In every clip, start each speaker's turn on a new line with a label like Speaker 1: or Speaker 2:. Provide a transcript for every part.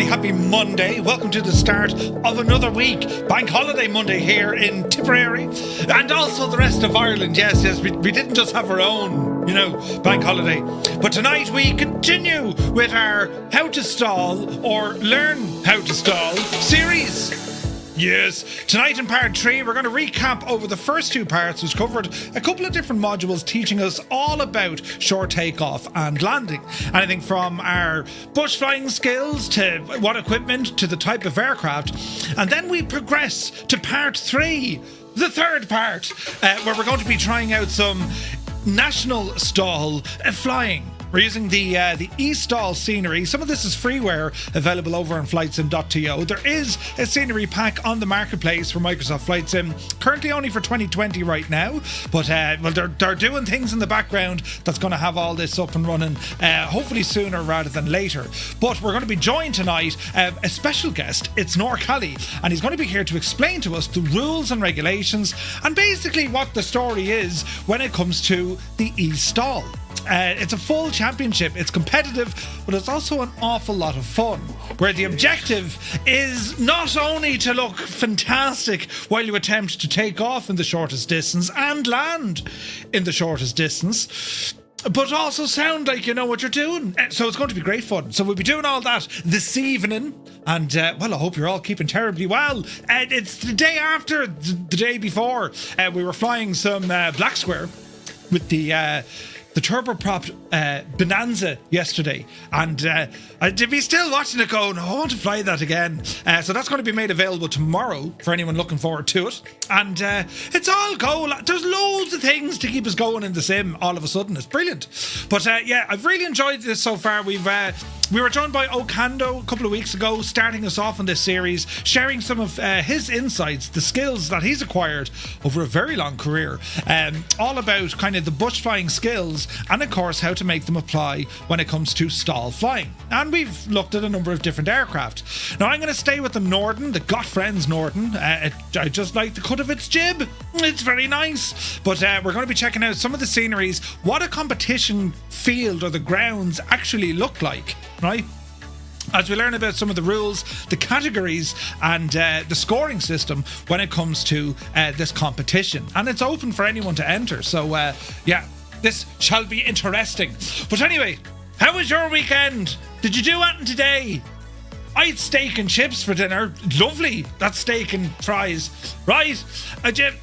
Speaker 1: happy Monday. Welcome to the start of another week. Bank holiday Monday here in Tipperary and also the rest of Ireland. Yes, we didn't just have our own, bank holiday. But tonight we continue with our How to Stall or Learn How to Stall series. Yes, tonight in part 3 we're going to recap over the first 2 parts, which covered a couple of different modules teaching us all about short takeoff and landing. Anything from our bush flying skills to what equipment to the type of aircraft. And then we progress to part 3, the third part, where we're going to be trying out some national stall flying. We're using the eSTOL scenery. Some of this is freeware available over on flightsim.to. There is a scenery pack on the marketplace for Microsoft Flight Sim, currently only for 2020 right now. But they're doing things in the background that's going to have all this up and running, hopefully sooner rather than later. But we're going to be joined tonight, a special guest, itzNorCally, and he's going to be here to explain to us the rules and regulations and basically what the story is when it comes to the eSTOL. It's a full championship, it's competitive, but it's also an awful lot of fun, where the objective is not only to look fantastic while you attempt to take off in the shortest distance and land in the shortest distance, but also sound like you know what you're doing. So it's going to be great fun. So we'll be doing all that this evening. And, I hope you're all keeping terribly well. It's the day after the day before. We were flying some Black Square with the turboprop Bonanza yesterday, and I'd be still watching it going, I want to fly that again. So that's going to be made available tomorrow for anyone looking forward to it. And it's all go. There's loads of things to keep us going in the sim all of a sudden. It's brilliant. But I've really enjoyed this so far. We were joined by Okando a couple of weeks ago, starting us off in this series, sharing some of his insights, the skills that he's acquired over a very long career, all about kind of the bush flying skills and of course how to make them apply when it comes to stall flying. And we've looked at a number of different aircraft. Now I'm going to stay with the Norden, the Gottfriends Norden. I just like the cut of its jib. It's very nice. But we're going to be checking out some of the sceneries, what a competition field or the grounds actually look like, right? As we learn about some of the rules, the categories, and the scoring system when it comes to this competition. And it's open for anyone to enter. So, this shall be interesting. But anyway, how was your weekend? Did you do anything today? I had steak and chips for dinner. Lovely. That's steak and fries. Right. I don't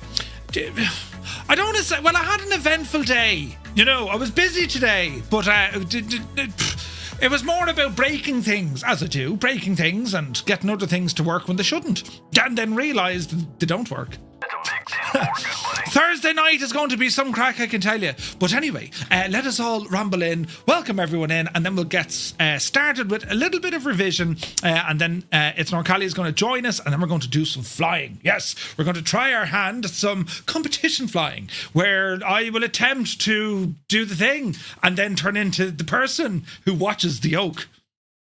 Speaker 1: want to say, well, I had an eventful day. I was busy today, but it was more about breaking things, as I do, breaking things and getting other things to work when they shouldn't. And then realised they don't work. Thursday night is going to be some crack, I can tell you. But anyway, let us all ramble in, welcome everyone in, and then we'll get started with a little bit of revision, and then itzNorCally is going to join us, and then we're going to do some flying. Yes, we're going to try our hand at some competition flying, where I will attempt to do the thing and then turn into the person who watches the yoke.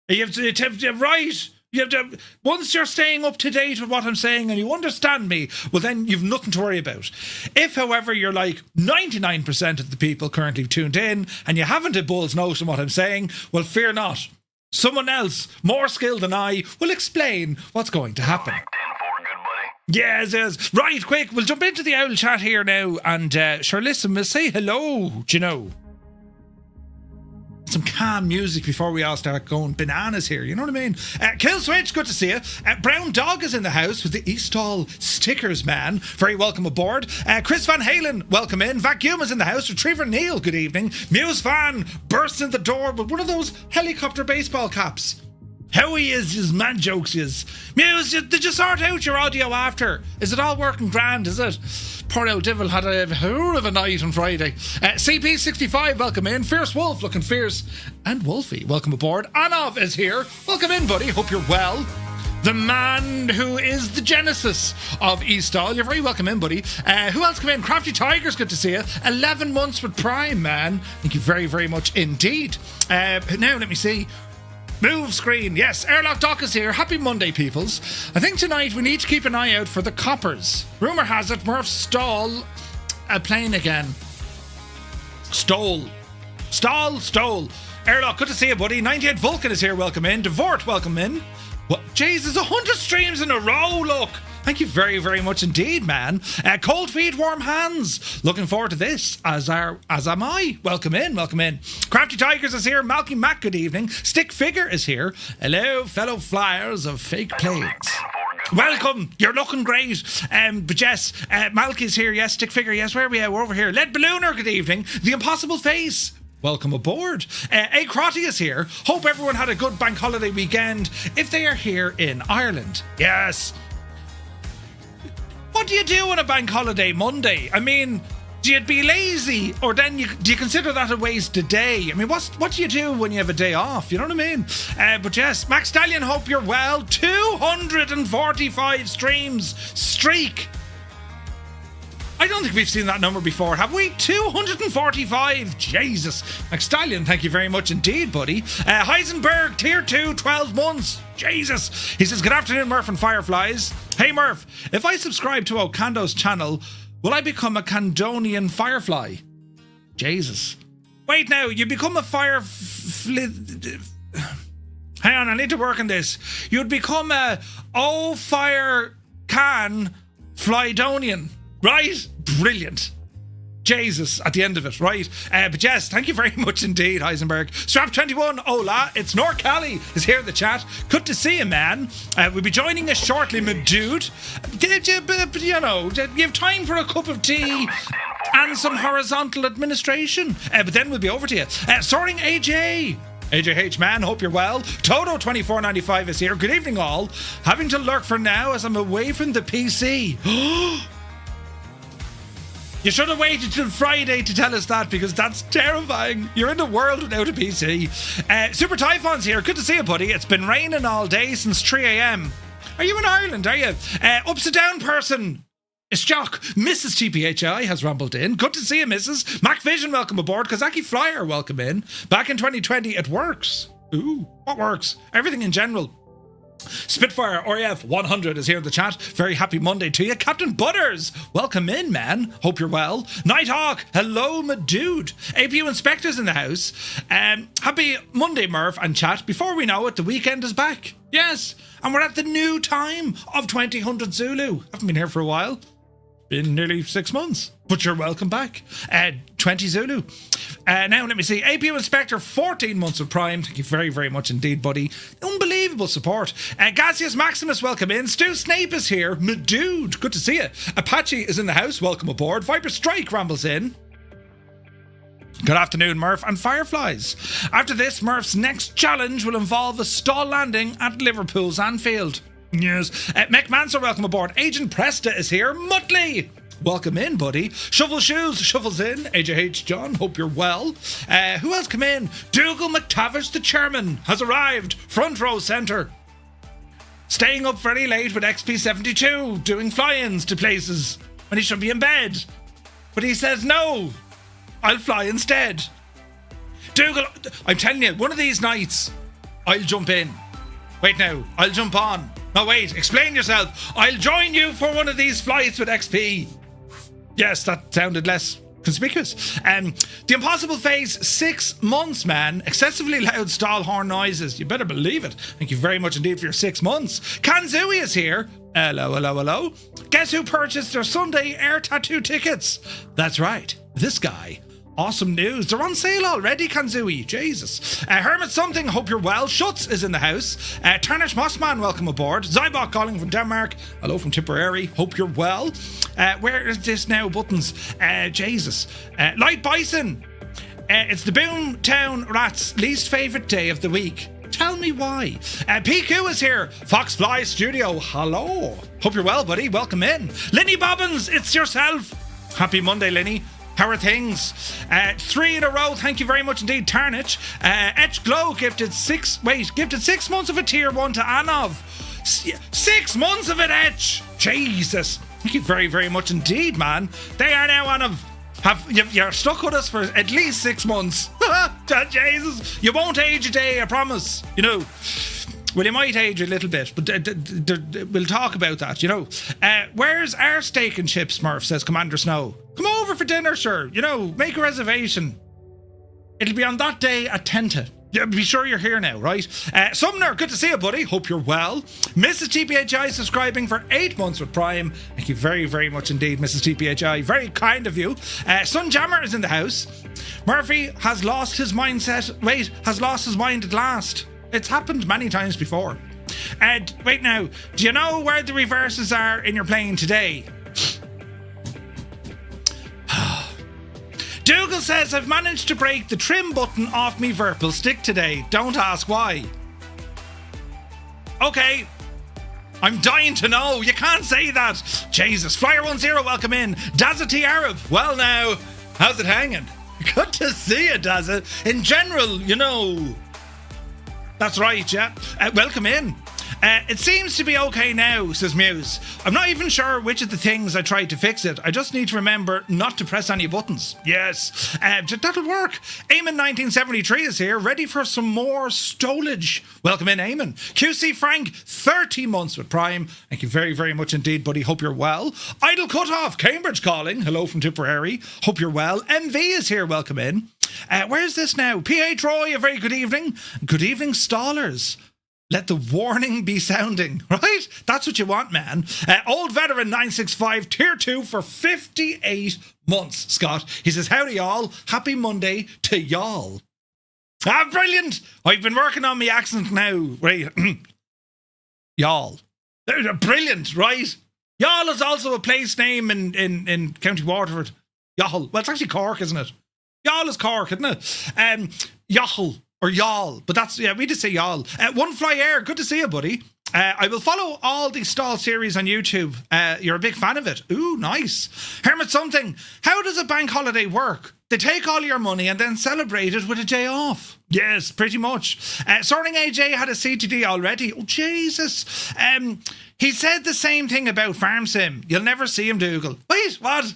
Speaker 1: You have to attempt, right? You have to, once you're staying up to date with what I'm saying and you understand me, well then you've nothing to worry about. If, however, you're like 99% of the people currently tuned in and you haven't a bull's nose on what I'm saying, well fear not. Someone else, more skilled than I, will explain what's going to happen. Yes. Right, quick, we'll jump into the owl chat here now and sure, listen, we'll say hello, some calm music before we all start going bananas here, you know what I mean? Kill Switch, good to see you. Brown Dog is in the house with the eSTOL stickers, man. Very welcome aboard. Chris Van Halen, welcome in. Vacuum is in the house. Retriever Neil, good evening. Muse Van bursts in the door with one of those helicopter baseball caps. How he is, his man jokes is. Muse, did you sort out your audio after? Is it all working grand, is it? Poor old devil had a hell of a night on Friday. CP65, welcome in. Fierce Wolf, looking fierce. And Wolfie, welcome aboard. Anov is here. Welcome in, buddy. Hope you're well. The man who is the genesis of eSTOL. You're very welcome in, buddy. Who else come in? Crafty Tigers, good to see you. 11 months with Prime, man. Thank you very, very much indeed. Now, let me see. Move screen. Yes, Airlock Doc is here. Happy Monday, peoples. I think tonight we need to keep an eye out for the coppers. Rumour has it Murph Stol plane again. Stol. Airlock, good to see you, buddy. 98 Vulcan is here. Welcome in. Devort, welcome in. What? Jesus, 100 streams in a row, look. Thank you very, very much indeed, man. Cold feet, warm hands. Looking forward to this, as am I. Welcome in, welcome in. Crafty Tigers is here. Malky Mac, good evening. Stick Figure is here. Hello, fellow flyers of fake planes. Welcome, you're looking great. But yes, Malky's here, yes. Stick Figure, yes. Where are we at? We're over here. Lead Ballooner, good evening. The Impossible Face, welcome aboard. A Crotty is here. Hope everyone had a good bank holiday weekend if they are here in Ireland. Yes. What do you do on a bank holiday Monday? I mean, do you be lazy, or then do you consider that a wasted day? I mean, what do you do when you have a day off? You know what I mean? But yes, Max Stallion, hope you're well. 245 streams streak. I don't think we've seen that number before, have we? 245. Jesus. Max Stallion, thank you very much indeed, buddy. Heisenberg, tier 2, 12 months. Jesus. He says, good afternoon, Murph and Fireflies. Hey, Murph, if I subscribe to Okando's channel, will I become a Candonian Firefly? Jesus. Wait now, you become a Hang on, I need to work on this. You'd become a Fire Can Flydonian. Right? Brilliant. Jesus, at the end of it, right? But yes, thank you very much indeed, Heisenberg. Strap21, hola, etzNorCally is here in the chat. Good to see you, man. We'll be joining us shortly, my dude. You know, you have time for a cup of tea and some horizontal administration. But then we'll be over to you. Soaring AJ. AJH, man, hope you're well. Toto2495 is here. Good evening, all. Having to lurk for now as I'm away from the PC. You should have waited till Friday to tell us that, because that's terrifying. You're in the world without a PC. Super Typhon's here. Good to see you, buddy. It's been raining all day since 3 a.m. Are you in Ireland, are you? Upside down person. It's Jock. Mrs. TPHI has rumbled in. Good to see you, Mrs. Mac Vision, welcome aboard. Kazaki Flyer, welcome in. Back in 2020, it works. Ooh, what works? Everything in general. Spitfire RF 100 is here in the chat. Very happy Monday to you. Captain Butters, welcome in, man. Hope you're well. Nighthawk, hello, my dude. APU Inspector's in the house. Happy Monday, Murph and chat. Before we know it, the weekend is back. Yes, and we're at the new time of 2000 Zulu. Haven't been here for a while. Been nearly 6 months, but you're welcome back. 20 Zulu. Now, let me see. APU Inspector, 14 months of Prime. Thank you very, very much indeed, buddy. Unbelievable support. Gaseous Maximus, welcome in. Stu Snape is here. My dude, good to see you. Apache is in the house. Welcome aboard. Viper Strike rambles in. Good afternoon, Murph and Fireflies. After this, Murph's next challenge will involve a stall landing at Liverpool's Anfield. Yes. Mech Manser, welcome aboard. Agent Presta is here. Muttley, welcome in, buddy. Shovel Shoes shuffles in. AJH John, hope you're well. Who else come in? Dougal McTavish, the chairman, has arrived. Front row centre. Staying up very late with XP72, doing fly-ins to places when he should be in bed. But he says, no, I'll fly instead. Dougal, I'm telling you, one of these nights, I'll jump in. Wait now, I'll jump on. No, wait, explain yourself. I'll join you for one of these flights with XP. Yes, that sounded less conspicuous. The Impossible Phase, 6 months, man. Excessively loud stall horn noises. You better believe it. Thank you very much indeed for your 6 months. Kanzui is here. Hello, hello, hello. Guess who purchased their Sunday air tattoo tickets? That's right, this guy. Awesome news. They're on sale already, Kanzui. Jesus. Hermit Something, hope you're well. Schutz is in the house. Tarnish Mossman, welcome aboard. Zybok calling from Denmark. Hello from Tipperary. Hope you're well. Where is this now? Buttons. Jesus. Light Bison. It's the Boomtown Rats' least favourite day of the week. Tell me why. PQ is here. Foxfly Studio. Hello. Hope you're well, buddy. Welcome in. Linny Bobbins, it's yourself. Happy Monday, Linny. How are things? 3 in a row. Thank you very much indeed, Tarnich. Etch Glow gifted 6 months of a tier 1 to Anov. 6 months of it, Etch. Jesus. Thank you very, very much indeed, man. They are now, Anov. You're stuck with us for at least 6 months. Jesus. You won't age a day, I promise. You know. Well, you might age a little bit, but we'll talk about that, you know. Where's our steak and chips, Smurf, says Commander Snow. Come over for dinner, sir. You know, make a reservation. It'll be on that day at 10 to. Yeah, be sure you're here now, right? Sumner, good to see you, buddy. Hope you're well. Mrs. TPHI subscribing for 8 months with Prime. Thank you very, very much indeed, Mrs. TPHI. Very kind of you. Sunjammer is in the house. Murphy has lost his mindset. Wait, has lost his mind at last. It's happened many times before. Wait now, do you know where the reverses are in your plane today? Dougal says, I've managed to break the trim button off me Virpil stick today. Don't ask why. Okay. I'm dying to know. You can't say that. Jesus. Flyer10, welcome in. Dazza Arab. Well now, how's it hanging? Good to see you, Dazza. In general, you know. That's right, yeah. Welcome in. It seems to be okay now, says Muse. I'm not even sure which of the things I tried to fix it. I just need to remember not to press any buttons. Yes, that'll work. Eamon1973 is here, ready for some more stolage. Welcome in, Eamon. QC Frank, 30 months with Prime. Thank you very, very much indeed, buddy. Hope you're well. Idle Cutoff, Cambridge calling. Hello from Tipperary. Hope you're well. MV is here. Welcome in. Where's this now? PH Roy, a very good evening. Good evening, stallers. Let the warning be sounding, right? That's what you want, man. Old Veteran 965, Tier 2 for 58 months, Scott. He says, howdy, y'all. Happy Monday to y'all. Ah, brilliant. I've been working on my accent now. Right. Y'all. Brilliant, right? Y'all is also a place name in County Waterford. Y'all. Well, it's actually Cork, isn't it? Y'all is Cork, isn't it? Y'all. Or y'all, but that's, yeah, we just say y'all. One Fly Air, good to see you, buddy. I will follow all the Stol series on YouTube. You're a big fan of it. Ooh, nice. Hermit something. How does a bank holiday work? They take all your money and then celebrate it with a day off. Yes, pretty much. Sorting AJ had a CTD already. Oh, Jesus. He said the same thing about Farm Sim. You'll never see him, Dougal. Wait, what?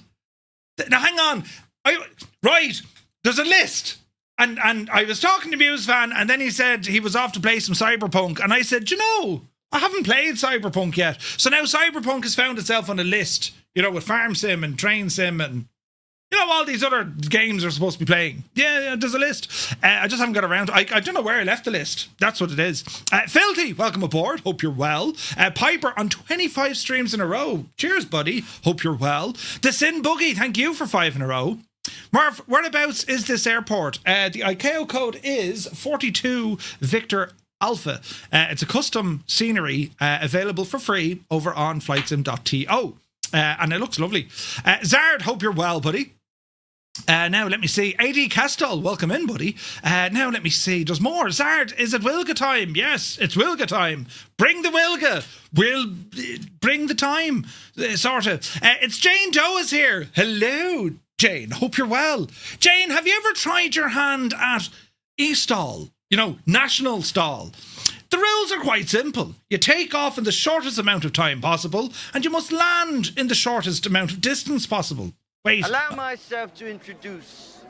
Speaker 1: Now, hang on. Right, there's a list. And I was talking to Muse Van, and then he said he was off to play some Cyberpunk. And I said, you know, I haven't played Cyberpunk yet. So now Cyberpunk has found itself on a list, you know, with Farm Sim and Train Sim and, you know, all these other games are supposed to be playing. Yeah, there's a list. I just haven't got around. I don't know where I left the list. That's what it is. Filthy, welcome aboard. Hope you're well. Piper on 25 streams in a row. Cheers, buddy. Hope you're well. The Sin Boogie, thank you for 5 in a row. Marv, whereabouts is this airport? The ICAO code is 42 Victor Alpha. It's a custom scenery available for free over on flightsim.to. And it looks lovely. Zard, hope you're well, buddy. Now let me see. AD Castol, welcome in, buddy. Now let me see. There's more. Zard, is it Wilga time? Yes, it's Wilga time. Bring the Wilga. We'll bring the time. Sort of. It's Jane Doe is here. Hello, Jane. Hope you're well. Jane, have you ever tried your hand at eSTOL? You know, national stall. The rules are quite simple. You take off in the shortest amount of time possible, and you must land in the shortest amount of distance possible. Wait.
Speaker 2: Allow myself to introduce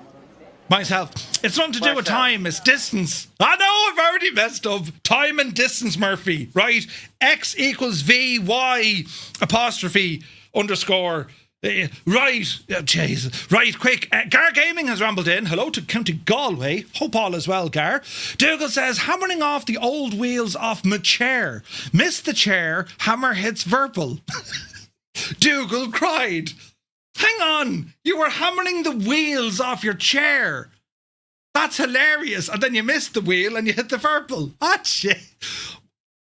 Speaker 1: myself. It's nothing to do with time, it's distance. I know, I've already messed up. Time and distance, Murphy. Right? X equals V, Y, apostrophe, underscore. Right. Jesus. Right, quick. Gar Gaming has rambled in. Hello to County Galway. Hope all is well, Gar. Dougal says, hammering off the old wheels off my chair. Missed the chair. Hammer hits Virpil. Dougal cried. Hang on. You were hammering the wheels off your chair. That's hilarious. And then you missed the wheel and you hit the Virpil. Ah, shit.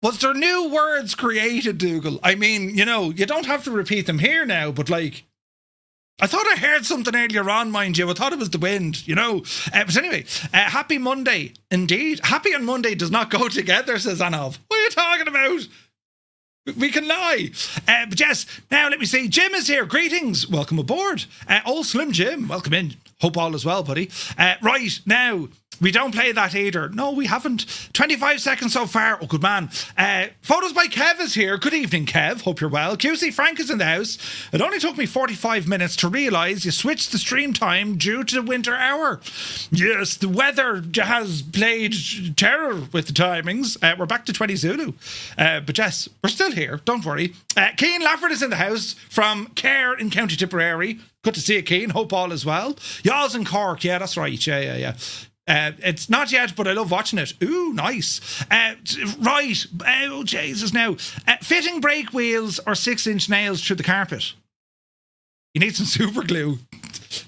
Speaker 1: Was there new words created, Dougal? I mean, you know, you don't have to repeat them here now, but like, I thought I heard something earlier on, mind you. I thought it was the wind, you know. But anyway, happy Monday. Indeed. Happy and Monday does not go together, says Anov. What are you talking about? We can lie. But yes, now let me see. Jim is here. Greetings. Welcome aboard. Old Slim Jim, welcome in. Hope all is well, buddy. Right, now, we don't play that either. No, we haven't. 25 seconds so far. Oh, good man. Photos by Kev is here. Good evening, Kev. Hope you're well. QC Frank is in the house. It only took me 45 minutes to realise you switched the stream time due to the winter hour. Yes, the weather has played terror with the timings. We're back to 20 Zulu. But yes, we're still here. Don't worry. Keane Lafford is in the house from Care in County Tipperary. Good to see you, Keane. Hope all is well. Y'all's in Cork. Yeah, that's right. Yeah. It's not yet, but I love watching it. Ooh, nice. Right. Oh, Jesus, now. Fitting brake wheels or 6-inch nails through the carpet. You need some super glue.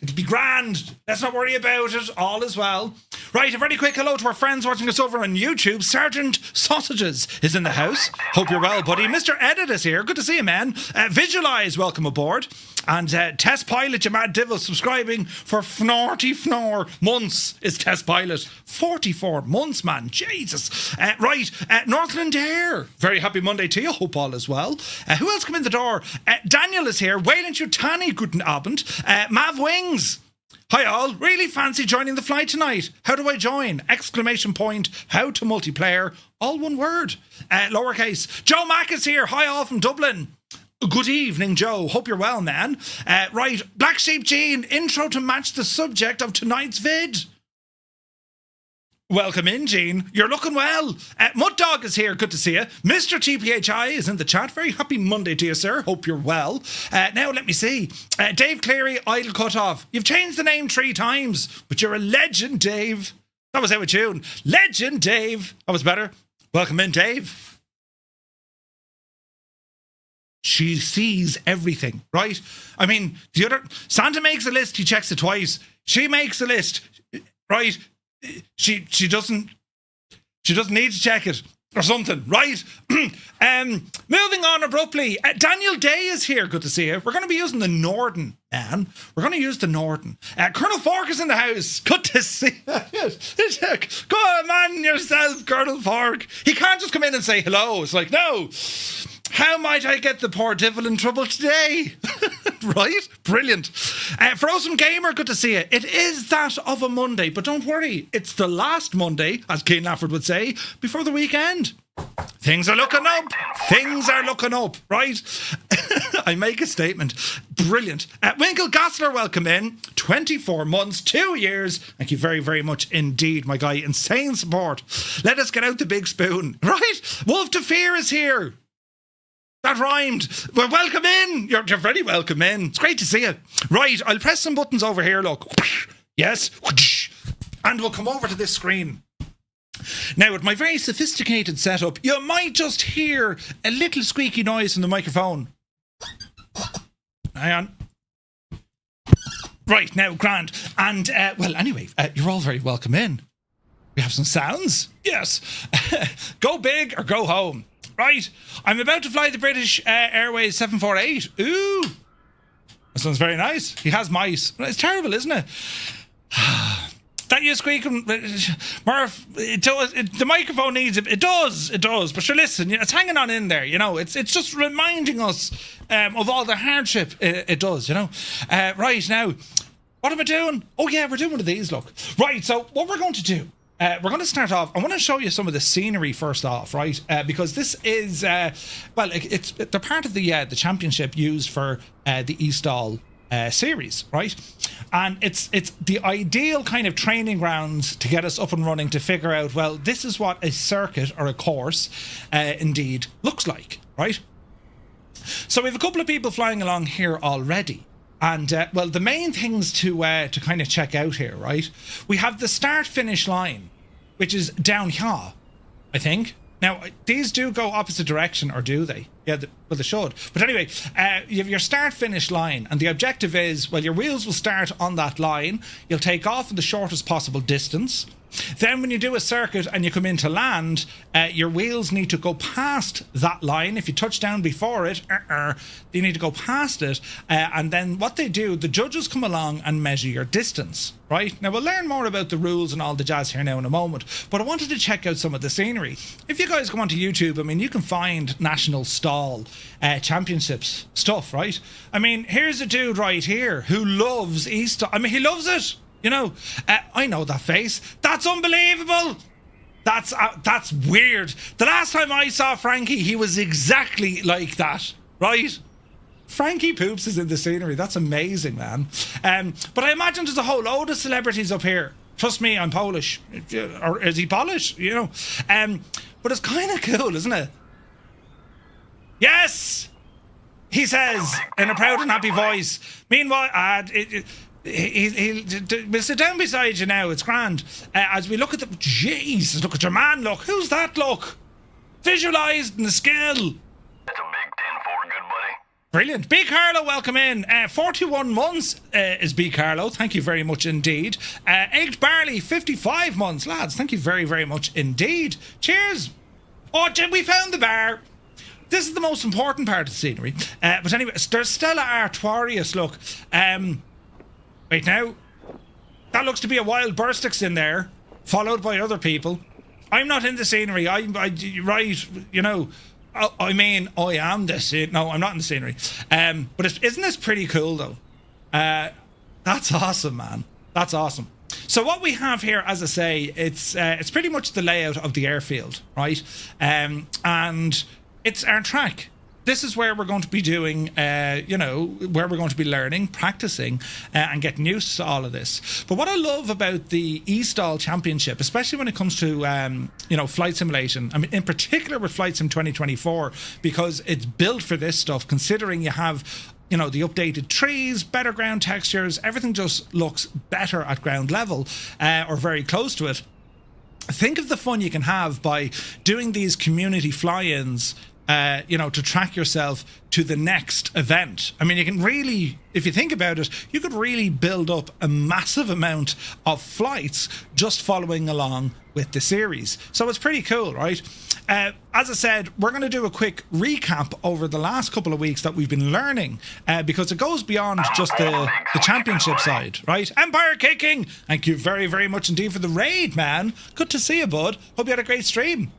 Speaker 1: It'd be grand. Let's not worry about it. All is well. Right, a very quick hello to our friends watching us over on YouTube. Sergeant Sausages is in the house. Hope you're well, buddy. Mr. Edit is here. Good to see you, man. Visualize, welcome aboard. And Test Pilot, you mad devil, subscribing for 44 months is Test Pilot. 44 months, man. Jesus. Right, Northland Air. Very happy Monday to you. Hope all is well. Who else come in the door? Daniel is here. Wayland Yutani, guten Abend. Mav Wings. Hi all, really fancy joining the flight tonight. How do I join? Exclamation point, how to multiplayer, all one word. Lowercase. Joe Mack is here. Hi all from Dublin. Good evening, Joe. Hope you're well, man. Right, Black Sheep Jean, intro to match the subject of tonight's vid. Welcome in, Jean. You're looking well. Mud Dog is here. Good to see you. Mr. TPHI is in the chat. Very happy Monday to you, sir. Hope you're well. Now, let me see. Dave Cleary, Idle Cut Off. You've changed the name 3 times, but you're a legend, Dave. That was out of tune. Legend, Dave. That was better. Welcome in, Dave. She sees everything, right? I mean, Santa makes a list, he checks it twice. She makes a list, right? She doesn't need to check it or something, right? Moving on abruptly. Daniel Day is here. Good to see you. We're going to be using the Norden, man. We're going to use the Norden. Colonel Fork is in the house. Good to see you. Go on, man, yourself, Colonel Fork. He can't just come in and say hello. It's like, no. How might I get the poor devil in trouble today? Right? Brilliant. Frozen Gamer, good to see you. It is that of a Monday, but don't worry. It's the last Monday, as Keane Lafford would say, before the weekend. Things are looking up. Things are looking up, right? I make a statement. Brilliant. Winkle Gassler, welcome in. 24 months, 2 years. Thank you very, very much indeed, my guy. Insane support. Let us get out the big spoon, right? Wolf to Fear is here. That rhymed. Well, welcome in. You're very welcome in. It's great to see you. Right, I'll press some buttons over here, look. Yes. And we'll come over to this screen. Now, with my very sophisticated setup, you might just hear a little squeaky noise from the microphone. Hang on. Right, now, grand. And, well, anyway, you're all very welcome in. We have some sounds. Yes. Go big or go home. Right, I'm about to fly the British Airways 748. Ooh, that sounds very nice. He has mice. It's terrible, isn't it? That you squeaking, Murph. The microphone needs it. It does. But sure, listen, it's hanging on in there. You know, it's just reminding us of all the hardship it does. You know, right now, what am I doing? Oh yeah, we're doing one of these. Look, right. So what we're going to do. We're going to start off. I want to show you some of the scenery first off, right? Because this is, they're part of the championship used for the eSTOL series, right? And it's the ideal kind of training grounds to get us up and running to figure out, well, this is what a circuit or a course indeed looks like, right? So we have a couple of people flying along here already. And, well, the main things to kind of check out here, right? We have the start-finish line, which is down here, I think. Now, these do go opposite direction, or do they? Yeah, well, they should. But anyway, you have your start-finish line, and the objective is, well, your wheels will start on that line. You'll take off in the shortest possible distance. Then when you do a circuit and you come into land, your wheels need to go past that line. If you touch down before it, you need to go past it. And then what they do, the judges come along and measure your distance, right? Now, we'll learn more about the rules and all the jazz here now in a moment, but I wanted to check out some of the scenery. If you guys go onto YouTube, I mean, you can find National Stol Championships stuff, right? I mean, here's a dude right here who loves eSTOL. I mean, he loves it. You know, I know that face. That's unbelievable. That's weird. The last time I saw Frankie, he was exactly like that, right? Frankie Poops is in the scenery. That's amazing, man. But I imagine there's a whole load of celebrities up here. Trust me, I'm Polish. Or is he Polish? You know. But it's kind of cool, isn't it? Yes, he says in a proud and happy voice. Meanwhile, we'll sit down beside you now. It's grand. As we look at the... Jesus, look at your man, look. Who's that, look? Visualising the skill.
Speaker 3: It's a big 10-4, good buddy.
Speaker 1: Brilliant. B. Carlo, welcome in. 41 months is B. Carlo. Thank you very much indeed. Aged Barley, 55 months. Lads, thank you very, very much indeed. Cheers. Oh, Jim, we found the bar. This is the most important part of the scenery. But anyway, there's Stella Artorius, look. Wait now. That looks to be a wild burstix in there, followed by other people. I'm not in the scenery. I right, you know... I mean, I am the scenery. No, I'm not in the scenery. But isn't this pretty cool, though? That's awesome, man. That's awesome. So what we have here, as I say, it's pretty much the layout of the airfield, right? And it's our track. This is where we're going to be doing, where we're going to be learning, practicing, and getting used to all of this. But what I love about the eSTOL Championship, especially when it comes to, flight simulation, I mean, in particular with Flight Sim 2024, because it's built for this stuff, considering you have, the updated trees, better ground textures, everything just looks better at ground level, or very close to it. Think of the fun you can have by doing these community fly-ins, to track yourself to the next event. I mean, you can really, if you think about it, you could really build up a massive amount of flights just following along with the series. So it's pretty cool, right? As I said, we're going to do a quick recap over the last couple of weeks that we've been learning, because it goes beyond just the championship side, right? Empire Kicking! Thank you very, very much indeed for the raid, man. Good to see you, bud. Hope you had a great stream.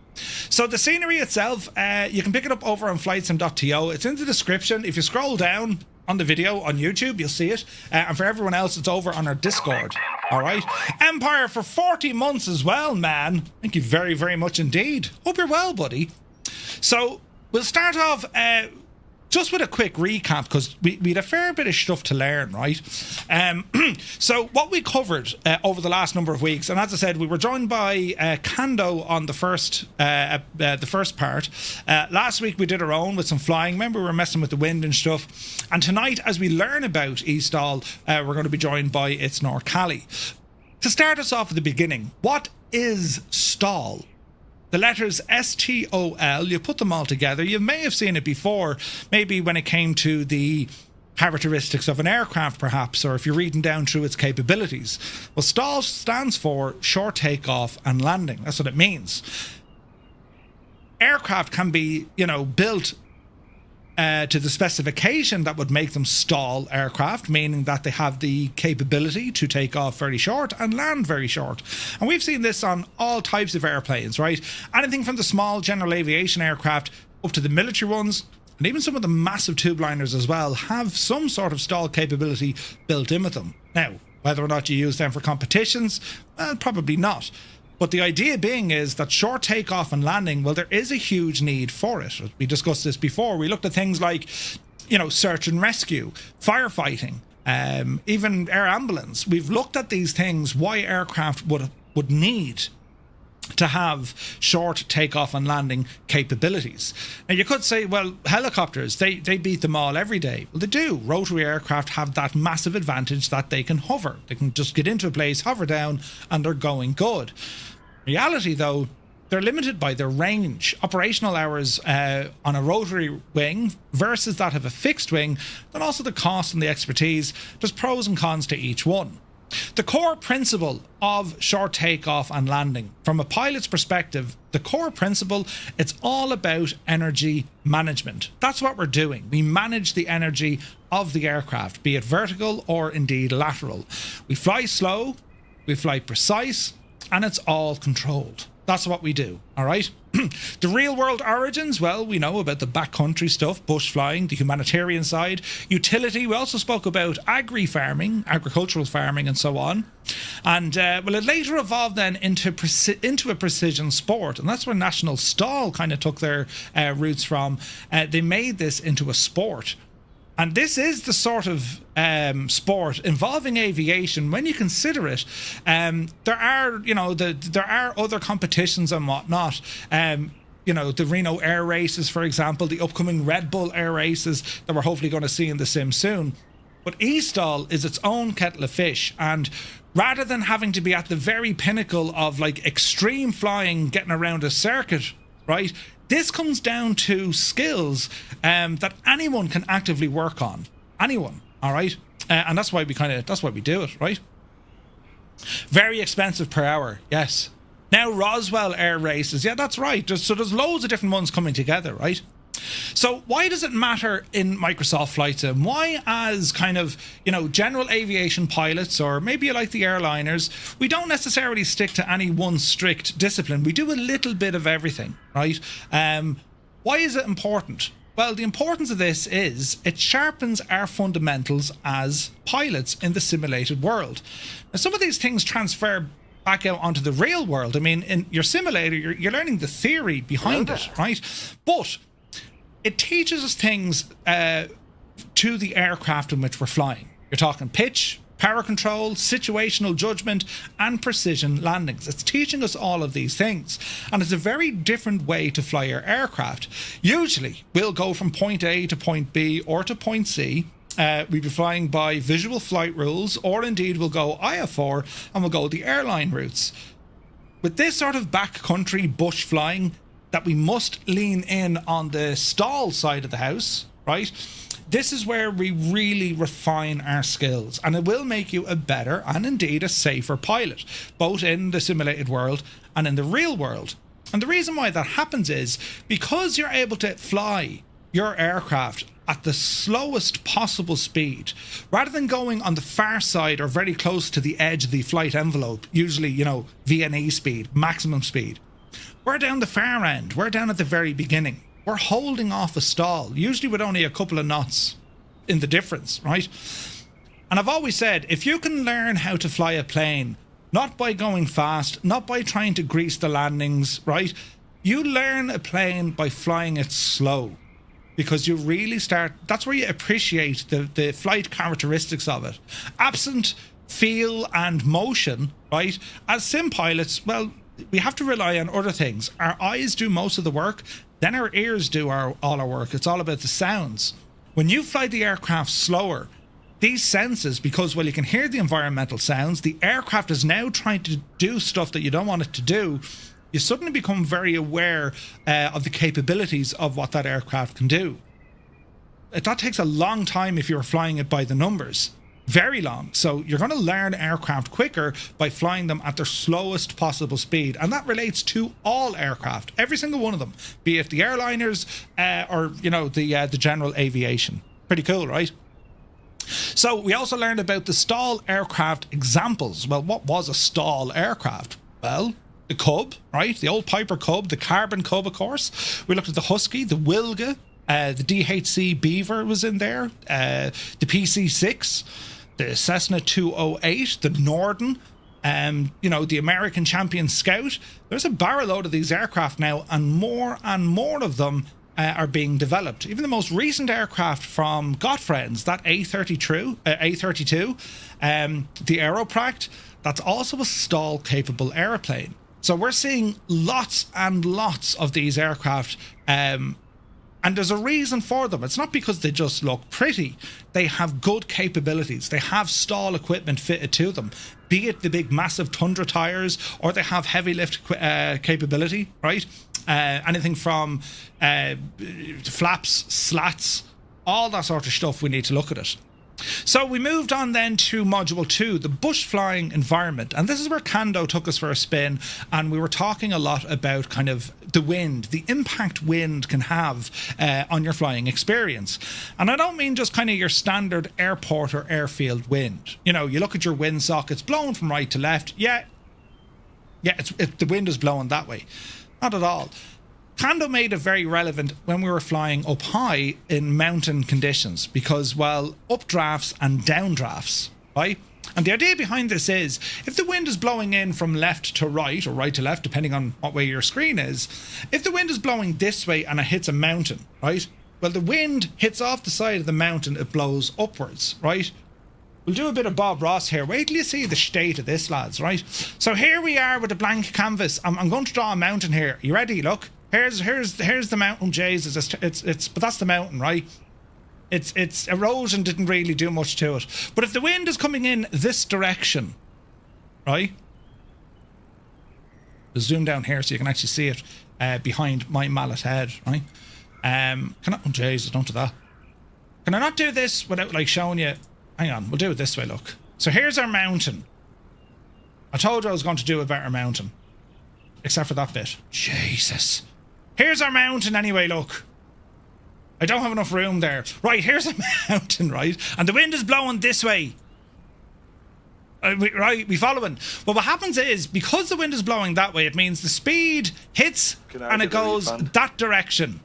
Speaker 1: So the scenery itself, you can pick it up over on flightsim.to. It's in the description. If you scroll down on the video on YouTube, you'll see it. And for everyone else, it's over on our Discord. All right. Empire for 40 months as well, man. Thank you very, very much indeed. Hope you're well, buddy. So we'll start off just with a quick recap, because we had a fair bit of stuff to learn, right? So what we covered over the last number of weeks, and as I said, we were joined by Kando on the first part. Last week we did our own with some flying. Remember, we were messing with the wind and stuff. And tonight, as we learn about eSTOL, we're going to be joined by itzNorCally. To start us off at the beginning, what is STOL? The letters STOL, you put them all together. You may have seen it before, maybe when it came to the characteristics of an aircraft, perhaps, or if you're reading down through its capabilities. Well, STOL stands for short takeoff and landing. That's what it means. Aircraft can be, built to the specification that would make them STOL aircraft, meaning that they have the capability to take off very short and land very short. And we've seen this on all types of airplanes, right? Anything from the small general aviation aircraft up to the military ones, and even some of the massive tubeliners as well, have some sort of STOL capability built in with them. Now, whether or not you use them for competitions, well, probably not. But the idea being is that short takeoff and landing, well, there is a huge need for it. We discussed this before. We looked at things like, search and rescue, firefighting, even air ambulance. We've looked at these things, why aircraft would need to have short takeoff and landing capabilities. Now, you could say, well, helicopters, they beat them all every day. Well, they do. Rotary aircraft have that massive advantage that they can hover. They can just get into a place, hover down, and they're going good. Reality, though, they're limited by their range. Operational hours on a rotary wing versus that of a fixed wing, and also the cost and the expertise. There's pros and cons to each one. The core principle of short takeoff and landing, from a pilot's perspective, the core principle, it's all about energy management. That's what we're doing. We manage the energy of the aircraft, be it vertical or indeed lateral. We fly slow, we fly precise, and it's all controlled. That's what we do, all right? The real world origins, well, we know about the backcountry stuff, bush flying, the humanitarian side, utility. We also spoke about agri-farming, agricultural farming, and so on. And, well, it later evolved then into a precision sport. And that's where National Stol kind of took their roots from. They made this into a sport. And this is the sort of sport involving aviation. When you consider it, there are, there are other competitions and whatnot. The Reno Air Races, for example, the upcoming Red Bull Air Races that we're hopefully going to see in the sim soon. But eSTOL is its own kettle of fish, and rather than having to be at the very pinnacle of like extreme flying, getting around a circuit, right? This comes down to skills that anyone can actively work on. Anyone, all right? And that's why we do it, right? Very expensive per hour, yes. Now Roswell Air Races, yeah, that's right. There's loads of different ones coming together, right? So why does it matter in Microsoft Flight Sim? Why, as kind of, general aviation pilots, or maybe you like the airliners, we don't necessarily stick to any one strict discipline. We do a little bit of everything, right? Why is it important? Well, the importance of this is it sharpens our fundamentals as pilots in the simulated world. Now, some of these things transfer back out onto the real world. I mean, in your simulator, you're learning the theory behind it, right? But it teaches us things to the aircraft in which we're flying. You're talking pitch, power control, situational judgment, and precision landings. It's teaching us all of these things. And it's a very different way to fly your aircraft. Usually, we'll go from point A to point B or to point C. We'll be flying by visual flight rules, or indeed we'll go IFR and we'll go the airline routes. With this sort of backcountry bush flying, that we must lean in on the stall side of the house, right? This is where we really refine our skills, and it will make you a better and indeed a safer pilot, both in the simulated world and in the real world. And the reason why that happens is because you're able to fly your aircraft at the slowest possible speed, rather than going on the far side or very close to the edge of the flight envelope, usually, VNE speed, maximum speed. We're down the far end. We're down at the very beginning. We're holding off a stall, usually with only a couple of knots in the difference, right? And I've always said, if you can learn how to fly a plane, not by going fast, not by trying to grease the landings, right? You learn a plane by flying it slow, because you really start, that's where you appreciate the flight characteristics of it. Absent feel and motion, right? As sim pilots, well, we have to rely on other things. Our eyes do most of the work, then our ears do all our work. It's all about the sounds. When you fly the aircraft slower, these senses, because, well, you can hear the environmental sounds, the aircraft is now trying to do stuff that you don't want it to do. You suddenly become very aware of the capabilities of what that aircraft can do. That takes a long time if you're flying it by the numbers. Very long. So you're going to learn aircraft quicker by flying them at their slowest possible speed. And that relates to all aircraft, every single one of them, be it the airliners or, the general aviation. Pretty cool, right? So we also learned about the stall aircraft examples. Well, what was a stall aircraft? Well, the Cub, right? The old Piper Cub, the Carbon Cub, of course. We looked at the Husky, the Wilga, the DHC Beaver was in there, the PC-6, the Cessna 208, the Norden, the American Champion Scout. There's a barrel load of these aircraft now, and more of them are being developed. Even the most recent aircraft from Gotfriends, that A32, the Aeropract, that's also a stall-capable airplane. So we're seeing lots and lots of these aircraft, and there's a reason for them. It's not because they just look pretty. They have good capabilities. They have stall equipment fitted to them, be it the big massive Tundra tires, or they have heavy lift capability, right? Anything from flaps, slats, all that sort of stuff, we need to look at it. So we moved on then to Module 2, the bush flying environment. And this is where Kando took us for a spin, and we were talking a lot about kind of the wind, the impact wind can have on your flying experience. And I don't mean just kind of your standard airport or airfield wind. You look at your windsock, it's blowing from right to left. Yeah, the wind is blowing that way. Not at all. Kando made it very relevant when we were flying up high in mountain conditions because, well, updrafts and downdrafts, right? And the idea behind this is if the wind is blowing in from left to right or right to left, depending on what way your screen is, if the wind is blowing this way and it hits a mountain, right? Well, the wind hits off the side of the mountain, it blows upwards, right? We'll do a bit of Bob Ross here. Wait till you see the state of this, lads, right? So here we are with a blank canvas. I'm going to draw a mountain here. You ready? Look. Here's the mountain, Jesus. But that's the mountain, right? It's erosion didn't really do much to it. But if the wind is coming in this direction, right? I'll zoom down here so you can actually see it behind my mallet head, right? Can I? Oh, Jesus, don't do that. Can I not do this without like showing you? Hang on, we'll do it this way. Look. So here's our mountain. I told you I was going to do a better mountain, except for that bit. Jesus. Here's our mountain anyway. Look. I don't have enough room there. Right, here's a mountain, right? And the wind is blowing this way. Right, we following? Well, what happens is, because the wind is blowing that way, it means the speed hits and it goes that direction.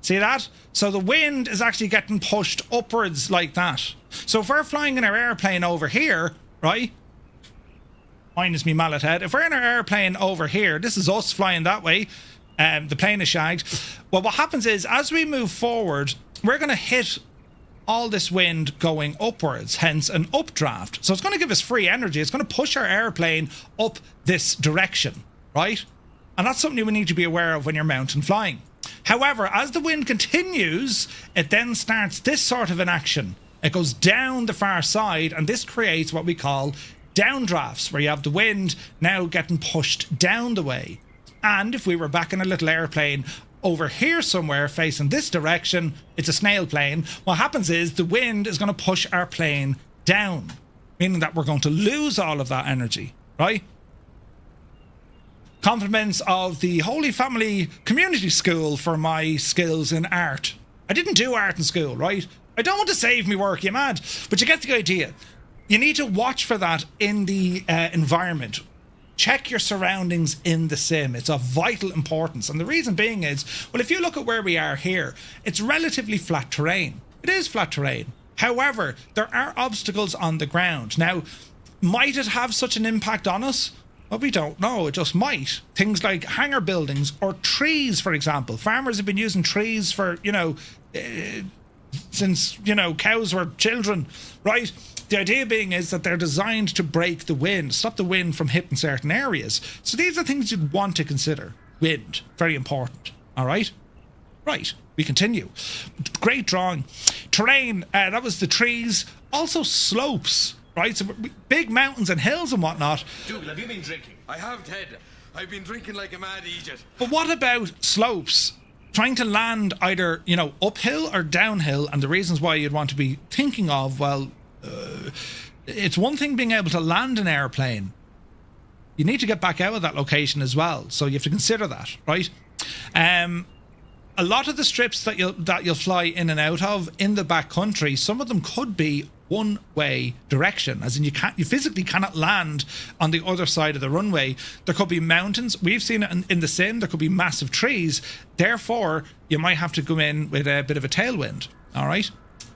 Speaker 1: See that? So the wind is actually getting pushed upwards like that. So if we're flying in our airplane over here, right? Minus me mallet head. If we're in our airplane over here, this is us flying that way. The plane is shagged. Well, what happens is, as we move forward, we're going to hit all this wind going upwards, hence an updraft. So it's going to give us free energy. It's going to push our airplane up this direction, right? And that's something you need to be aware of when you're mountain flying. However, as the wind continues, it then starts this sort of an action. It goes down the far side, and this creates what we call downdrafts, where you have the wind now getting pushed down the way. And if we were back in a little airplane over here somewhere facing this direction, it's a snail plane, what happens is the wind is going to push our plane down, meaning that we're going to lose all of that energy, right? Compliments of the Holy Family Community School for my skills in art. I didn't do art in school, right? I don't want to save me work, you mad? But you get the idea. You need to watch for that in the environment. Check your surroundings in the sim. It's of vital importance. And the reason being is, well, if you look at where we are here, it's relatively flat terrain. It is flat terrain. However, there are obstacles on the ground. Now, might it have such an impact on us? Well, we don't know. It just might. Things like hangar buildings or trees, for example. Farmers have been using trees for, since, cows were children, right? The idea being is that they're designed to break the wind, stop the wind from hitting certain areas. So these are things you'd want to consider. Wind, very important. All right? Right, we continue. Great drawing. Terrain, that was the trees. Also slopes, right? So big mountains and hills and whatnot.
Speaker 4: Dougal, have you been drinking? I have, Ted. I've been drinking like a mad idiot.
Speaker 1: But what about slopes? Trying to land either, uphill or downhill, and the reasons why you'd want to be thinking of, well, it's one thing being able to land an airplane. You need to get back out of that location as well, so you have to consider that, right? A lot of the strips that you'll fly in and out of in the backcountry, some of them could be one-way direction, as in you physically cannot land on the other side of the runway. There could be mountains. We've seen it in the sim. There could be massive trees. Therefore, you might have to go in with a bit of a tailwind. All right.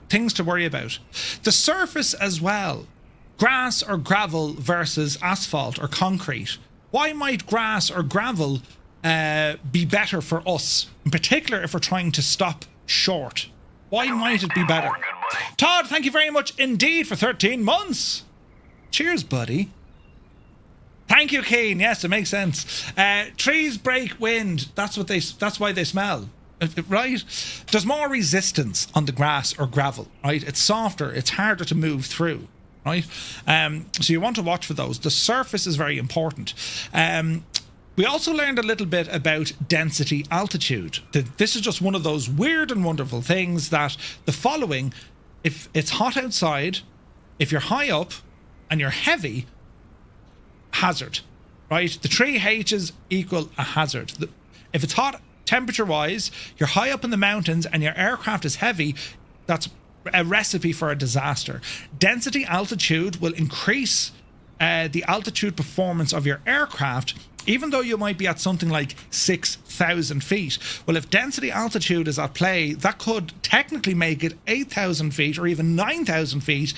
Speaker 1: Things to worry about. The surface as well. Grass or gravel versus asphalt or concrete. Why might grass or gravel be better for us? In particular, if we're trying to stop short. Why might it be better? Todd, thank you very much indeed for 13 months. Cheers, buddy. Thank you, Keen. Yes, it makes sense. Trees break wind. That's why they smell. Right? There's more resistance on the grass or gravel, right? It's softer, it's harder to move through, right? So you want to watch for those. The surface is very important. We also learned a little bit about density altitude. This is just one of those weird and wonderful things that the following, if it's hot outside, if you're high up and you're heavy, hazard, right? The three H's equal a hazard. If it's hot temperature-wise, you're high up in the mountains and your aircraft is heavy, that's a recipe for a disaster. Density altitude will increase the altitude performance of your aircraft, even though you might be at something like 6,000 feet. Well, if density altitude is at play, that could technically make it 8,000 feet or even 9,000 feet.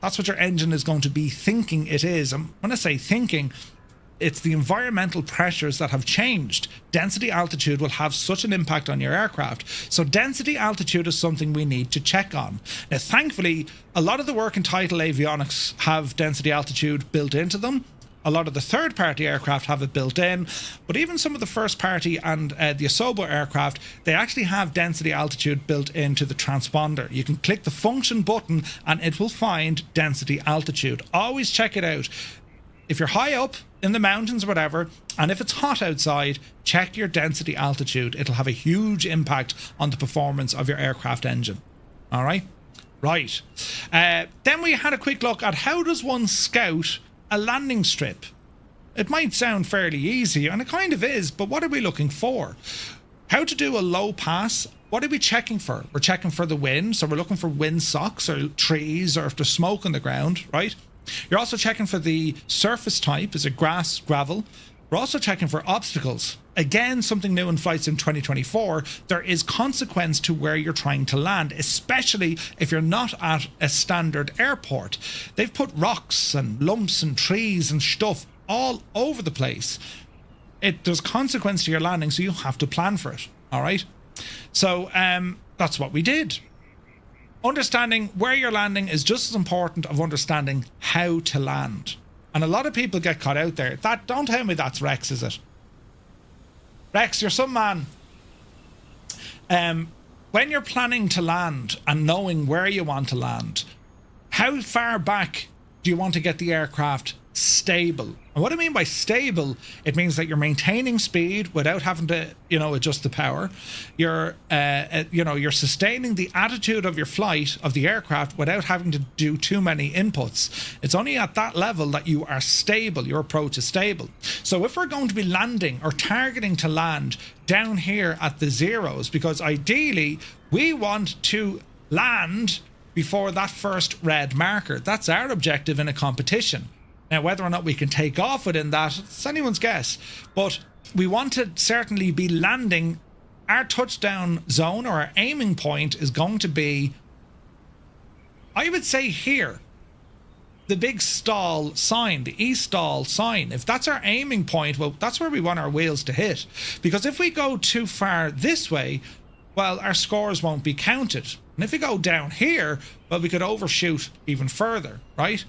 Speaker 1: That's what your engine is going to be thinking it is. And when I say thinking, it's the environmental pressures that have changed. Density altitude will have such an impact on your aircraft. So density altitude is something we need to check on. Now, thankfully, a lot of the work in Title Avionics have density altitude built into them. A lot of the third-party aircraft have it built in, but even some of the first-party and the Asobo aircraft, they actually have density altitude built into the transponder. You can click the function button and it will find density altitude. Always check it out. If you're high up in the mountains or whatever, and if it's hot outside, check your density altitude. It'll have a huge impact on the performance of your aircraft engine. All right? Right. Then we had a quick look at how does one scout a landing strip. It might sound fairly easy, and it kind of is, but what are we looking for? How to do a low pass. What are we checking for? We're checking for the wind, so we're looking for wind socks or trees or if there's smoke on the ground, right? You're also checking for the surface type. Is it grass, gravel? We're also checking for obstacles. Again, something new in Flight Sim 2024, there is consequence to where you're trying to land, especially if you're not at a standard airport. They've put rocks and lumps and trees and stuff all over the place. There's consequence to your landing, so you have to plan for it, all right? So that's what we did. Understanding where you're landing is just as important of understanding how to land. And a lot of people get caught out there. Don't tell me that's Rex, is it? Rex, you're some man. When you're planning to land and knowing where you want to land, how far back do you want to get the aircraft stable? And what I mean by stable, it means that you're maintaining speed without having to, adjust the power. You're sustaining the attitude of your flight of the aircraft without having to do too many inputs. It's only at that level that you are stable. Your approach is stable. So if we're going to be landing or targeting to land down here at the zeros, because ideally we want to land before that first red marker. That's our objective in a competition. Now, whether or not we can take off within that, it's anyone's guess. But we want to certainly be landing. Our touchdown zone or our aiming point is going to be, I would say here, the big stall sign, the eSTOL sign. If that's our aiming point, well, that's where we want our wheels to hit. Because if we go too far this way, well, our scores won't be counted. And if we go down here, well, we could overshoot even further, right?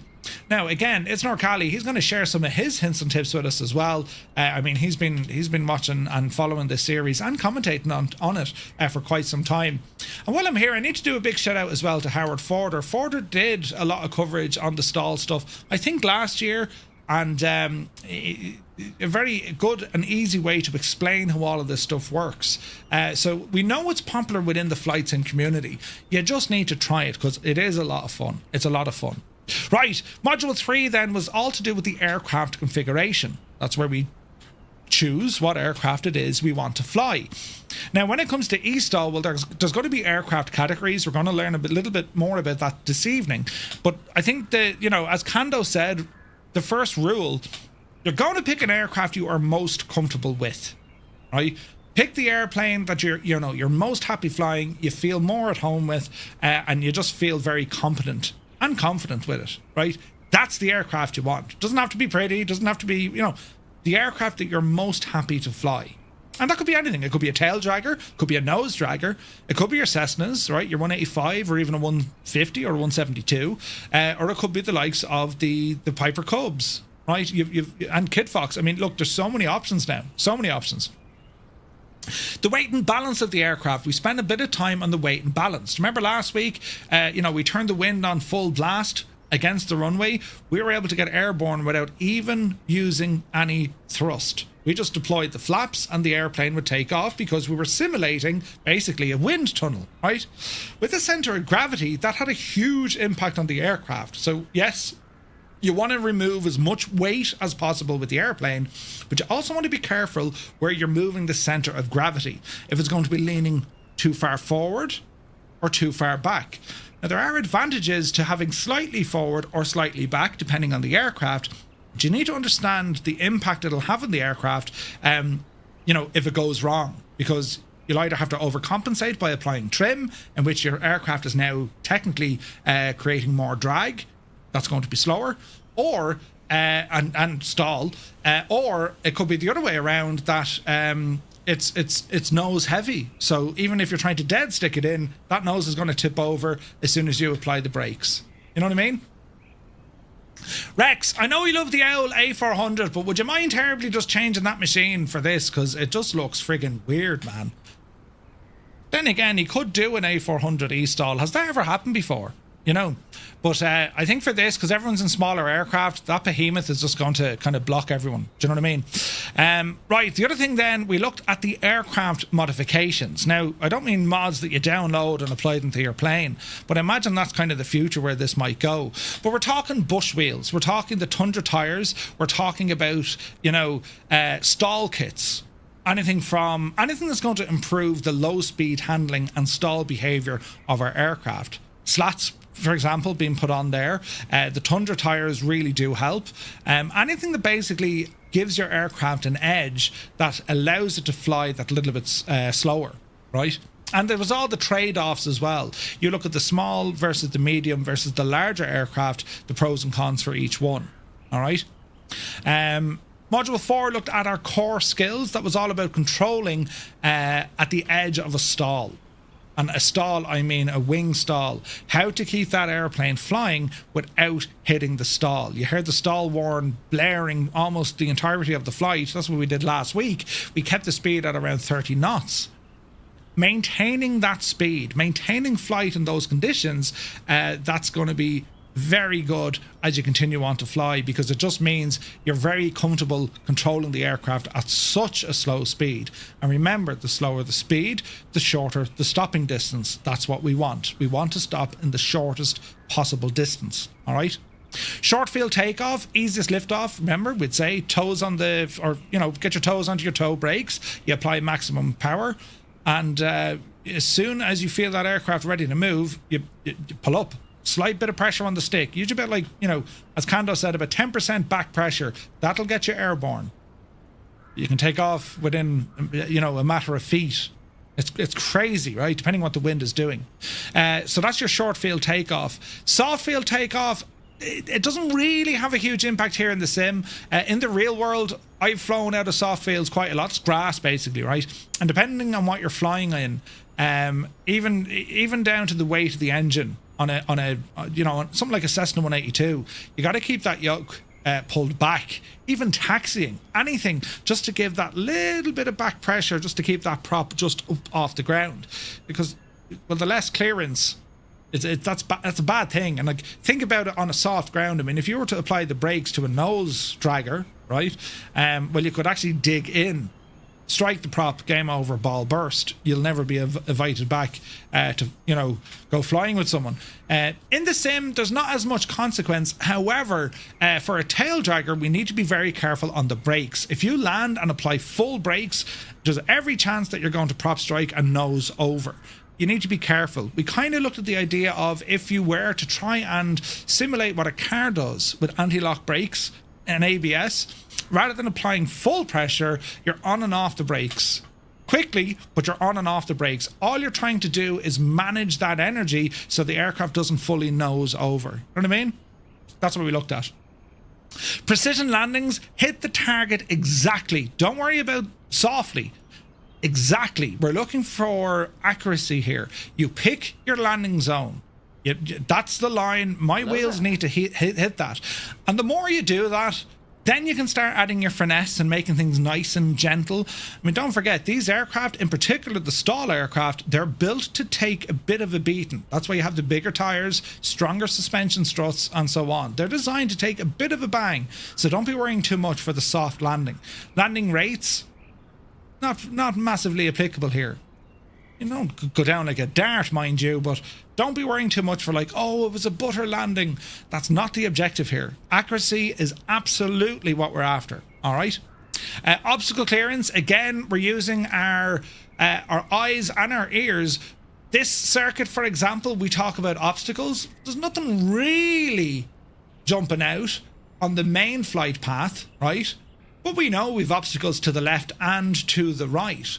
Speaker 1: Now, again, itzNorCally, he's going to share some of his hints and tips with us as well. He's been watching and following this series and commentating on it for quite some time. And while I'm here, I need to do a big shout out as well to Howard Forder. Forder did a lot of coverage on the stall stuff, I think last year, and a very good and easy way to explain how all of this stuff works. So we know it's popular within the flight sim community. You just need to try it because it is a lot of fun. It's a lot of fun. Right, Module 3 then was all to do with the aircraft configuration. That's where we choose what aircraft it is we want to fly. Now, when it comes to eSTOL, well, there's going to be aircraft categories. We're going to learn a little bit more about that this evening. But I think that, as Kando said, the first rule, you're going to pick an aircraft you are most comfortable with, right? Pick the airplane that you're most happy flying, you feel more at home with, and you just feel very competent and confident with it, right? That's the aircraft you want. Doesn't have to be pretty, doesn't have to be, the aircraft that you're most happy to fly. And that could be anything. It could be a tail dragger, could be a nose dragger, it could be your Cessnas, right? Your 185 or even a 150 or a 172, or it could be the likes of the Piper Cubs, right? And Kit Fox. I mean, look, there's so many options now, so many options. The weight and balance of the aircraft. We spent a bit of time on the weight and balance. Remember last week, we turned the wind on full blast against the runway. We were able to get airborne without even using any thrust. We just deployed the flaps and the airplane would take off because we were simulating basically a wind tunnel, right? With the center of gravity, that had a huge impact on the aircraft. So yes, you want to remove as much weight as possible with the airplane, but you also want to be careful where you're moving the center of gravity. If it's going to be leaning too far forward or too far back. Now, there are advantages to having slightly forward or slightly back, depending on the aircraft. But you need to understand the impact it'll have on the aircraft, if it goes wrong, because you'll either have to overcompensate by applying trim, in which your aircraft is now technically creating more drag. That's going to be slower, or and stall, or it could be the other way around, that it's nose heavy. So even if you're trying to dead stick it in, that nose is going to tip over as soon as you apply the brakes. You know what I mean? Rex, I know you love the owl A400, but would you mind terribly just changing that machine for this? Because it just looks friggin' weird, man. Then again, he could do an A400 eSTOL. Has that ever happened before? You know, but I think for this, because everyone's in smaller aircraft, that behemoth is just going to kind of block everyone. Do you know what I mean? Right, the other thing then, we looked at the aircraft modifications. Now, I don't mean mods that you download and apply them to your plane, but I imagine that's kind of the future where this might go. But we're talking bush wheels, we're talking the Tundra tyres, we're talking about, you know, stall kits. Anything that's going to improve the low speed handling and stall behaviour of our aircraft. Slats, for example, being put on there. The Tundra tyres really do help. Anything that basically gives your aircraft an edge that allows it to fly that little bit slower, right? And there was all the trade-offs as well. You look at the small versus the medium versus the larger aircraft, the pros and cons for each one, all right? Module 4 looked at our core skills. That was all about controlling at the edge of a stall. And a stall, I mean a wing stall. How to keep that airplane flying without hitting the stall. You heard the stall warn blaring almost the entirety of the flight. That's what we did last week. We kept the speed at around 30 knots. Maintaining that speed, maintaining flight in those conditions, that's going to be very good as you continue on to fly, because it just means you're very comfortable controlling the aircraft at such a slow speed. And remember, the slower the speed, the shorter the stopping distance. That's what we want. We want to stop in the shortest possible distance. All right. Short field takeoff, easiest liftoff. Remember, we'd say toes on the, or you know, get your toes onto your toe brakes. You apply maximum power, and as soon as you feel that aircraft ready to move, you pull up. Slight bit of pressure on the stick. Usually about, like, you know, as Kando said, about 10% back pressure. That'll get you airborne. You can take off within, you know, a matter of feet. It's crazy, right? Depending on what the wind is doing. So that's your short field takeoff. Soft field takeoff, it doesn't really have a huge impact here in the sim. In the real world, I've flown out of soft fields quite a lot. It's grass, basically, right? And depending on what you're flying in, even down to the weight of the engine, on a you know, something like a Cessna 182, you got to keep that yoke pulled back. Even taxiing, anything, just to give that little bit of back pressure, just to keep that prop just up off the ground, because, well, the less clearance, that's a bad thing. And, like, think about it on a soft ground. I mean, if you were to apply the brakes to a nose dragger, right, well, you could actually dig in, strike the prop, game over, ball burst. You'll never be invited back to, you know, go flying with someone. In the sim, there's not as much consequence. However, for a tail dragger, we need to be very careful on the brakes. If you land and apply full brakes, there's every chance that you're going to prop strike and nose over. You need to be careful. We kind of looked at the idea of, if you were to try and simulate what a car does with anti-lock brakes and ABS, rather than applying full pressure, you're on and off the brakes quickly, but you're on and off the brakes. All you're trying to do is manage that energy so the aircraft doesn't fully nose over. You know what I mean? That's what we looked at. Precision landings, hit the target exactly. Don't worry about softly. Exactly. We're looking for accuracy here. You pick your landing zone. That's the line. My wheels need to hit that. And the more you do that, then you can start adding your finesse and making things nice and gentle. I mean, don't forget, these aircraft, in particular the Stol aircraft, they're built to take a bit of a beating. That's why you have the bigger tyres, stronger suspension struts, and so on. They're designed to take a bit of a bang, so don't be worrying too much for the soft landing. Landing rates, not massively applicable here. You don't go down like a dart, mind you, but don't be worrying too much for, like, oh, it was a butter landing. That's not the objective here. Accuracy is absolutely what we're after, all right? Obstacle clearance, again, we're using our eyes and our ears. This circuit, for example, we talk about obstacles. There's nothing really jumping out on the main flight path, right? But we know we've obstacles to the left and to the right.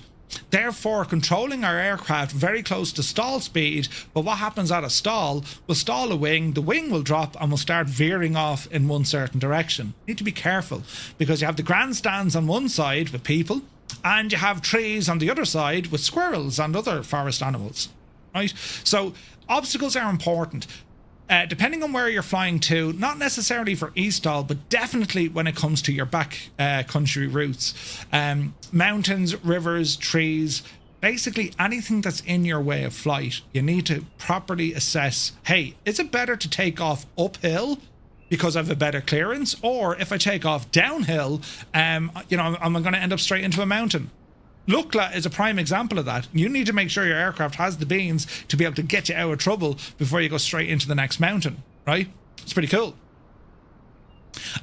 Speaker 1: Therefore, controlling our aircraft very close to stall speed, but what happens at a stall? We'll stall a wing, the wing will drop, and we'll start veering off in one certain direction. You need to be careful, because you have the grandstands on one side with people, and you have trees on the other side with squirrels and other forest animals, right? So obstacles are important. depending on where you're flying to, not necessarily for eSTOL, but definitely when it comes to your back country routes, mountains, rivers, trees, basically anything that's in your way of flight, you need to properly assess, hey, is it better to take off uphill because I have a better clearance, or if I take off downhill, am I going to end up straight into a mountain? Lukla is a prime example of that. You need to make sure your aircraft has the beans to be able to get you out of trouble before you go straight into the next mountain, right? It's pretty cool.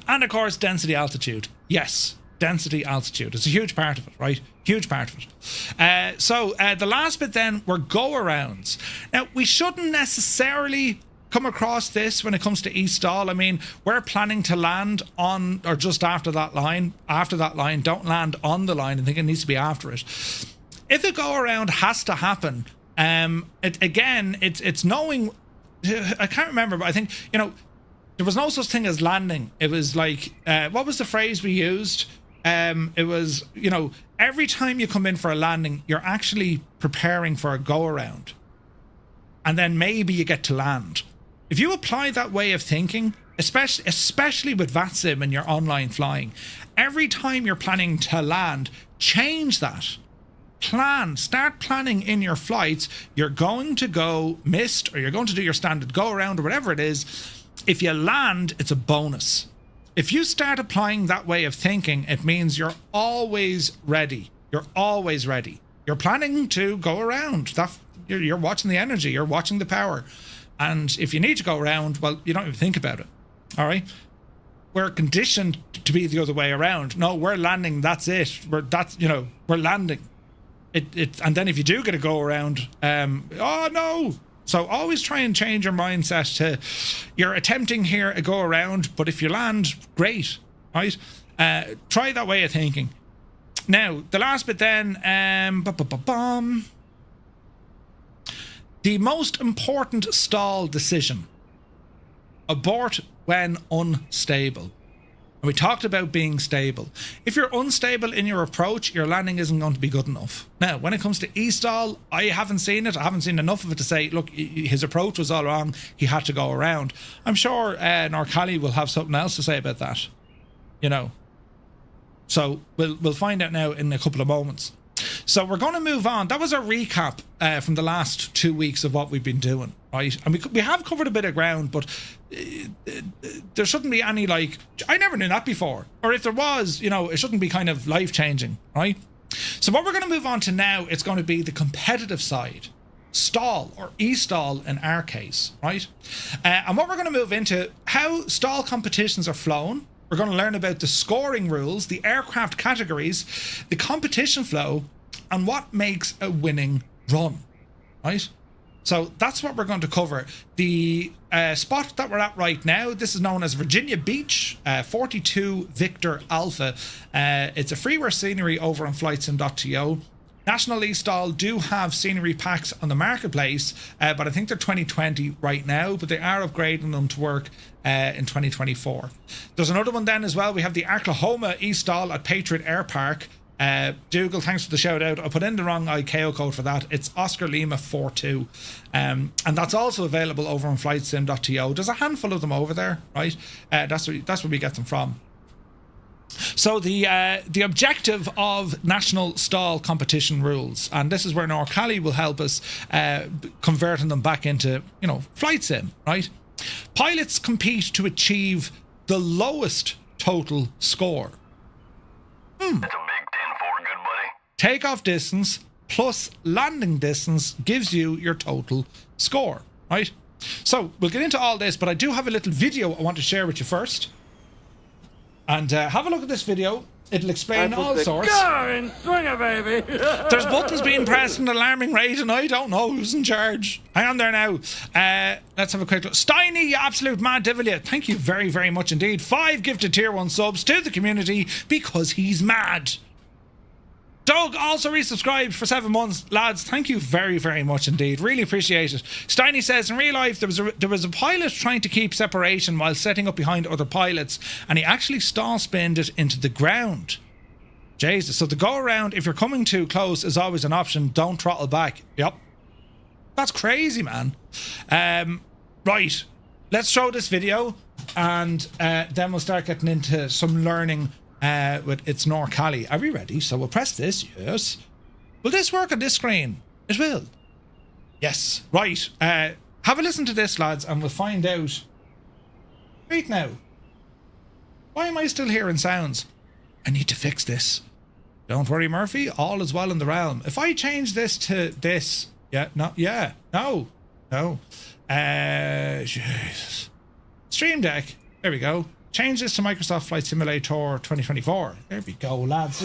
Speaker 1: And of course, density altitude. Yes, density altitude. It's a huge part of it, right? Huge part of it. So the last bit then were go-arounds. Now, we shouldn't necessarily come across this when it comes to eSTOL. I mean, we're planning to land on or just after that line. After that line, don't land on the line. I think it needs to be after it. If a go around has to happen, it's knowing. I can't remember, but I think there was no such thing as landing. It was like what was the phrase we used? It was every time you come in for a landing, you're actually preparing for a go around, and then maybe you get to land. If you apply that way of thinking, especially with VATSIM and your online flying, every time you're planning to land, change that. Start planning in your flights. You're going to go missed, or you're going to do your standard go around, or whatever it is. If you land, it's a bonus. If you start applying that way of thinking, it means you're always ready. You're always ready. You're planning to go around. You're watching the energy. You're watching the power. And if you need to go around, well, you don't even think about it. All right? We're conditioned to be the other way around. No, we're landing. That's it. We're landing. And then if you do get a go around, oh no. So always try and change your mindset to you're attempting here a go around, but if you land, great. Right? Try that way of thinking. Now, the last bit then, the most important stall decision. Abort when unstable. And we talked about being stable. If you're unstable in your approach, your landing isn't going to be good enough. Now, when it comes to eSTOL, I haven't seen it. I haven't seen enough of it to say, look, his approach was all wrong. He had to go around. I'm sure eSTNorCally will have something else to say about that. So we'll find out now in a couple of moments. So we're going to move on. That was a recap from the last 2 weeks of what we've been doing, right? And we have covered a bit of ground, but there shouldn't be any I never knew that before. Or if there was, it shouldn't be kind of life-changing, right? So what we're going to move on to now, it's going to be the competitive side. Stall or eSTOL in our case, right? And what we're going to move into, how stall competitions are flown. We're going to learn about the scoring rules, the aircraft categories, the competition flow, and what makes a winning run, right? So that's what we're going to cover. The spot that we're at right now, this is known as Virginia Beach, 42 Victor Alpha. It's a freeware scenery over on flightsim.to. National eSTOL do have scenery packs on the marketplace, but I think they're 2020 right now, but they are upgrading them to work in 2024. There's another one then as well. We have the Oklahoma eSTOL at Patriot Air Park. Dougal, thanks for the shout out. I put in the wrong ICAO code for that. It's Oscar Lima 42. And that's also available over on flightsim.to. There's a handful of them over there, right? That's where we get them from. So the objective of national stall competition rules, and this is where eSTNorCally will help us converting them back into flight sim, right? Pilots compete to achieve the lowest total score.
Speaker 3: That's a big 10-4, good buddy.
Speaker 1: Takeoff distance plus landing distance gives you your total score, right? So we'll get into all this, but I do have a little video I want to share with you first. And have a look at this video. It'll explain all sorts.
Speaker 2: Going, swing it, baby.
Speaker 1: There's buttons being pressed at an alarming rate, and I don't know who's in charge. Hang on there now. Let's have a quick look. Steiny, you absolute mad devil, you. Thank you very, very much indeed. 5 gifted tier 1 subs to the community because he's mad. Doug also resubscribed for 7 months. Lads, thank you very, very much indeed. Really appreciate it. Steiny says, in real life, there was a pilot trying to keep separation while setting up behind other pilots, and he actually stall spinned it into the ground. Jesus. So the go around, if you're coming too close, is always an option. Don't throttle back. Yep. That's crazy, man. Right. let's show this video, and then we'll start getting into some learning with itzNorCally. Are we ready? So we'll press this. Yes. Will this work on this screen? It will. Yes. Right. Have a listen to this, lads, and we'll find out. Wait now. Why am I still hearing sounds? I need to fix this. Don't worry, Murphy. All is well in the realm. If I change this to this... No. Jesus. Stream Deck. There we go. Change this to Microsoft Flight Simulator 2024. There we go, lads.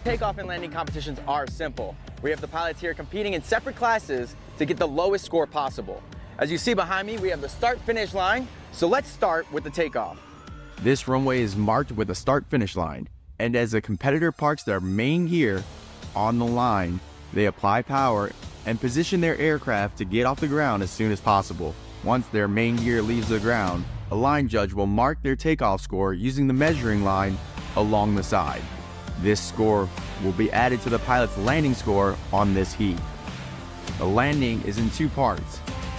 Speaker 5: Takeoff and landing competitions are simple. We have the pilots here competing in separate classes to get the lowest score possible. As you see behind me, we have the start-finish line, so let's start with the takeoff.
Speaker 6: This runway is marked with a start-finish line, and as a competitor parks their main gear on the line, they apply power and position their aircraft to get off the ground as soon as possible. Once their main gear leaves the ground, a line judge will mark their takeoff score using the measuring line along the side. This score will be added to the pilot's landing score on this heat. The landing is in two parts.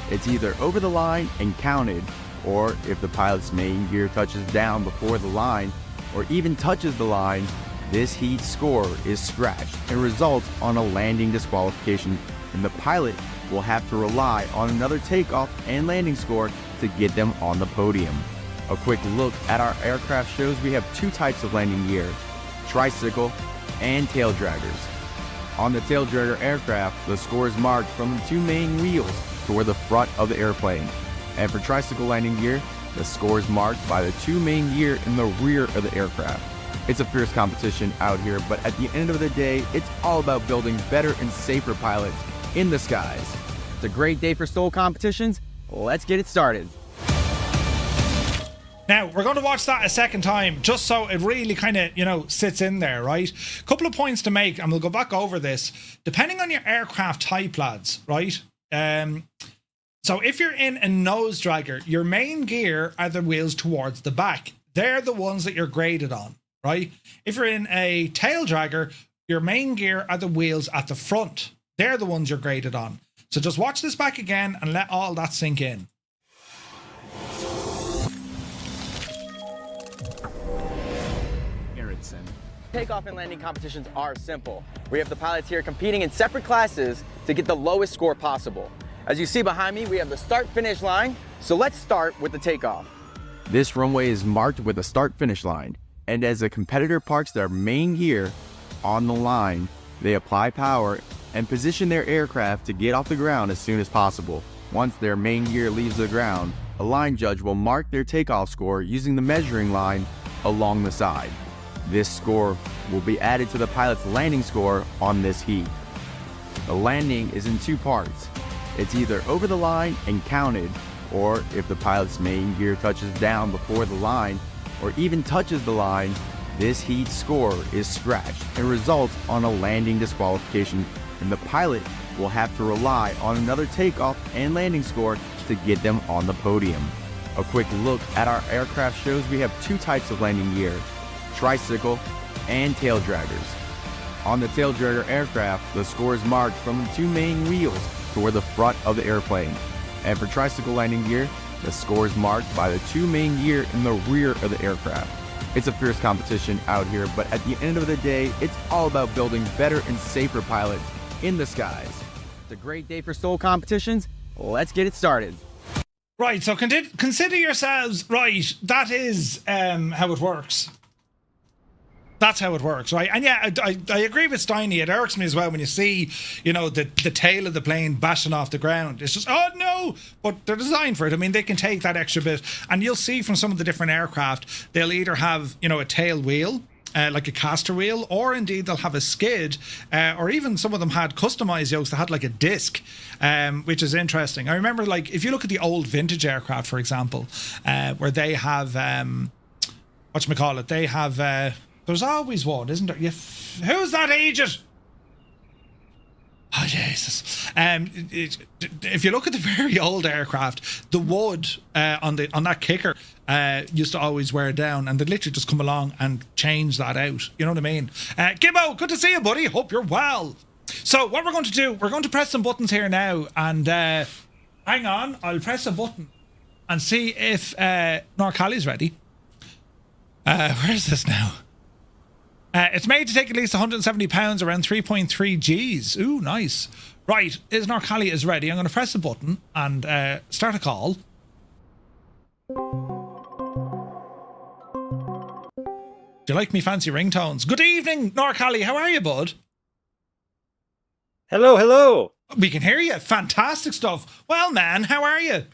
Speaker 6: It's either over the line and counted, or if the pilot's main gear touches down before the line, or even touches the line, this heat score is scratched and results on a landing disqualification, and the pilot will have to rely on another takeoff and landing score to get them on the podium. A quick look at our aircraft shows we have two types of landing gear: tricycle and tail draggers. On the tail dragger aircraft, the score is marked from the two main wheels toward the front of the airplane. And for tricycle landing gear, the score is marked by the two main gear in the rear of the aircraft. It's a fierce competition out here, but at the end of the day, it's all about building better and safer pilots in the skies.
Speaker 5: It's a great day for Stol competitions. Let's get it started.
Speaker 1: Now, we're going to watch that a second time, just so it really kind of, sits in there, right? Couple of points to make, and we'll go back over this. Depending on your aircraft type, lads, right? So if you're in a nose dragger, your main gear are the wheels towards the back. They're the ones that you're graded on, right? If you're in a tail dragger, your main gear are the wheels at the front. They're the ones you're graded on. So just watch this back again and let all that sink in.
Speaker 5: Takeoff and landing competitions are simple. We have the pilots here competing in separate classes to get the lowest score possible. As you see behind me, we have the start-finish line, so let's start with the takeoff.
Speaker 6: This runway is marked with a start-finish line, and as a competitor parks their main gear on the line, they apply power and position their aircraft to get off the ground as soon as possible. Once their main gear leaves the ground, a line judge will mark their takeoff score using the measuring line along the side. This score will be added to the pilot's landing score on this heat. The landing is in two parts. It's either over the line and counted, or if the pilot's main gear touches down before the line, or even touches the line, this heat score is scratched and results on a landing disqualification, and the pilot will have to rely on another takeoff and landing score to get them on the podium. A quick look at our aircraft shows we have two types of landing gear: tricycle and tail draggers. On the tail dragger aircraft, the score is marked from the two main wheels toward the front of the airplane. And for tricycle landing gear, the score is marked by the two main gear in the rear of the aircraft. It's a fierce competition out here, but at the end of the day, it's all about building better and safer pilots in the skies.
Speaker 5: It's a great day for Stol competitions. Let's get it started.
Speaker 1: Right, so consider yourselves, right, that is how it works. That's how it works, right? And yeah, I agree with Steiny. It irks me as well when you see, the tail of the plane bashing off the ground. It's just, oh no! But they're designed for it. I mean, they can take that extra bit. And you'll see from some of the different aircraft, they'll either have, a tail wheel, like a caster wheel, or indeed they'll have a skid, or even some of them had customized yokes that had like a disc, which is interesting. I remember, like, if you look at the old vintage aircraft, for example, where they have, whatchamacallit, they have... there's always one, isn't there? Who's that agent? Oh, Jesus. If you look at the very old aircraft, the wood on that kicker used to always wear down, and they'd literally just come along and change that out. You know what I mean? Gibbo, good to see you, buddy. Hope you're well. So what we're going to do, we're going to press some buttons here now, and hang on, I'll press a button and see if eSTOL's ready. Where is this now? It's made to take at least 170 pounds, around 3.3 Gs. Ooh, nice. Right, eSTOL is ready. I'm going to press a button and start a call. Do you like me fancy ringtones? Good evening, eSTOL. How are you, bud?
Speaker 7: Hello, hello.
Speaker 1: We can hear you. Fantastic stuff. Well, man, how are you?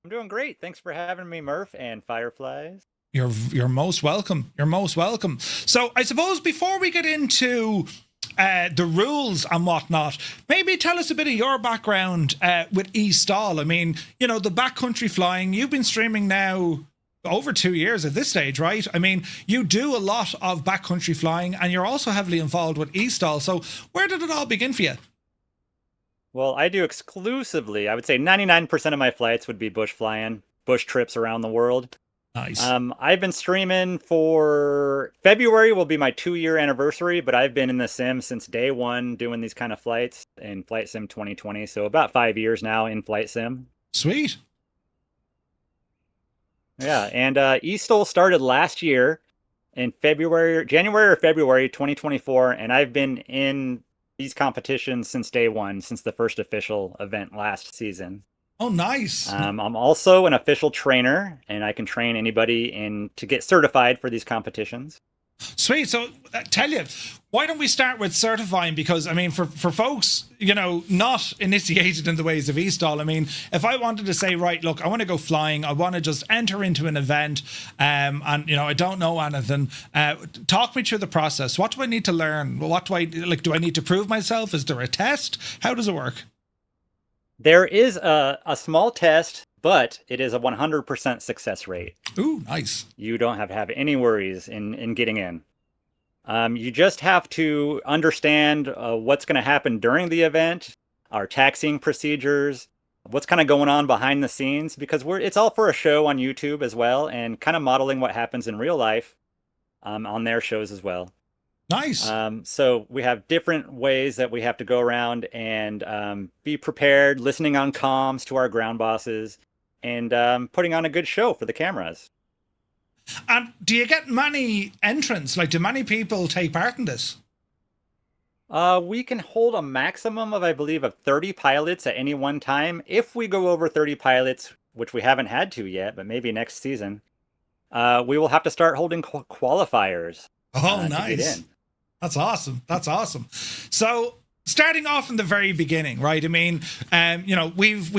Speaker 7: I'm doing great. Thanks for having me, Murph and Fireflies.
Speaker 1: You're most welcome. You're most welcome. So I suppose before we get into the rules and whatnot, maybe tell us a bit of your background with eSTOL. I mean, you know, the backcountry flying, you've been streaming now over 2 years at this stage, right? I mean, you do a lot of backcountry flying and you're also heavily involved with eSTOL. So where did it all begin for you?
Speaker 7: Well, I do exclusively, I would say 99% of my flights would be bush flying, bush trips around the world.
Speaker 1: Nice.
Speaker 7: I've been streaming for February will be my 2-year anniversary, but I've been in the sim since day one doing these kind of flights in Flight Sim 2020. So about 5 years now in Flight Sim.
Speaker 1: Sweet.
Speaker 7: Yeah, and eSTOL started last year in January or February 2024, and I've been in these competitions since day one, since the first official event last season.
Speaker 1: Oh, nice.
Speaker 7: I'm also an official trainer, and I can train anybody to get certified for these competitions.
Speaker 1: Sweet. So tell you, why don't we start with certifying? Because I mean, for folks, you know, not initiated in the ways of eSTOL, I mean, if I wanted to say, right, look, I want to go flying, I want to just enter into an event, and you know, I don't know anything. Talk me through the process. What do I need to learn? What do I like? Do I need to prove myself? Is there a test? How does it work?
Speaker 7: There is a small test, but it is a 100% success rate.
Speaker 1: Ooh, nice.
Speaker 7: You don't have to have any worries in getting in. You just have to understand what's going to happen during the event, our taxiing procedures, what's kind of going on behind the scenes, because it's all for a show on YouTube as well, and kind of modeling what happens in real life on their shows as well.
Speaker 1: Nice.
Speaker 7: So we have different ways that we have to go around and be prepared, listening on comms to our ground bosses, and putting on a good show for the cameras.
Speaker 1: And do you get many entrants? Like, do many people take part in this?
Speaker 7: We can hold a maximum of, I believe, of 30 pilots at any one time. If we go over 30 pilots, which we haven't had to yet, but maybe next season, we will have to start holding qualifiers.
Speaker 1: Oh,
Speaker 7: to
Speaker 1: nice.
Speaker 7: get in.
Speaker 1: That's awesome. That's awesome. So starting off in the very beginning, right? I mean, you know, we've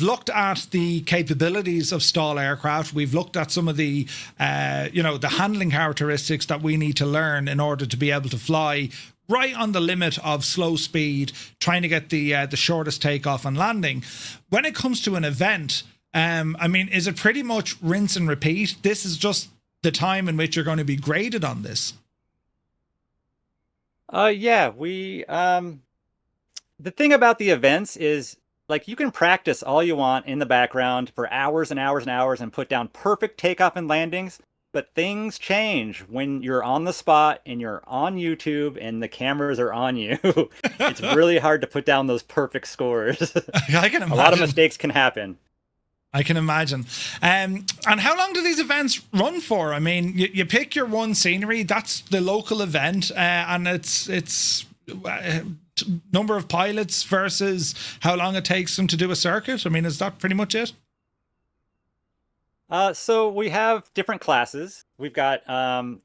Speaker 1: looked at the capabilities of STOL aircraft. We've looked at some of the, you know, the handling characteristics that we need to learn in order to be able to fly right on the limit of slow speed, trying to get the shortest takeoff and landing. When it comes to an event, I mean, is it pretty much rinse and repeat? This is just the time in which you're going to be graded on this.
Speaker 7: Yeah, the thing about the events is, like, you can practice all you want in the background for hours and hours and hours and put down perfect takeoff and landings, but things change when you're on the spot and you're on YouTube and the cameras are on you. It's really hard to put down those perfect scores.
Speaker 1: I can imagine.
Speaker 7: A lot of mistakes can happen.
Speaker 1: I can imagine. And how long do these events run for? I mean, you pick your one scenery, that's the local event, and it's number of pilots versus how long it takes them to do a circuit. I mean, is that pretty much it?
Speaker 7: So we have different classes. We've got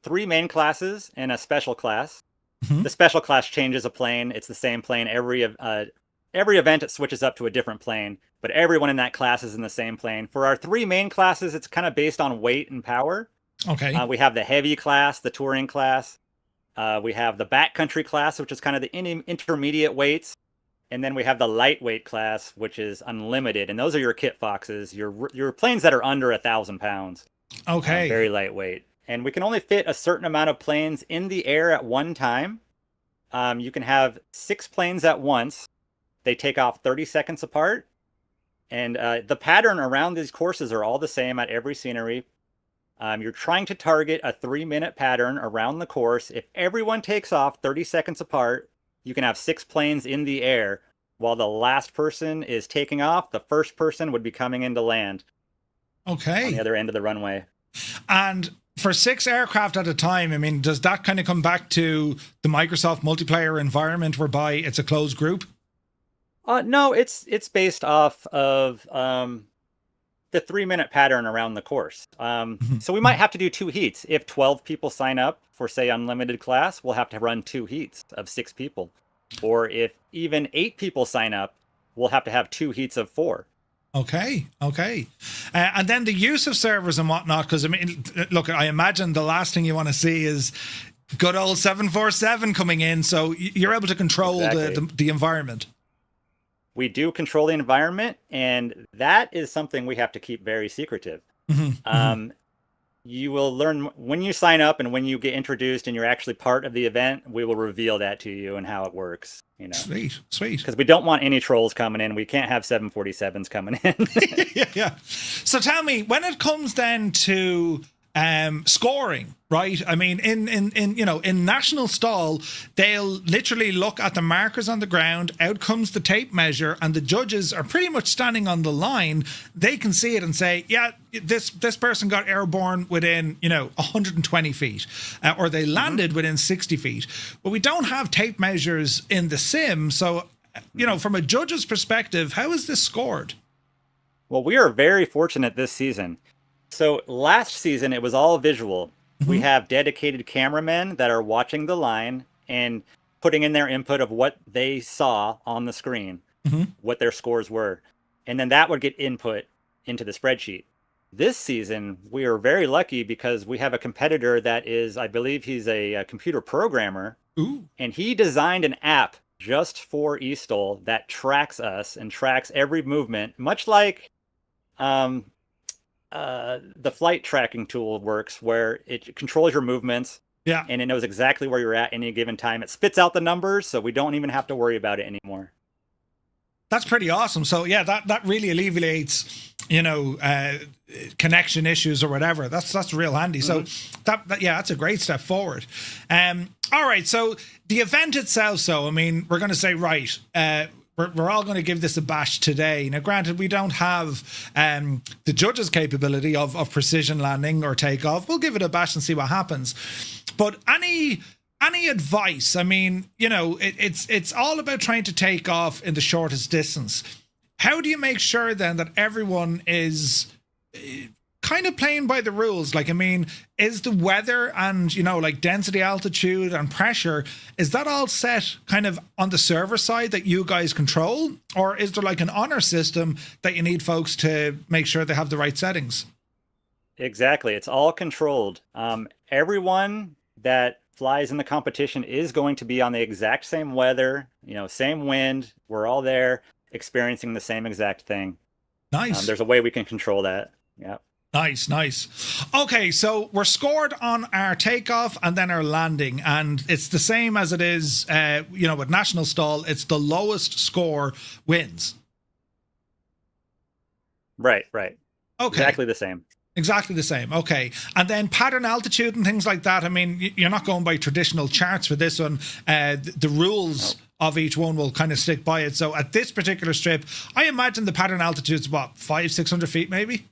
Speaker 7: 3 main classes and a special class.
Speaker 1: Mm-hmm.
Speaker 7: The special class changes a plane. It's the same plane. Every event, it switches up to a different plane, but everyone in that class is in the same plane. For our 3 main classes, it's kind of based on weight and power.
Speaker 1: Okay.
Speaker 7: We have the heavy class, the touring class. We have the backcountry class, which is kind of the intermediate weights. And then we have the lightweight class, which is unlimited. And those are your kit foxes, your planes that are under 1,000 pounds.
Speaker 1: Okay.
Speaker 7: Very lightweight. And we can only fit a certain amount of planes in the air at one time. You can have 6 planes at once. They take off 30 seconds apart. And the pattern around these courses are all the same at every scenery. You're trying to target a 3-minute pattern around the course. If everyone takes off 30 seconds apart, you can have 6 planes in the air. While the last person is taking off, the first person would be coming into land on the other end of the runway.
Speaker 1: And for 6 aircraft at a time, I mean, does that kind of come back to the Microsoft multiplayer environment whereby it's a closed group?
Speaker 7: No, it's based off of the 3-minute pattern around the course. So we might have to do 2 heats. If 12 people sign up for, say, unlimited class, we'll have to run 2 heats of 6 people. Or if even 8 people sign up, we'll have to have 2 heats of 4.
Speaker 1: Okay. And then the use of servers and whatnot, because, I mean, look, I imagine the last thing you want to see is good old 747 coming in, so you're able to control the environment.
Speaker 7: We do control the environment, and that is something we have to keep very secretive. You will learn when you sign up and when you get introduced and you're actually part of the event, we will reveal that to you and how it works. You know,
Speaker 1: Sweet.
Speaker 7: Because we don't want any trolls coming in. We can't have 747s coming in.
Speaker 1: Yeah. So tell me, when it comes then to scoring, right? I mean, in National Stol, they'll literally look at the markers on the ground, out comes the tape measure, and the judges are pretty much standing on the line. They can see it and say, yeah, this person got airborne within, 120 feet, or they landed within 60 feet. But we don't have tape measures in the sim. So, from a judge's perspective, how is this scored?
Speaker 7: Well, we are very fortunate this season. So last season, it was all visual. We have dedicated cameramen that are watching the line and putting in their input of what they saw on the screen, what their scores were. And then that would get input into the spreadsheet. This season, we are very lucky because we have a competitor that is, I believe he's a computer programmer. And he designed an app just for eSTOL that tracks us and tracks every movement, much like the flight tracking tool works, where it controls your movements, and it knows exactly where you're at any given time. It spits out the numbers, so we don't even have to worry about it anymore.
Speaker 1: That's pretty awesome. So yeah, that really alleviates, connection issues or whatever. That's real handy. So that's a great step forward. All right, so the event itself. So I mean, we're going to say, right, we're all going to give this a bash today. Now, granted, we don't have the judges' capability of precision landing or takeoff. We'll give it a bash and see what happens. But any advice? I mean, it's all about trying to take off in the shortest distance. How do you make sure then that everyone is kind of playing by the rules? Like, I mean, is the weather and, like density, altitude and pressure, is that all set kind of on the server side that you guys control? Or is there like an honor system that you need folks to make sure they have the right settings?
Speaker 7: Exactly. It's all controlled. Everyone that flies in the competition is going to be on the exact same weather, same wind. We're all there experiencing the same exact thing.
Speaker 1: Nice.
Speaker 7: There's a way we can control that. Yeah.
Speaker 1: Nice. Okay, so we're scored on our takeoff and then our landing, and it's the same as it is, with National Stol. It's the lowest score wins. Right.
Speaker 7: Okay.
Speaker 1: Exactly the same. Okay. And then pattern altitude and things like that. I mean, you're not going by traditional charts for this one. The rules of each one will kind of stick by it. So at this particular strip, I imagine the pattern altitude's what, 500-600 feet maybe?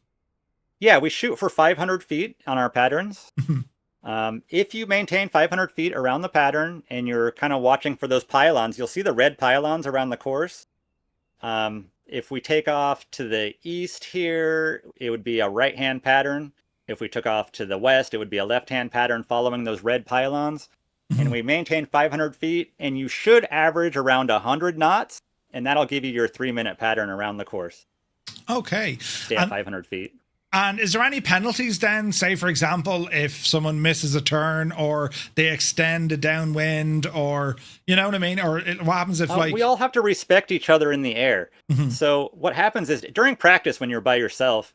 Speaker 7: Yeah, we shoot for 500 feet on our patterns. If you maintain 500 feet around the pattern and you're kind of watching for those pylons, you'll see the red pylons around the course. If we take off to the east here, it would be a right-hand pattern. If we took off to the west, it would be a left-hand pattern following those red pylons. And we maintain 500 feet, and you should average around 100 knots, and that'll give you your 3-minute pattern around the course.
Speaker 1: Okay.
Speaker 7: Stay at 500 feet.
Speaker 1: And is there any penalties then? Say, for example, if someone misses a turn or they extend a downwind, or, you know what I mean? Or what happens if
Speaker 7: we all have to respect each other in the air. So what happens is during practice, when you're by yourself,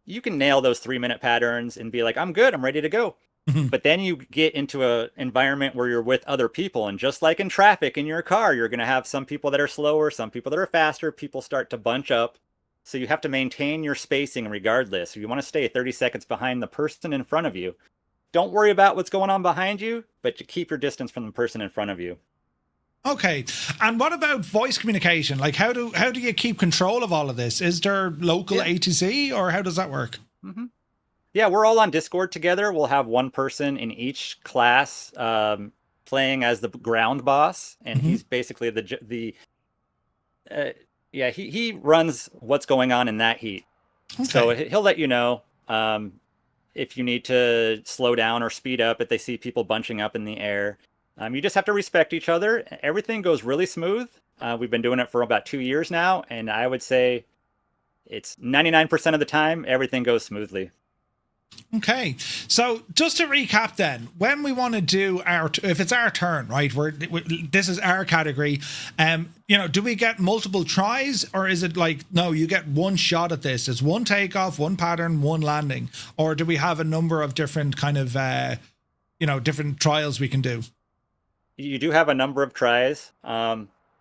Speaker 7: you can nail those 3-minute patterns and be like, I'm good, I'm ready to go. But then you get into an environment where you're with other people. And just like in traffic in your car, you're going to have some people that are slower, some people that are faster. People start to bunch up. So you have to maintain your spacing regardless. You want to stay 30 seconds behind the person in front of you. Don't worry about what's going on behind you, but you keep your distance from the person in front of you.
Speaker 1: Okay. And what about voice communication? Like how do you keep control of all of this? Is there local ATC or how does that work?
Speaker 7: Mm-hmm. Yeah, we're all on Discord together. We'll have one person in each class playing as the ground boss, and he's basically he runs what's going on in that heat. Okay. So he'll let you know if you need to slow down or speed up if they see people bunching up in the air. You just have to respect each other. Everything goes really smooth. We've been doing it for about 2 years now, and I would say it's 99% of the time, everything goes smoothly.
Speaker 1: Okay, so just to recap then, when we want to do if it's our turn, right, this is our category, do we get multiple tries, or is it like, no, you get one shot at this, it's one takeoff, one pattern, one landing, or do we have a number of different kind of, different trials we can do?
Speaker 7: You do have a number of tries.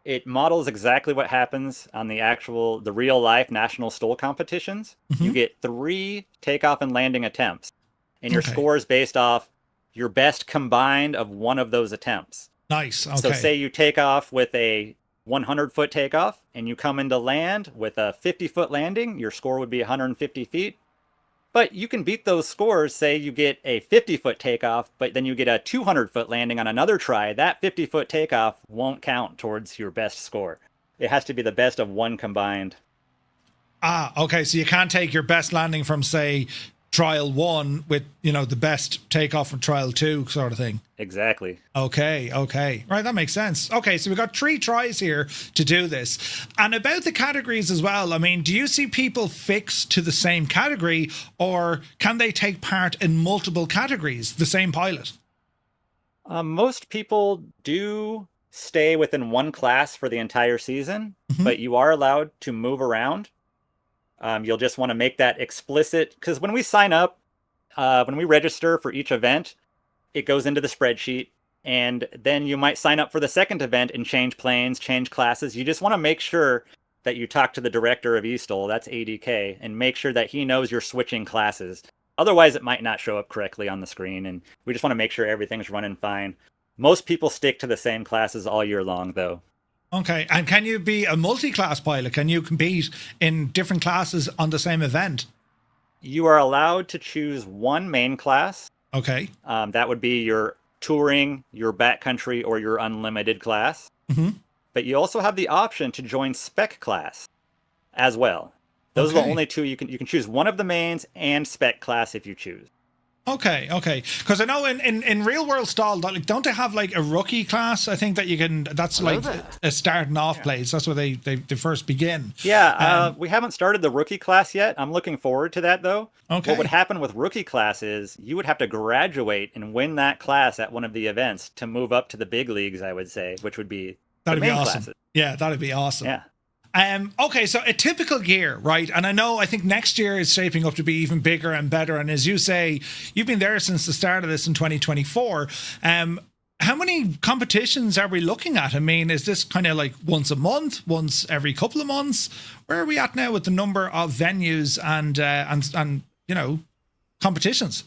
Speaker 7: It models exactly what happens on the real life national Stol competitions. You get 3 takeoff and landing attempts, and your score is based off your best combined of one of those attempts.
Speaker 1: Nice. Okay.
Speaker 7: So say you take off with a 100-foot takeoff and you come into land with a 50-foot landing, your score would be 150 feet. But you can beat those scores. Say you get a 50-foot takeoff, but then you get a 200-foot landing on another try. That 50-foot takeoff won't count towards your best score. It has to be the best of one combined.
Speaker 1: Okay. So you can't take your best landing from, say, trial 1 with, the best takeoff from trial 2 sort of thing.
Speaker 7: Exactly.
Speaker 1: Okay. Right, that makes sense. Okay, so we've got 3 tries here to do this. And about the categories as well, I mean, do you see people fixed to the same category, or can they take part in multiple categories, the same pilot?
Speaker 7: Most people do stay within one class for the entire season, but you are allowed to move around. You'll just want to make that explicit, because when we sign up, when we register for each event, it goes into the spreadsheet, and then you might sign up for the second event and change planes, change classes. You just want to make sure that you talk to the director of eSTOL, that's ADK, and make sure that he knows you're switching classes. Otherwise, it might not show up correctly on the screen, and we just want to make sure everything's running fine. Most people stick to the same classes all year long, though.
Speaker 1: Okay, and can you be a multi-class pilot? Can you compete in different classes on the same event?
Speaker 7: You are allowed to choose one main class.
Speaker 1: Okay.
Speaker 7: That would be your touring, your backcountry, or your unlimited class. But you also have the option to join spec class as well. Those are the only 2 you can choose. One of the mains and spec class if you choose.
Speaker 1: Okay. Because I know in real world Stol, don't they have like a rookie class? I think that you can. That's like a starting off place. That's where they first begin.
Speaker 7: Yeah, we haven't started the rookie class yet. I'm looking forward to that though.
Speaker 1: Okay.
Speaker 7: What would happen with rookie class is you would have to graduate and win that class at one of the events to move up to the big leagues, I would say, which would be
Speaker 1: that'd
Speaker 7: the
Speaker 1: be
Speaker 7: main
Speaker 1: awesome.
Speaker 7: classes.
Speaker 1: Yeah, that'd be awesome.
Speaker 7: Yeah.
Speaker 1: Okay, so a typical year, right? And I think next year is shaping up to be even bigger and better. And as you say, you've been there since the start of this in 2024. How many competitions are we looking at? I mean, is this kind of like once a month, once every couple of months? Where are we at now with the number of venues and competitions?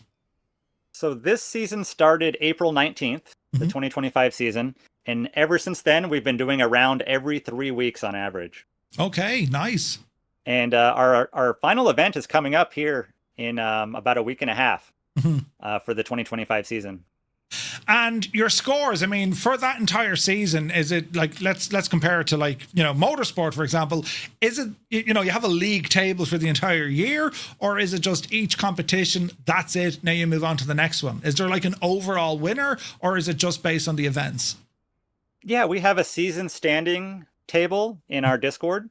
Speaker 7: So this season started April 19th, the 2025 season. And ever since then, we've been doing around every 3 weeks on average.
Speaker 1: Okay, nice.
Speaker 7: And our final event is coming up here in about a week and a half for the 2025 season.
Speaker 1: And your scores, I mean, for that entire season, is it like, let's compare it to like, motorsport, for example. Is it, you have a league table for the entire year, or is it just each competition, that's it, now you move on to the next one? Is there like an overall winner, or is it just based on the events?
Speaker 7: Yeah, we have a season standing table in our Discord.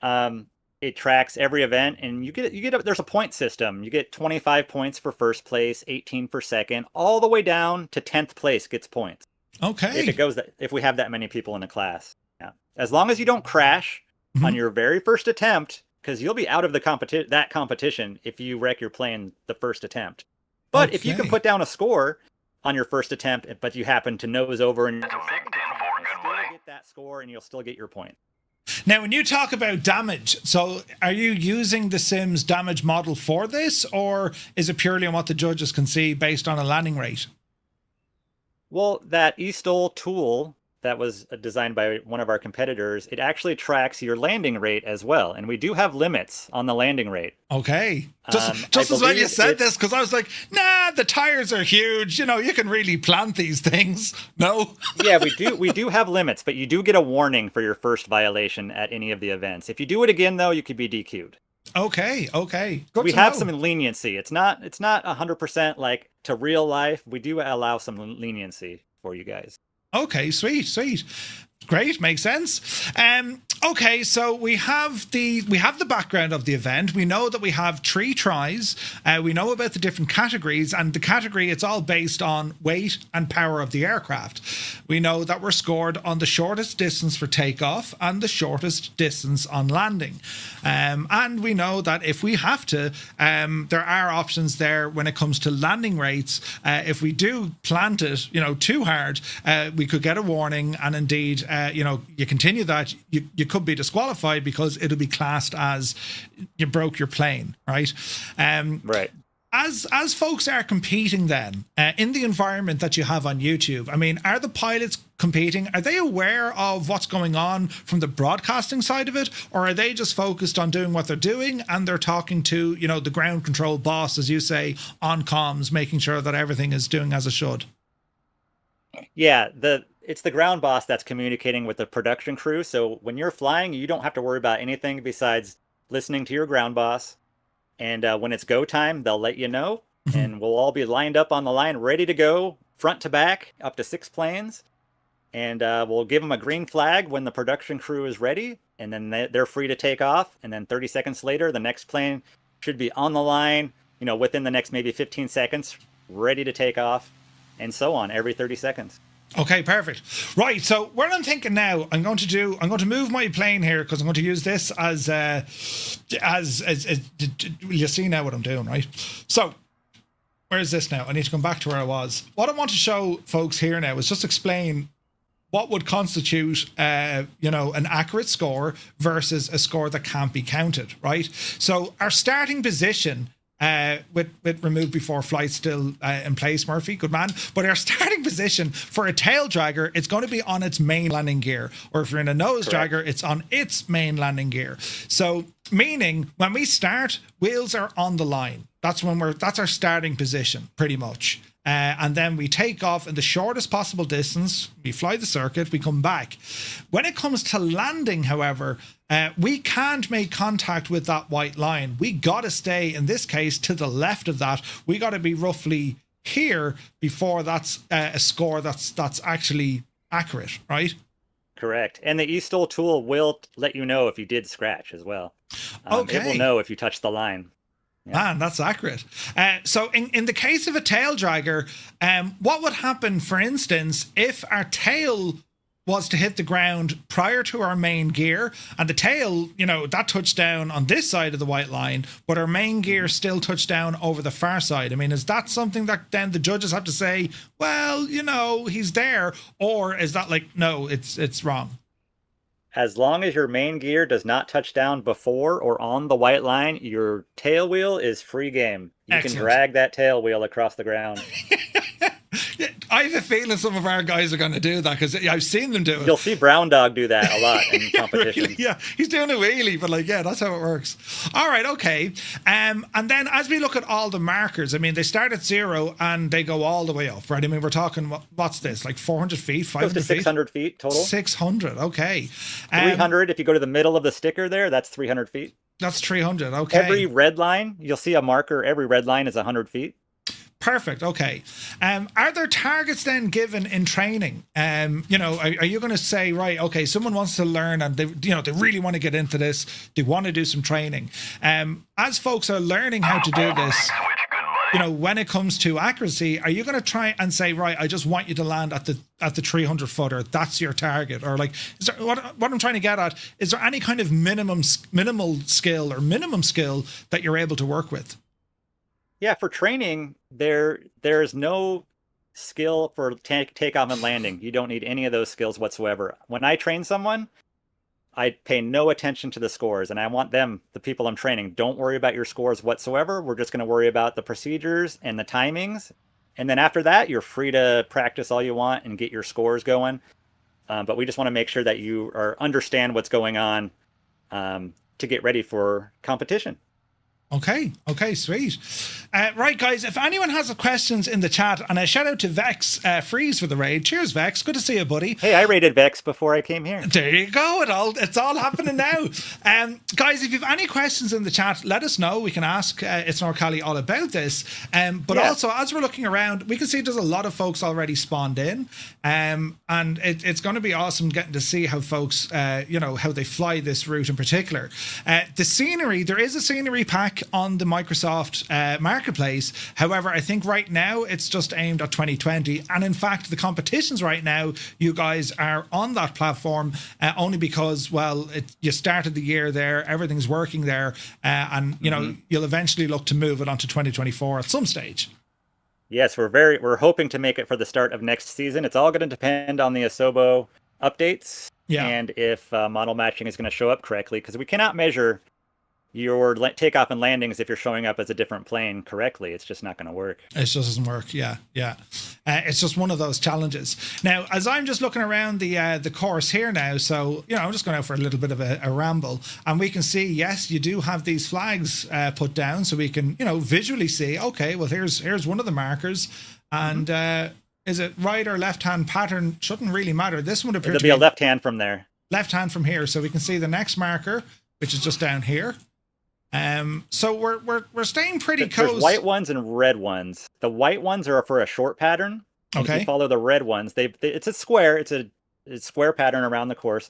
Speaker 7: It tracks every event, and there's a point system. You get 25 points for first place, 18 for second, all the way down to 10th place gets points.
Speaker 1: Okay.
Speaker 7: If we have that many people in a class. Yeah. As long as you don't crash on your very first attempt, because you'll be out of that competition if you wreck your plane the first attempt. But if you can put down a score on your first attempt, but you happen to nose over and
Speaker 3: That's a big 10-4, good buddy.
Speaker 7: get that score, and you'll still get your point.
Speaker 1: Now, when you talk about damage, so are you using the Sims damage model for this, or is it purely on what the judges can see based on a landing rate?
Speaker 7: Well, that eSTOL tool that was designed by one of our competitors, it actually tracks your landing rate as well. And we do have limits on the landing rate.
Speaker 1: Okay. Just as when you said this, because I was like, nah, the tires are huge. You know, you can really plant these things. No?
Speaker 7: Yeah, we do have limits, but you do get a warning for your first violation at any of the events. If you do it again, though, you could be DQ'd.
Speaker 1: Okay. Good
Speaker 7: We
Speaker 1: to
Speaker 7: have
Speaker 1: know.
Speaker 7: some leniency. It's not 100% like to real life. We do allow some leniency for you guys.
Speaker 1: Okay, sweet. Great, makes sense. Okay, so we have the background of the event. We know that we have 3 tries. We know about the different categories, and the category, it's all based on weight and power of the aircraft. We know that we're scored on the shortest distance for takeoff and the shortest distance on landing. And we know that if we have to, there are options there when it comes to landing rates. If we do plant it, too hard, we could get a warning, and indeed, you continue that, you could be disqualified because it'll be classed as you broke your plane, right?
Speaker 7: Right.
Speaker 1: As folks are competing then, in the environment that you have on YouTube, I mean, are the pilots competing? Are they aware of what's going on from the broadcasting side of it? Or are they just focused on doing what they're doing and they're talking to, the ground control boss, as you say, on comms, making sure that everything is doing as it should?
Speaker 7: Yeah, it's the ground boss that's communicating with the production crew. So when you're flying, you don't have to worry about anything besides listening to your ground boss. And when it's go time, they'll let you know. And we'll all be lined up on the line, ready to go, front to back, up to 6 planes. And we'll give them a green flag when the production crew is ready. And then they're free to take off. And then 30 seconds later, the next plane should be on the line, within the next maybe 15 seconds, ready to take off. And so on, every 30 seconds.
Speaker 1: Okay, perfect. Right, so what I'm thinking now, I'm going to move my plane here because I'm going to use this as you see now what I'm doing, right? So, where is this now? I need to come back to where I was. What I want to show folks here now is just explain what would constitute, an accurate score versus a score that can't be counted, right? So, our starting position. With remove before flight still in place, Murphy, good man. But our starting position for a tail dragger, it's going to be on its main landing gear. Or if you're in a nose dragger, it's on its main landing gear. So meaning when we start, wheels are on the line. That's our starting position, pretty much. And then we take off in the shortest possible distance. We fly the circuit, we come back. When it comes to landing, however, we can't make contact with that white line. We got to stay, in this case, to the left of that. We got to be roughly here before that's a score that's actually accurate, right?
Speaker 7: Correct. And the eSTOL tool will let you know if you did scratch as well.
Speaker 1: Okay.
Speaker 7: It will know if you touch the line. Yeah.
Speaker 1: Man, that's accurate. So in the case of a tail dragger, what would happen, for instance, if our tail was to hit the ground prior to our main gear, and the tail, that touched down on this side of the white line, but our main gear still touched down over the far side? I mean, is that something that then the judges have to say, well, he's there, or is that like, no, it's wrong?
Speaker 7: As long as your main gear does not touch down before or on the white line, your tail wheel is free game. You
Speaker 1: Excellent.
Speaker 7: can drag that tail wheel across the ground.
Speaker 1: Yeah, I have a feeling some of our guys are going to do that because I've seen them do it.
Speaker 7: You'll see Brown Dog do that a lot in competitions.
Speaker 1: Really, yeah, he's doing a wheelie, but that's how it works. All right, okay. And then as we look at all the markers, I mean, they start at 0 and they go all the way up, right? I mean, we're talking, what's this, like 400 feet, 500
Speaker 7: Close to 600 feet total.
Speaker 1: 600, okay.
Speaker 7: 300, if you go to the middle of the sticker there, that's 300 feet.
Speaker 1: That's 300, okay.
Speaker 7: Every red line, you'll see a marker, every red line is 100 feet.
Speaker 1: Perfect. Okay. Are there targets then given in training? Are you going to say, right, okay, someone wants to learn and they really want to get into this. They want to do some training. As folks are learning how to do this, when it comes to accuracy, are you going to try and say, right, I just want you to land at the 300 footer. That's your target. Or like, is there, what I'm trying to get at, is there any kind of minimal skill or minimum skill that you're able to work with?
Speaker 7: Yeah, for training, there's no skill for takeoff and landing. You don't need any of those skills whatsoever. When I train someone, I pay no attention to the scores, and I want them, the people I'm training, don't worry about your scores whatsoever. We're just going to worry about the procedures and the timings. And then after that, you're free to practice all you want and get your scores going. but we just want to make sure that you understand what's going on to get ready for competition.
Speaker 1: Okay, sweet. Right, guys, if anyone has questions in the chat, and a shout out to Vex Freeze for the raid. Cheers, Vex. Good to see you, buddy.
Speaker 7: Hey, I raided Vex before I came here.
Speaker 1: There you go. It's all happening now. Guys, if you have any questions in the chat, let us know. We can ask itzNorCally all about this. But also, as we're looking around, we can see there's a lot of folks already spawned in. And it's going to be awesome getting to see how folks, how they fly this route in particular. The scenery, there is a scenery pack on the Microsoft marketplace. However, I think right now it's just aimed at 2020. And in fact, the competitions right now, you guys are on that platform only because, you started the year there, everything's working there, and you'll eventually look to move it onto 2024 at some stage.
Speaker 7: Yes, we're hoping to make it for the start of next season. It's all going to depend on the Asobo updates and if model matching is going to show up correctly, because we cannot measure your takeoff and landings if you're showing up as a different plane correctly. It's just not going to work.
Speaker 1: It just doesn't work. Yeah. It's just one of those challenges. Now, as I'm just looking around the course here now, so I'm just going out for a little bit of a ramble, and we can see, yes, you do have these flags put down, so we can visually see. Okay, well here's one of the markers, and is it right or left hand pattern? Shouldn't really matter. This one appears
Speaker 7: to be a left hand from there.
Speaker 1: Left hand from here, so we can see the next marker, which is just down here. So we're staying pretty close.
Speaker 7: There's white ones and red ones. The white ones are for a short pattern.
Speaker 1: Okay.
Speaker 7: If you follow the red ones, it's a square. It's a square pattern around the course.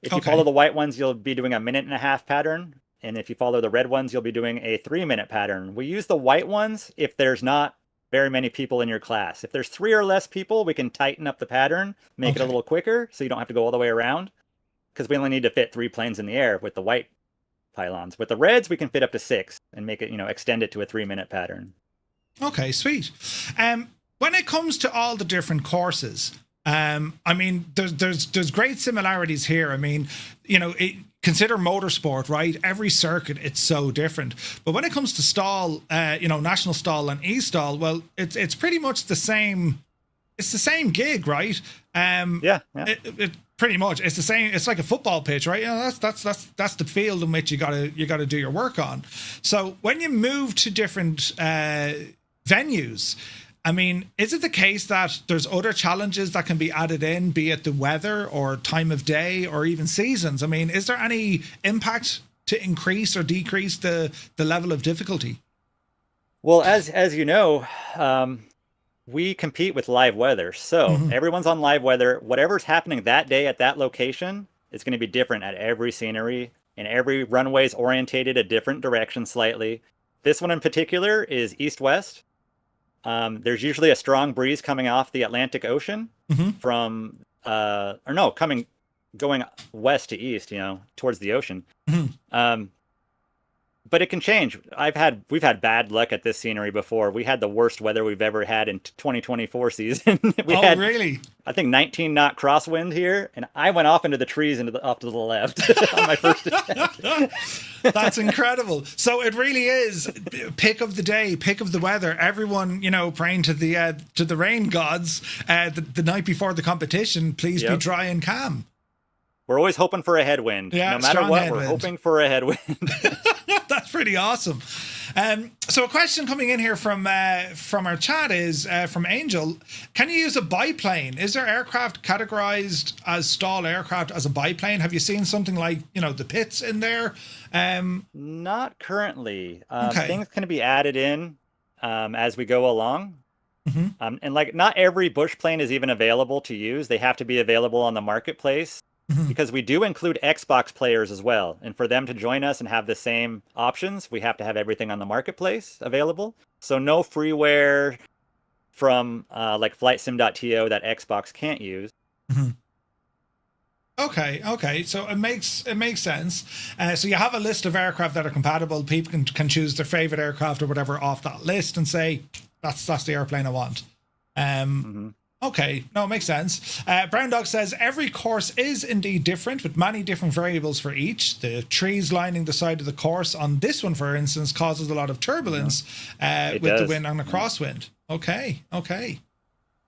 Speaker 7: If you follow the white ones, you'll be doing a 1.5-minute pattern. And if you follow the red ones, you'll be doing a 3-minute pattern. We use the white ones if there's not very many people in your class. If there's 3 or less people, we can tighten up the pattern, make it a little quicker, so you don't have to go all the way around. Because we only need to fit 3 planes in the air with the white pylons. With the reds, we can fit up to 6 and make it, extend it to a 3-minute pattern. Okay,
Speaker 1: sweet. When it comes to all the different courses, there's great similarities here. Consider motorsport, right? Every circuit, it's so different. But when it comes to stall, national stall and eSTOL, well, it's pretty much the same. It's the same gig, right? It pretty much, it's the same. It's like a football pitch, right? That's the field in which you gotta do your work on. So when you move to different venues, is it the case that there's other challenges that can be added in, be it the weather or time of day or even seasons? Is there any impact to increase or decrease the level of difficulty?
Speaker 7: Well, as you know, we compete with live weather. So everyone's on live weather. Whatever's happening that day at that location is going to be different at every scenery, and every runway is orientated a different direction slightly. This one in particular is east-west. There's usually a strong breeze coming off the Atlantic Ocean from, going west to east, towards the ocean. But it can change. We've had bad luck at this scenery before. We had the worst weather we've ever had in 2024 season.
Speaker 1: Really?
Speaker 7: I think 19-knot crosswind here, and I went off into the trees off to the left on my first attempt.
Speaker 1: That's incredible. So it really is pick of the day, pick of the weather. Everyone, praying to the rain gods the night before the competition. Please be dry and calm.
Speaker 7: We're always hoping for a headwind.
Speaker 1: Yeah,
Speaker 7: no matter what, we're hoping for a headwind.
Speaker 1: That's pretty awesome. So a question coming in here from our chat is from Angel. Can you use a biplane? Is there aircraft categorized as stall aircraft as a biplane? Have you seen something like, the pits in there?
Speaker 7: Not currently. Things can be added in as we go along. And not every bush plane is even available to use. They have to be available on the marketplace. Because we do include Xbox players as well. And for them to join us and have the same options, we have to have everything on the marketplace available. So no freeware from flightsim.to that Xbox can't use.
Speaker 1: Okay. So it makes sense. So you have a list of aircraft that are compatible. People can choose their favorite aircraft or whatever off that list and say, that's the airplane I want. Okay, no, it makes sense. Brown Dog says, every course is indeed different with many different variables for each. The trees lining the side of the course on this one, for instance, causes a lot of turbulence with the wind and the crosswind. Okay.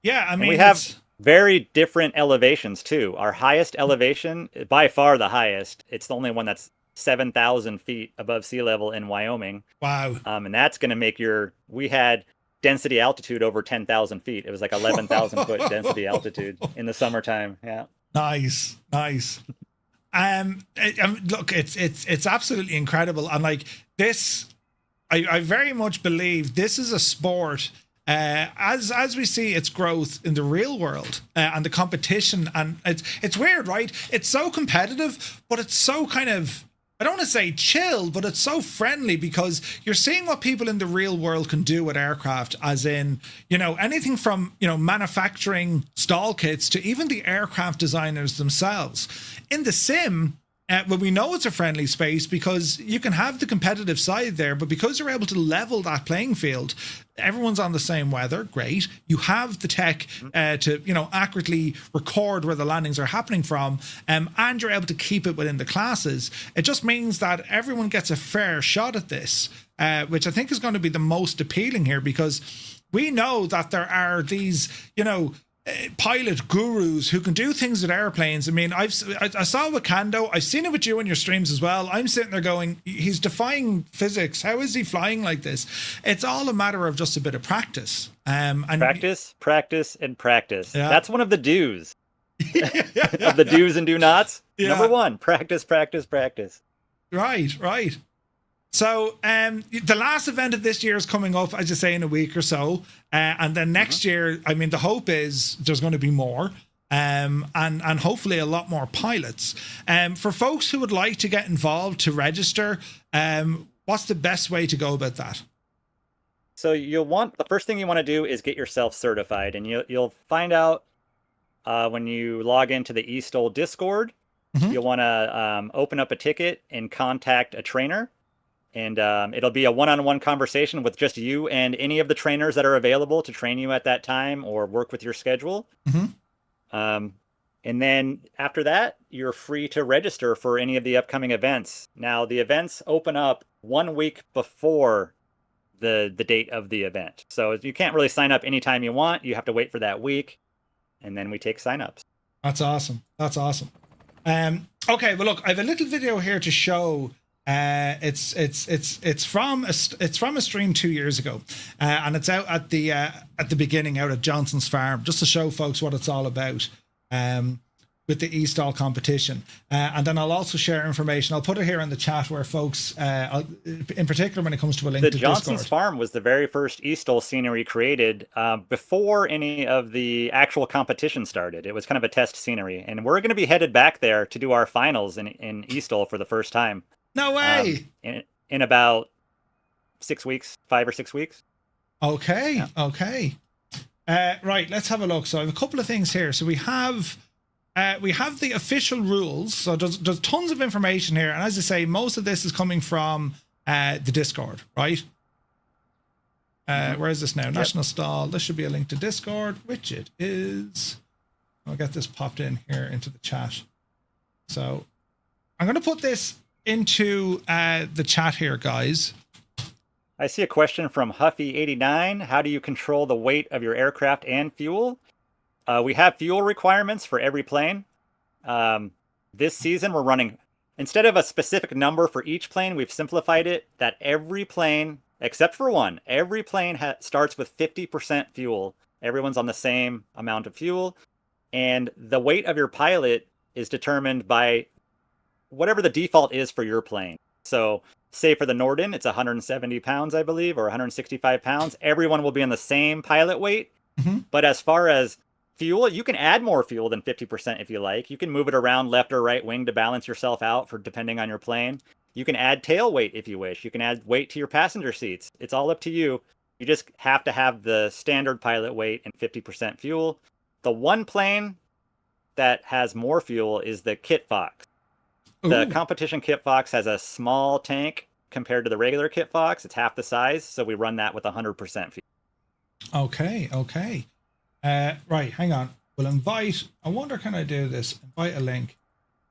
Speaker 1: Yeah,
Speaker 7: we have very different elevations too. Our highest elevation, by far the highest, it's the only one that's 7,000 feet above sea level in Wyoming.
Speaker 1: Wow.
Speaker 7: And that's going to make we had density altitude over 10,000 feet. It was like 11,000 foot density altitude in the summertime. Yeah.
Speaker 1: Nice. Look, it's absolutely incredible. And like this, I very much believe this is a sport, as we see its growth in the real world, and the competition, and it's weird, right? It's so competitive, but it's so kind of, I don't want to say chill, but it's so friendly because you're seeing what people in the real world can do with aircraft, as in, anything from, manufacturing stall kits to even the aircraft designers themselves. In the sim, well, we know it's a friendly space because you can have the competitive side there, but because you're able to level that playing field, everyone's on the same weather. Great. You have the tech to, accurately record where the landings are happening from, and you're able to keep it within the classes. It just means that everyone gets a fair shot at this, which I think is going to be the most appealing here, because we know that there are these, pilot gurus who can do things with airplanes. I mean, I saw with Kando. I've seen it with you in your streams as well. I'm sitting there going, he's defying physics. How is he flying like this? It's all a matter of just a bit of practice. And
Speaker 7: practice.
Speaker 1: Yeah.
Speaker 7: That's one of the do's. Of the do's and do nots.
Speaker 1: Yeah.
Speaker 7: Number one, practice.
Speaker 1: Right. So the last event of this year is coming up, as you say, in a week or so. And then next year, I mean, the hope is there's going to be more, and hopefully a lot more pilots. For folks who would like to get involved, to register, what's the best way to go about that?
Speaker 7: So the first thing you want to do is get yourself certified, and you'll find out when you log into the eSTOL Discord.
Speaker 1: Mm-hmm.
Speaker 7: You'll want to open up a ticket and contact a trainer. And it'll be a one-on-one conversation with just you and any of the trainers that are available to train you at that time or work with your schedule.
Speaker 1: Mm-hmm.
Speaker 7: And then after that, you're free to register for any of the upcoming events. Now, the events open up 1 week before the date of the event. So you can't really sign up anytime you want. You have to wait for that week, and then we take signups.
Speaker 1: That's awesome. Okay, well, look, I have a little video here to show. It's from a stream 2 years ago, and it's out at the beginning out at Johnson's Farm, just to show folks what it's all about, with the eSTOL competition. And then I'll also share information. I'll put it here in the chat where folks, in particular when it comes to a link to Discord.
Speaker 7: The Johnson's Farm was the very first eSTOL scenery created before any of the actual competition started. It was kind of a test scenery, and we're going to be headed back there to do our finals in eSTOL for the first time.
Speaker 1: No way.
Speaker 7: In about 6 weeks, 5 or 6 weeks.
Speaker 1: Okay.
Speaker 7: Yeah.
Speaker 1: Okay. Right. Let's have a look. So I have a couple of things here. So we have the official rules. So there's tons of information here. And as I say, most of this is coming from the Discord, right? Where is this now? Yep. National Stall. This should be a link to Discord, which it is. I'll get this popped in here into the chat. So I'm going to put this into the chat here, guys.
Speaker 7: I see a question from Huffy89. How do you control the weight of your aircraft and fuel? We have fuel requirements for every plane. This season, we're running, instead of a specific number for each plane, we've simplified it that every plane, except for one, every plane starts with 50% fuel. Everyone's on the same amount of fuel. And the weight of your pilot is determined by whatever the default is for your plane. So say for the Norden, it's 170 pounds, I believe, or 165 pounds. Everyone will be on the same pilot weight.
Speaker 1: Mm-hmm.
Speaker 7: But as far as fuel, you can add more fuel than 50% if you like. You can move it around left or right wing to balance yourself out for depending on your plane. You can add tail weight if you wish. You can add weight to your passenger seats. It's all up to you. You just have to have the standard pilot weight and 50% fuel. The one plane that has more fuel is the Kit Fox. The competition Kit Fox has a small tank compared to the regular Kit Fox. It's half the size, so we run that with 100% fuel.
Speaker 1: Okay. Right, hang on. We'll invite. I wonder, can I do this? Invite a link.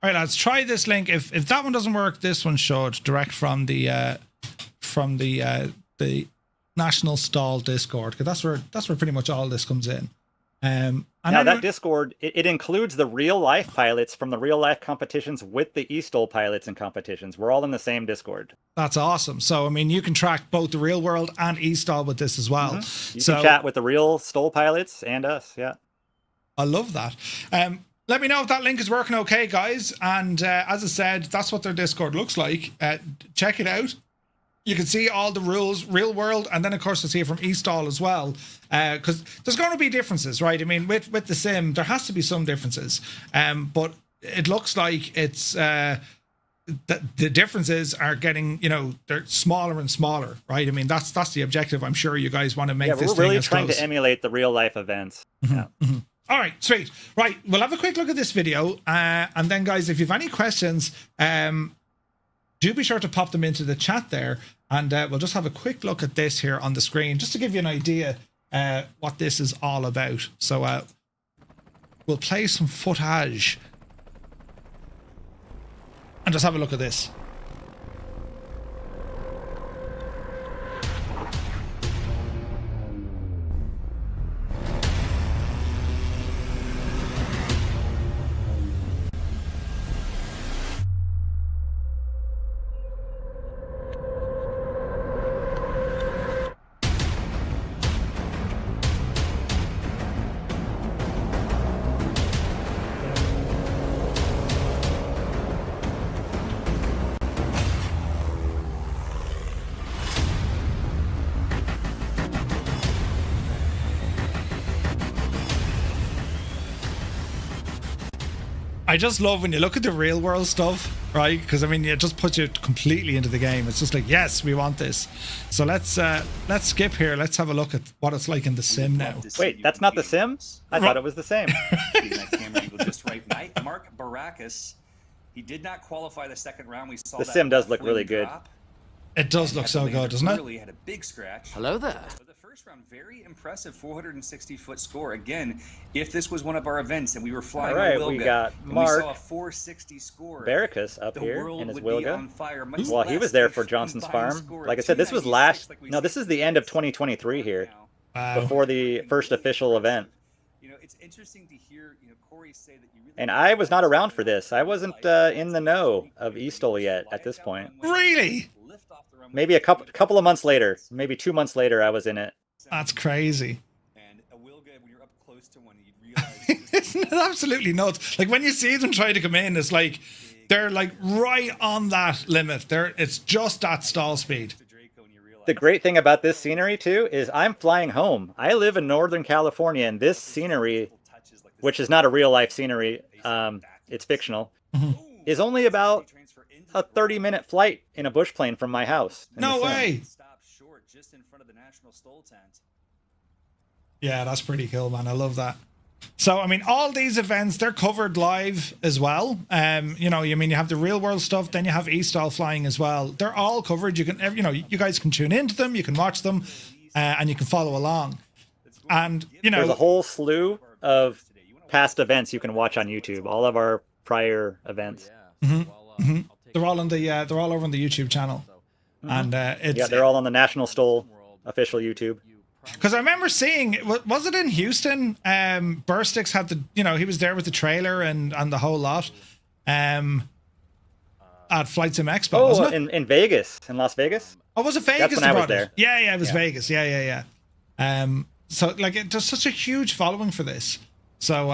Speaker 1: All right, lads, try this link. If that one doesn't work, this one should. Direct from the National Stall Discord, because that's where pretty much all this comes in. And
Speaker 7: Now
Speaker 1: I
Speaker 7: that
Speaker 1: know-
Speaker 7: Discord, it includes the real life pilots from the real life competitions with the eSTOL pilots and competitions. We're all in the same Discord.
Speaker 1: that's awesome. So I mean, you can track both the real world and eSTOL with this as well.
Speaker 7: You
Speaker 1: So
Speaker 7: can chat with the real STOL pilots and us. Yeah.
Speaker 1: I love that. Let me know if that link is working okay, guys. And as I said, that's what their Discord looks like. Check it out. You can see all the rules, real world, and then of course to see it from eSTOL as well. Because there's going to be differences, right? I mean, with the sim, there has to be some differences. But it looks like it's the differences are getting, they're smaller and smaller, right? I mean, that's the objective. I'm sure you guys want to make this
Speaker 7: we're
Speaker 1: thing
Speaker 7: really
Speaker 1: as
Speaker 7: trying
Speaker 1: close.
Speaker 7: to emulate the real life events. Yeah.
Speaker 1: All right, sweet. Right, we'll have a quick look at this video. And then, guys, if you have any questions, do be sure to pop them into the chat there. And we'll just have a quick look at this here on the screen, just to give you an idea what this is all about. So we'll play some footage and just have a look at this. I just love when you look at the real world stuff, right? Because I mean, it just puts you completely into the game. It's just like, yes, we want this. So let's skip here. Let's have a look at what it's like in the sim now.
Speaker 7: Wait, that's not the sim? I thought it was the same.
Speaker 8: That camera angle just right. Mark Baracus, he did not qualify the second round. We saw
Speaker 7: The
Speaker 8: that
Speaker 7: sim does look
Speaker 8: flame
Speaker 7: really good.
Speaker 8: drop.
Speaker 1: It does look so good, doesn't it?
Speaker 8: Really had a big scratch.
Speaker 2: Hello there.
Speaker 8: But the first round, very impressive 460-foot score. Again, if this was one of our events and we were flying
Speaker 7: All right,
Speaker 8: a
Speaker 7: we
Speaker 8: Wilga,
Speaker 7: got
Speaker 8: and
Speaker 7: Mark
Speaker 8: we saw a 460 score,
Speaker 7: Baracus up
Speaker 8: the
Speaker 7: here
Speaker 8: world
Speaker 7: in his
Speaker 8: would be on
Speaker 7: Wilga.
Speaker 8: fire. Much
Speaker 7: Well, he
Speaker 8: less
Speaker 7: was there
Speaker 8: if
Speaker 7: for Johnson's
Speaker 8: combined
Speaker 7: Farm.
Speaker 8: score
Speaker 7: Like I
Speaker 8: of
Speaker 7: said, this was
Speaker 8: 296 like we
Speaker 7: no, this
Speaker 8: saw
Speaker 7: is the end of 2023 here,
Speaker 1: Wow.
Speaker 7: before the first official event.
Speaker 8: It's interesting to hear, Corey say that you really
Speaker 7: And I was not around for this. I wasn't in the know of eSTOL yet at this point.
Speaker 1: Really?
Speaker 7: Maybe a couple of months later, maybe 2 months later, I was in it.
Speaker 1: That's crazy.
Speaker 8: And a Wilga, when you're up close to one, you'd realize
Speaker 1: Isn't it absolutely nuts? Like when you see them try to come in, it's like they're like right on that limit. It's just that stall speed.
Speaker 7: The great thing about this scenery too is I'm flying home. I live in Northern California, and this scenery, which is not a real life scenery, it's fictional, is only about a 30-minute flight in a bush plane from my house. in the
Speaker 1: No
Speaker 7: sim.
Speaker 1: way.
Speaker 8: stop short just in front of the National Stol tent.
Speaker 1: Yeah, that's pretty cool, man. I love that. So, I mean, all these events, they're covered live as well. You have the real world stuff, then you have eSTOL flying as well. They're all covered. You can, you guys can tune into them, you can watch them, and you can follow along. And,
Speaker 7: There's a whole slew of past events you can watch on YouTube. All of our prior events.
Speaker 1: they're all on they're all over on the YouTube channel. And it's
Speaker 7: Yeah, they're all on the National Stol official YouTube.
Speaker 1: because I remember seeing, was it in Houston? Burstix had he was there with the trailer and the whole lot. At Flight Sim Expo, wasn't it?
Speaker 7: in Vegas, in Las Vegas.
Speaker 1: Oh, was it Vegas?
Speaker 7: That's when
Speaker 1: they
Speaker 7: I was
Speaker 1: brought it?
Speaker 7: there.
Speaker 1: Yeah, it was Vegas. Yeah. So like, there's such a huge following for this. So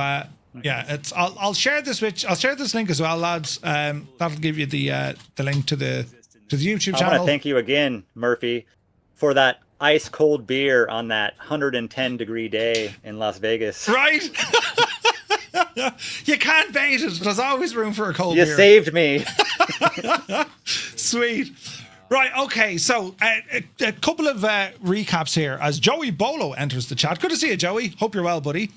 Speaker 1: yeah, I'll share this link as well, lads. That'll give you the link to the YouTube
Speaker 7: I want
Speaker 1: channel.
Speaker 7: to thank you again, Murphy, for that ice cold beer on that 110-degree day in Las Vegas.
Speaker 1: Right? You can't bait it. There's always room for a cold
Speaker 7: You
Speaker 1: beer.
Speaker 7: saved me.
Speaker 1: Sweet. Right, okay, so a couple of recaps here as Joey Bolo enters the chat. Good to see you, Joey. Hope you're well, buddy.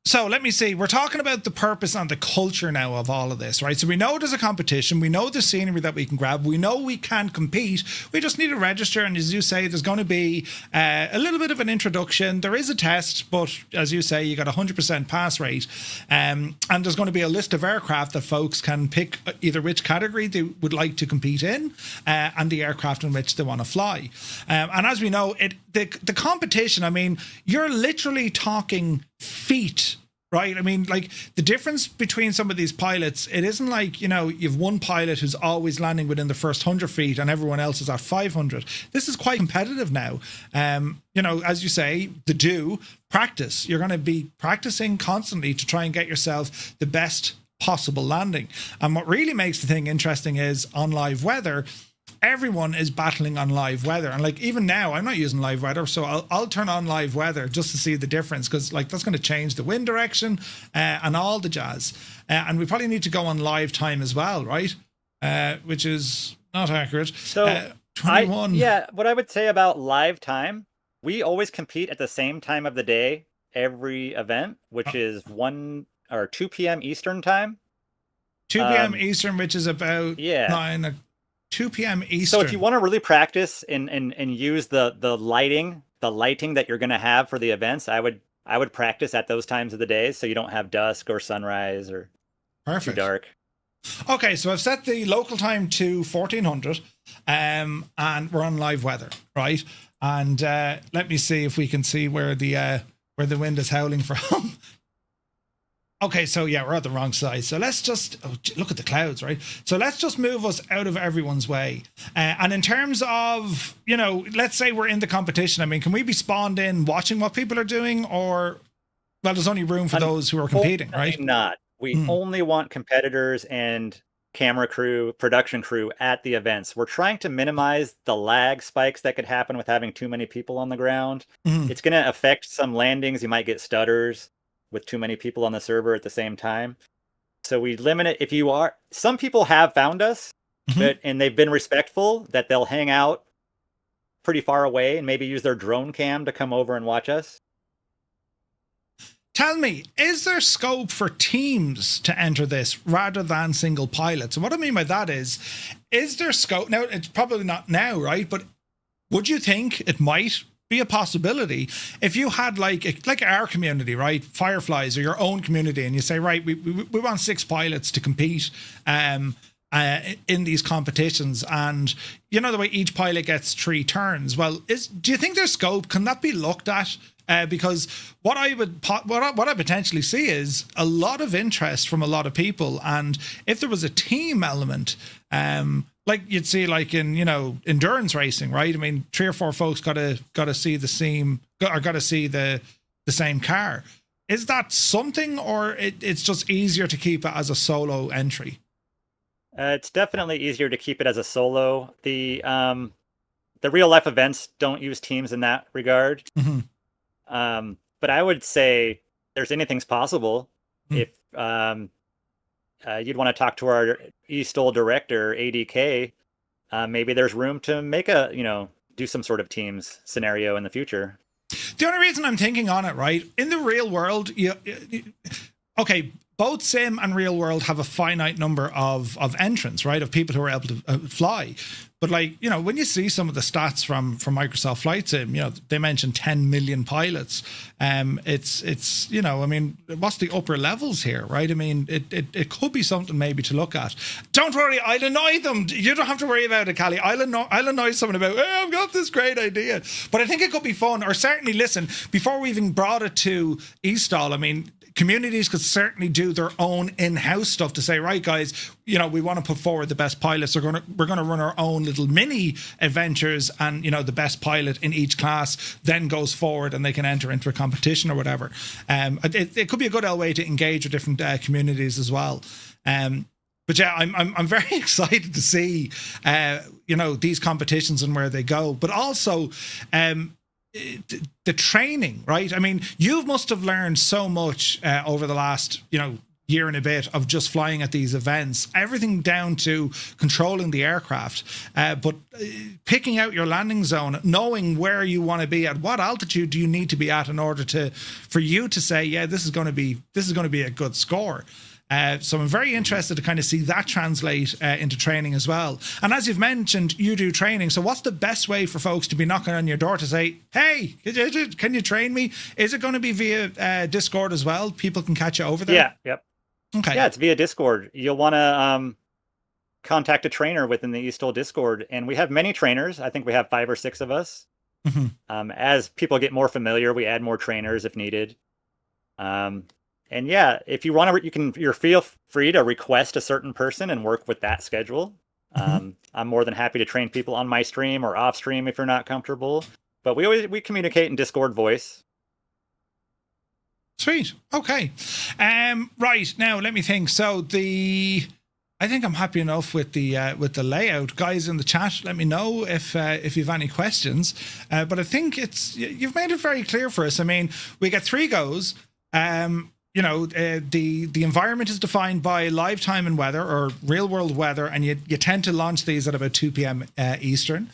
Speaker 1: So let me see. We're talking about the purpose and the culture now of all of this, right? So we know there's a competition. We know the scenery that we can grab. We know we can compete. We just need to register. And as you say, there's going to be a little bit of an introduction. There is a test, but as you say, you got 100% pass rate. And there's going to be a list of aircraft that folks can pick either which category they would like to compete in and the aircraft in which they want to fly. And as we know, the competition, I mean, you're literally talking feet, right? I mean, like the difference between some of these pilots, it isn't like, you know, you've one pilot who's always landing within the first 100 feet and everyone else is at 500. This is quite competitive now. You know, as you say, practice. You're going to be practicing constantly to try and get yourself the best possible landing. And what really makes the thing interesting is on live weather, everyone is battling on live weather. And like even now, I'm not using live weather, so I'll turn on live weather just to see the difference, because like that's going to change the wind direction and all the jazz. And we probably need to go on live time as well, right? Which is not accurate.
Speaker 7: So
Speaker 1: 21.
Speaker 7: What I would say about live time, we always compete at the same time of the day every event, which is 1 or 2 p.m. Eastern time.
Speaker 1: 2 p.m. Eastern, which is about 2 p.m. Eastern.
Speaker 7: So if you want to really practice and use the lighting that you're going to have for the events, I would practice at those times of the day so you don't have dusk or sunrise or too dark.
Speaker 1: Okay, so I've set the local time to 1400 and we're on live weather, right? And let me see if we can see where the wind is howling from. Okay, so yeah, we're at the wrong side. So let's just look at the clouds, right? So let's just move us out of everyone's way. And in terms of, you know, let's say we're in the competition. I mean, can we be spawned in watching what people are doing, or, well, there's only room for those who are competing, right?
Speaker 7: Not. We only want competitors and camera crew, production crew at the events. We're trying to minimize the lag spikes that could happen with having too many people on the ground. It's going to affect some landings. You might get stutters with too many people on the server at the same time. So we limit it. Some people have found us, and they've been respectful that they'll hang out pretty far away and maybe use their drone cam to come over and watch us.
Speaker 1: Tell me, is there scope for teams to enter this rather than single pilots? And what I mean by that is there scope? Now, it's probably not now, right? But would you think it might be a possibility if you had like our community, right, Fireflies, or your own community, and you say, right, we want 6 pilots to compete in these competitions, and you know the way each pilot gets 3 turns. Well, do you think there's scope? Can that be looked at? Because what I potentially see is a lot of interest from a lot of people, and if there was a team element, like you'd see, like in, you know, endurance racing, right? I mean, 3 or 4 folks got to see the same, or got to see the same car. Is that something, or it's just easier to keep it as a solo entry?
Speaker 7: It's definitely easier to keep it as a solo. The real life events don't use teams in that regard. But I would say anything's possible if you'd want to talk to our eSTOL director, ADK. Maybe there's room to make do some sort of teams scenario in the future.
Speaker 1: The only reason I'm thinking on it, right, in the real world, okay, both sim and real world have a finite number of entrants, right, of people who are able to fly. But like, you know, when you see some of the stats from Microsoft Flight Sim, you know, they mentioned 10 million pilots. It's you know, I mean, what's the upper levels here, right? I mean, it could be something maybe to look at. Don't worry, I'll annoy them. You don't have to worry about it, Callie. I'll annoy someone about, hey, I've got this great idea. But I think it could be fun. Or certainly, listen, before we even brought it to eSTOL, I mean, communities could certainly do their own in-house stuff to say, right, guys, you know, we want to put forward the best pilots. We're going to run our own little mini adventures, and, you know, the best pilot in each class then goes forward and they can enter into a competition or whatever. It could be a good way to engage with different communities as well. But yeah, I'm very excited to see, you know, these competitions and where they go, but also, the training, right? I mean, you must have learned so much over the last, you know, year and a bit of just flying at these events, everything down to controlling the aircraft, but picking out your landing zone, knowing where you want to be at, what altitude do you need to be at in order for you to say, yeah, this is going to be a good score. So I'm very interested to kind of see that translate into training as well. And as you've mentioned, you do training. So what's the best way for folks to be knocking on your door to say, hey, can you train me? Is it going to be via Discord as well? People can catch you over there?
Speaker 7: Yeah, yep.
Speaker 1: Okay.
Speaker 7: Yeah, it's via Discord. You'll want to contact a trainer within the eSTOL Discord. And we have many trainers. I think we have 5 or 6 of us. As people get more familiar, we add more trainers if needed. And yeah, if you want to, you're feel free to request a certain person and work with that schedule. I'm more than happy to train people on my stream or off stream if you're not comfortable. But we communicate in Discord voice.
Speaker 1: Sweet. Okay. Right now, let me think. So I think I'm happy enough with the layout. Guys in the chat, let me know if you've any questions. But I think you've made it very clear for us. I mean, we get 3 goes. The environment is defined by live time and weather, or real world weather, and you tend to launch these at about 2 p.m. Eastern.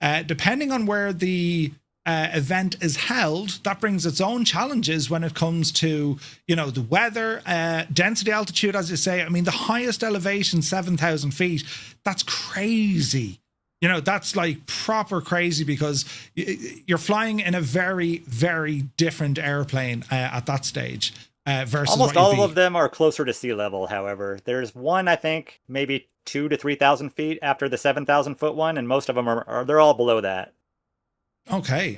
Speaker 1: Depending on where the event is held, that brings its own challenges when it comes to, the weather, density, altitude, as you say. I mean, the highest elevation, 7,000 feet, that's crazy. That's like proper crazy, because you're flying in a very, very different airplane at that stage versus
Speaker 7: almost all of them are closer to sea level. However, there's one, I think, maybe 2,000 to 3,000 feet after the 7,000 foot one, and most of them they're all below that. Okay.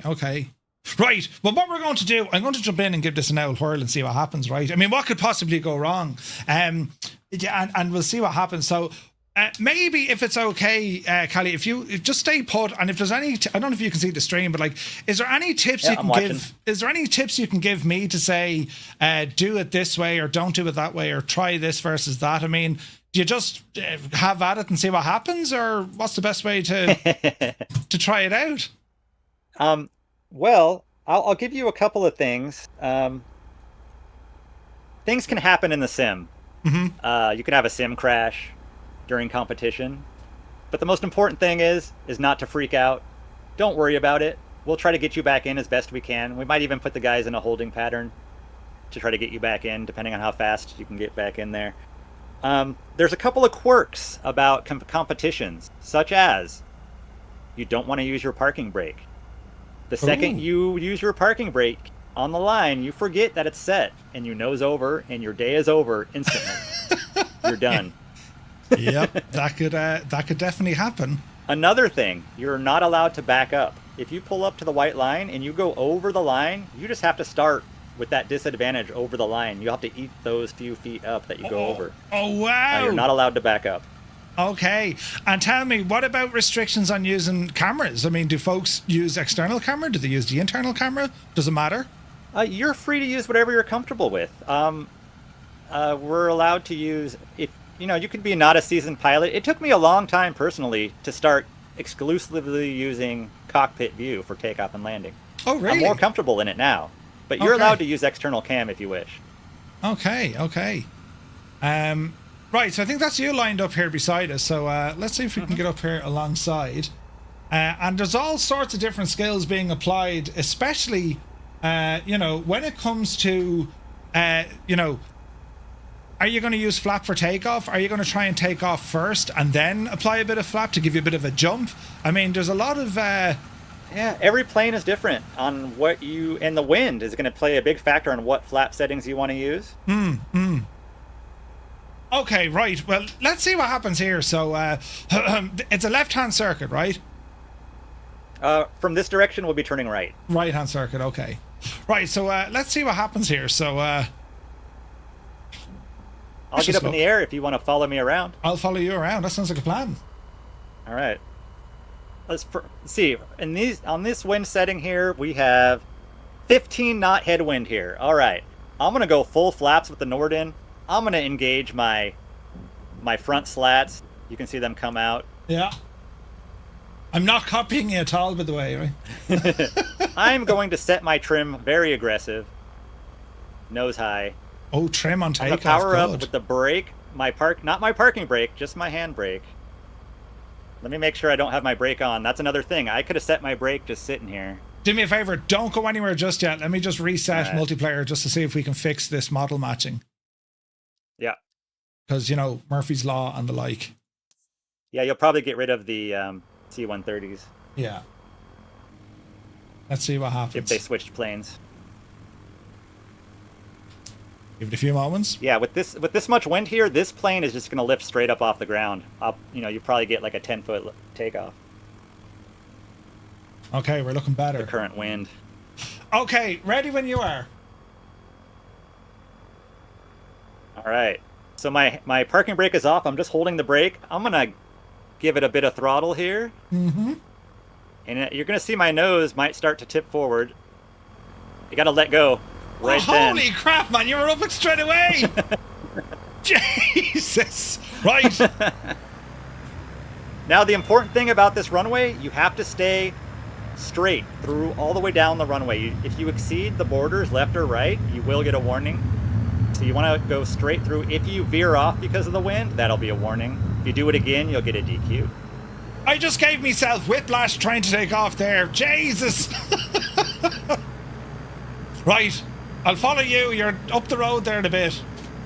Speaker 1: Right. Well, what we're going to do, I'm going to jump in and give this an old whirl and see what happens, right? I mean, what could possibly go wrong? And we'll see what happens. So maybe if it's okay, Callie, if you just stay put, and if there's any, I don't know if you can see the stream, but like, is there any tips you can give? Is there any tips you can give me to say, do it this way or don't do it that way, or try this versus that? I mean, do you just have at it and see what happens, or what's the best way to to try it out?
Speaker 7: Well, I'll give you a couple of things. Things can happen in the sim. You can have a sim crash during competition, but the most important thing is not to freak out. Don't worry about it. We'll try to get you back in as best we can. We might even put the guys in a holding pattern to try to get you back in, depending on how fast you can get back in there. There's a couple of quirks about competitions, such as you don't want to use your parking brake. The second you use your parking brake on the line, you forget that it's set, and you nose over, and your day is over instantly. You're done.
Speaker 1: Yep, that could definitely happen.
Speaker 7: Another thing, you're not allowed to back up. If you pull up to the white line and you go over the line, you just have to start with that disadvantage over the line. You have to eat those few feet up that you go over.
Speaker 1: Oh, wow.
Speaker 7: You're not allowed to back up.
Speaker 1: Okay. And tell me, what about restrictions on using cameras? I mean, do folks use external camera? Do they use the internal camera? Does it matter?
Speaker 7: You're free to use whatever you're comfortable with. We're allowed to use, if you could be not a seasoned pilot. It took me a long time personally to start exclusively using cockpit view for takeoff and landing.
Speaker 1: Oh, really?
Speaker 7: I'm more comfortable in it now. But you're allowed to use external cam if you wish.
Speaker 1: Okay. Right, so I think that's you lined up here beside us. So let's see if we can get up here alongside. And there's all sorts of different skills being applied, especially, when it comes to, are you going to use flap for takeoff? Are you going to try and take off first and then apply a bit of flap to give you a bit of a jump? I mean, there's a lot of...
Speaker 7: Yeah, every plane is different on what and the wind is going to play a big factor on what flap settings you want to use.
Speaker 1: Okay, right. Well, let's see what happens here. So, it's a left-hand circuit, right?
Speaker 7: From this direction, we'll be turning right.
Speaker 1: Right-hand circuit, okay. Right, so let's see what happens here. So,
Speaker 7: I'll get up in the air if you want to follow me around.
Speaker 1: I'll follow you around. That sounds like a plan.
Speaker 7: All right. Let's see. On this wind setting here, we have 15 knot headwind here. All right. I'm going to go full flaps with the Norden. I'm going to engage my front slats. You can see them come out.
Speaker 1: Yeah. I'm not copying you at all, by the way, right?
Speaker 7: I'm going to set my trim very aggressive. Nose high.
Speaker 1: Oh, trim on takeoff.
Speaker 7: Power up with the brake. Not my parking brake, just my hand brake. Let me make sure I don't have my brake on. That's another thing. I could have set my brake just sitting here.
Speaker 1: Do me a favor. Don't go anywhere just yet. Let me just reset multiplayer just to see if we can fix this model matching.
Speaker 7: Yeah.
Speaker 1: Because, Murphy's Law and the like.
Speaker 7: Yeah, you'll probably get rid of the C-130s.
Speaker 1: Yeah. Let's see what happens.
Speaker 7: If they switched planes.
Speaker 1: Give it a few moments.
Speaker 7: Yeah, with this much wind here, this plane is just going to lift straight up off the ground. You probably get like a 10-foot takeoff.
Speaker 1: Okay, we're looking
Speaker 7: the
Speaker 1: better.
Speaker 7: current wind.
Speaker 1: Okay, ready when you are.
Speaker 7: All right. So my parking brake is off. I'm just holding the brake. I'm going to give it a bit of throttle here.
Speaker 1: Mm-hmm.
Speaker 7: And you're going to see my nose might start to tip forward. You got to let go right then.
Speaker 1: Holy crap, man, you were up it straight away. Jesus. Right.
Speaker 7: Now, the important thing about this runway, you have to stay straight through all the way down the runway. If you exceed the borders left or right, you will get a warning. So you want to go straight through. If you veer off because of the wind, that'll be a warning. If you do it again, you'll get a DQ.
Speaker 1: I just gave myself whiplash trying to take off there. Jesus. Right. I'll follow you. You're up the road there in a bit.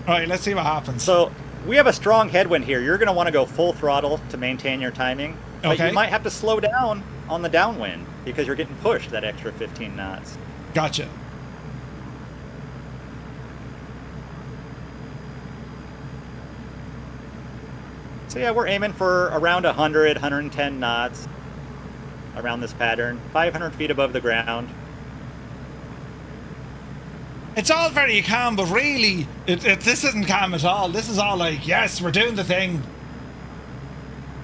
Speaker 1: Right, let's see what happens.
Speaker 7: So we have a strong headwind here. You're going to want to go full throttle to maintain your timing. But
Speaker 1: Okay.
Speaker 7: you might have to slow down on the downwind because you're getting pushed that extra 15 knots.
Speaker 1: Gotcha.
Speaker 7: So yeah, we're aiming for around 100, 110 knots around this pattern, 500 feet above the ground.
Speaker 1: It's all very calm, but really, this isn't calm at all. This is all like, yes, we're doing the thing.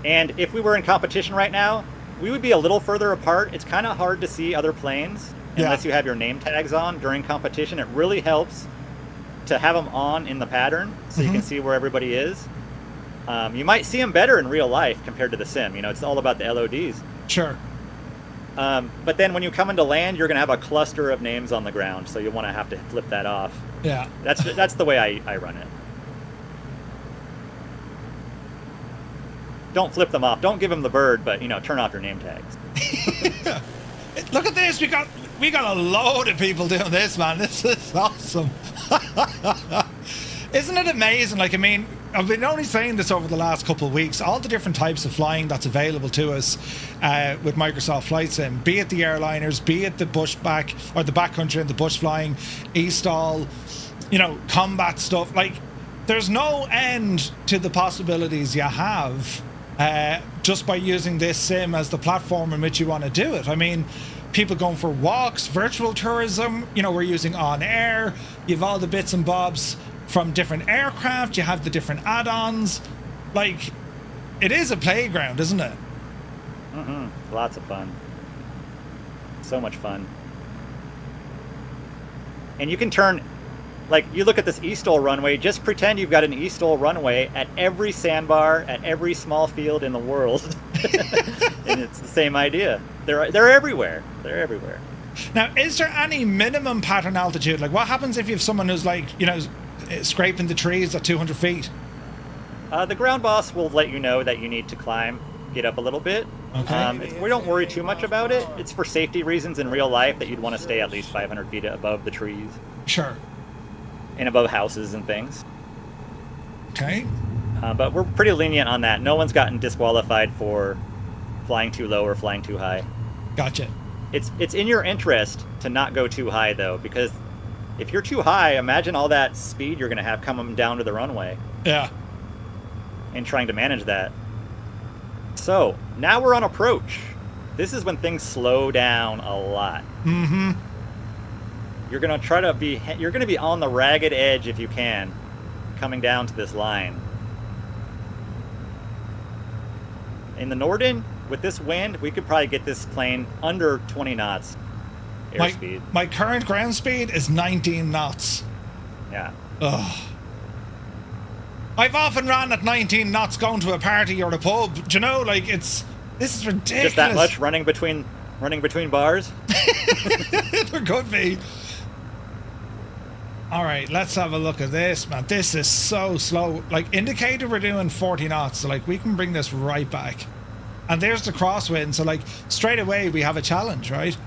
Speaker 7: And if we were in competition right now, we would be a little further apart. It's kind of hard to see other planes unless you have your name tags on during competition. It really helps to have them on in the pattern so you can see where everybody is. You might see them better in real life compared to the sim. You know, it's all about the LODs.
Speaker 1: Sure.
Speaker 7: But then when you come into land, you're going to have a cluster of names on the ground, so you'll want to have to flip that off.
Speaker 1: Yeah.
Speaker 7: That's the way I run it. Don't flip them off. Don't give them the bird, but, you know, turn off your name tags.
Speaker 1: Look at this. We got a load of people doing this, man. This is awesome. Isn't it amazing? Like, I mean, I've been only saying this over the last couple of weeks, all the different types of flying that's available to us with Microsoft Flight Sim, be it the airliners, be it the bushback or the backcountry and the bush flying, eSTOL, you know, combat stuff. Like, there's no end to the possibilities you have just by using this sim as the platform in which you want to do it. I mean, people going for walks, virtual tourism, you know, we're using on air, you've all the bits and bobs from different aircraft, you have the different add-ons. Like, it is a playground, isn't it?
Speaker 7: Lots of fun. So much fun. And you can turn, like, you look at this eSTOL runway, just pretend you've got an eSTOL runway at every sandbar, at every small field in the world. And it's the same idea. They're everywhere. They're everywhere.
Speaker 1: Now, is there any minimum pattern altitude? Like, what happens if you have someone who's, like, you know, scraping the trees at 200 feet?
Speaker 7: The ground boss will let you know that you need to climb, get up a little bit.
Speaker 1: Okay.
Speaker 7: We don't worry too much about it. It's for safety reasons in real life that you'd want to stay at least 500 feet above the trees.
Speaker 1: Sure.
Speaker 7: And above houses and things.
Speaker 1: Okay.
Speaker 7: But we're pretty lenient on that. No one's gotten disqualified for flying too low or flying too high.
Speaker 1: Gotcha.
Speaker 7: It's in your interest to not go too high, though, because if you're too high, imagine all that speed you're going to have coming down to the runway.
Speaker 1: Yeah.
Speaker 7: And trying to manage that. So, now we're on approach. This is when things slow down a lot.
Speaker 1: Mm-hmm.
Speaker 7: You're going to be on the ragged edge if you can, coming down to this line. In the Norden, with this wind, we could probably get this plane under 20 knots airspeed.
Speaker 1: My current ground speed is 19 knots.
Speaker 7: Yeah.
Speaker 1: Ugh. I've often ran at 19 knots going to a party or a pub. Do you know, like, this is ridiculous.
Speaker 7: Just that much running between bars?
Speaker 1: There could be. All right, let's have a look at this, man. This is so slow. Like, indicator we're doing 40 knots, so, like, we can bring this right back. And there's the crosswind, so, like, straight away we have a challenge, right?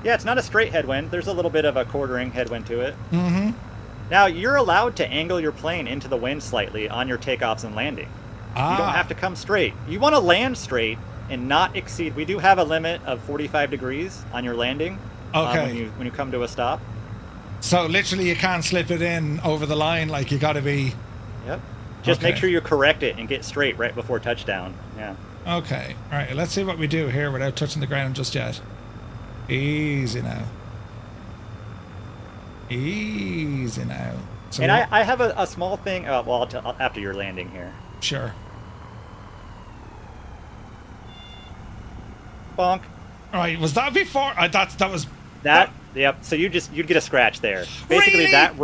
Speaker 7: Yeah, it's not a straight headwind. There's a little bit of a quartering headwind to it.
Speaker 1: Mm-hmm.
Speaker 7: Now, you're allowed to angle your plane into the wind slightly on your takeoffs and landing. You don't have to come straight. You want to land straight and not exceed. We do have a limit of 45 degrees on your landing.
Speaker 1: Okay.
Speaker 7: When you come to a stop.
Speaker 1: So literally you can't slip it in over the line, like you got to be...
Speaker 7: Yep. Just make sure you correct it and get straight right before touchdown. Yeah.
Speaker 1: Okay, all right, let's see what we do here without touching the ground just yet. Easy now. Easy now. So
Speaker 7: And I have a small thing. Well, after your landing here.
Speaker 1: Sure.
Speaker 7: Bonk.
Speaker 1: All right, was that before? That was...
Speaker 7: That, yep. So you'd get a scratch there. Basically,
Speaker 1: Really?
Speaker 7: that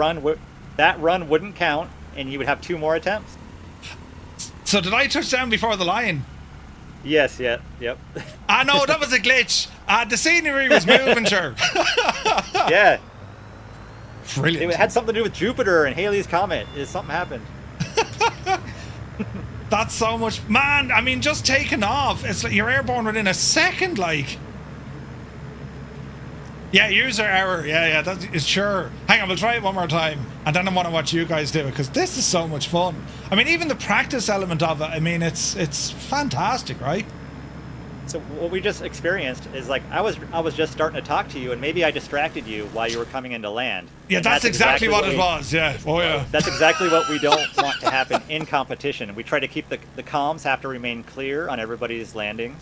Speaker 7: run wouldn't count, and you would have 2 more attempts.
Speaker 1: So did I touch down before the line?
Speaker 7: Yes, yep.
Speaker 1: Ah, no, that was a glitch. The scenery was moving, sure.
Speaker 7: Yeah.
Speaker 1: Brilliant.
Speaker 7: It had something to do with Jupiter and Halley's Comet. Something happened.
Speaker 1: That's so much, man. I mean, just taking off. It's like you're airborne within a second, like. Yeah, user error. Yeah, that's sure. Hang on, we'll try it one more time, and then I want to watch you guys do it because this is so much fun. I mean, even the practice element of it. I mean, it's fantastic, right?
Speaker 7: So what we just experienced is like I was just starting to talk to you, and maybe I distracted you while you were coming into land.
Speaker 1: Yeah,
Speaker 7: And
Speaker 1: that's exactly what it was. Yeah. Oh yeah.
Speaker 7: That's exactly what we don't want to happen in competition. We try to keep the comms have to remain clear on everybody's landings,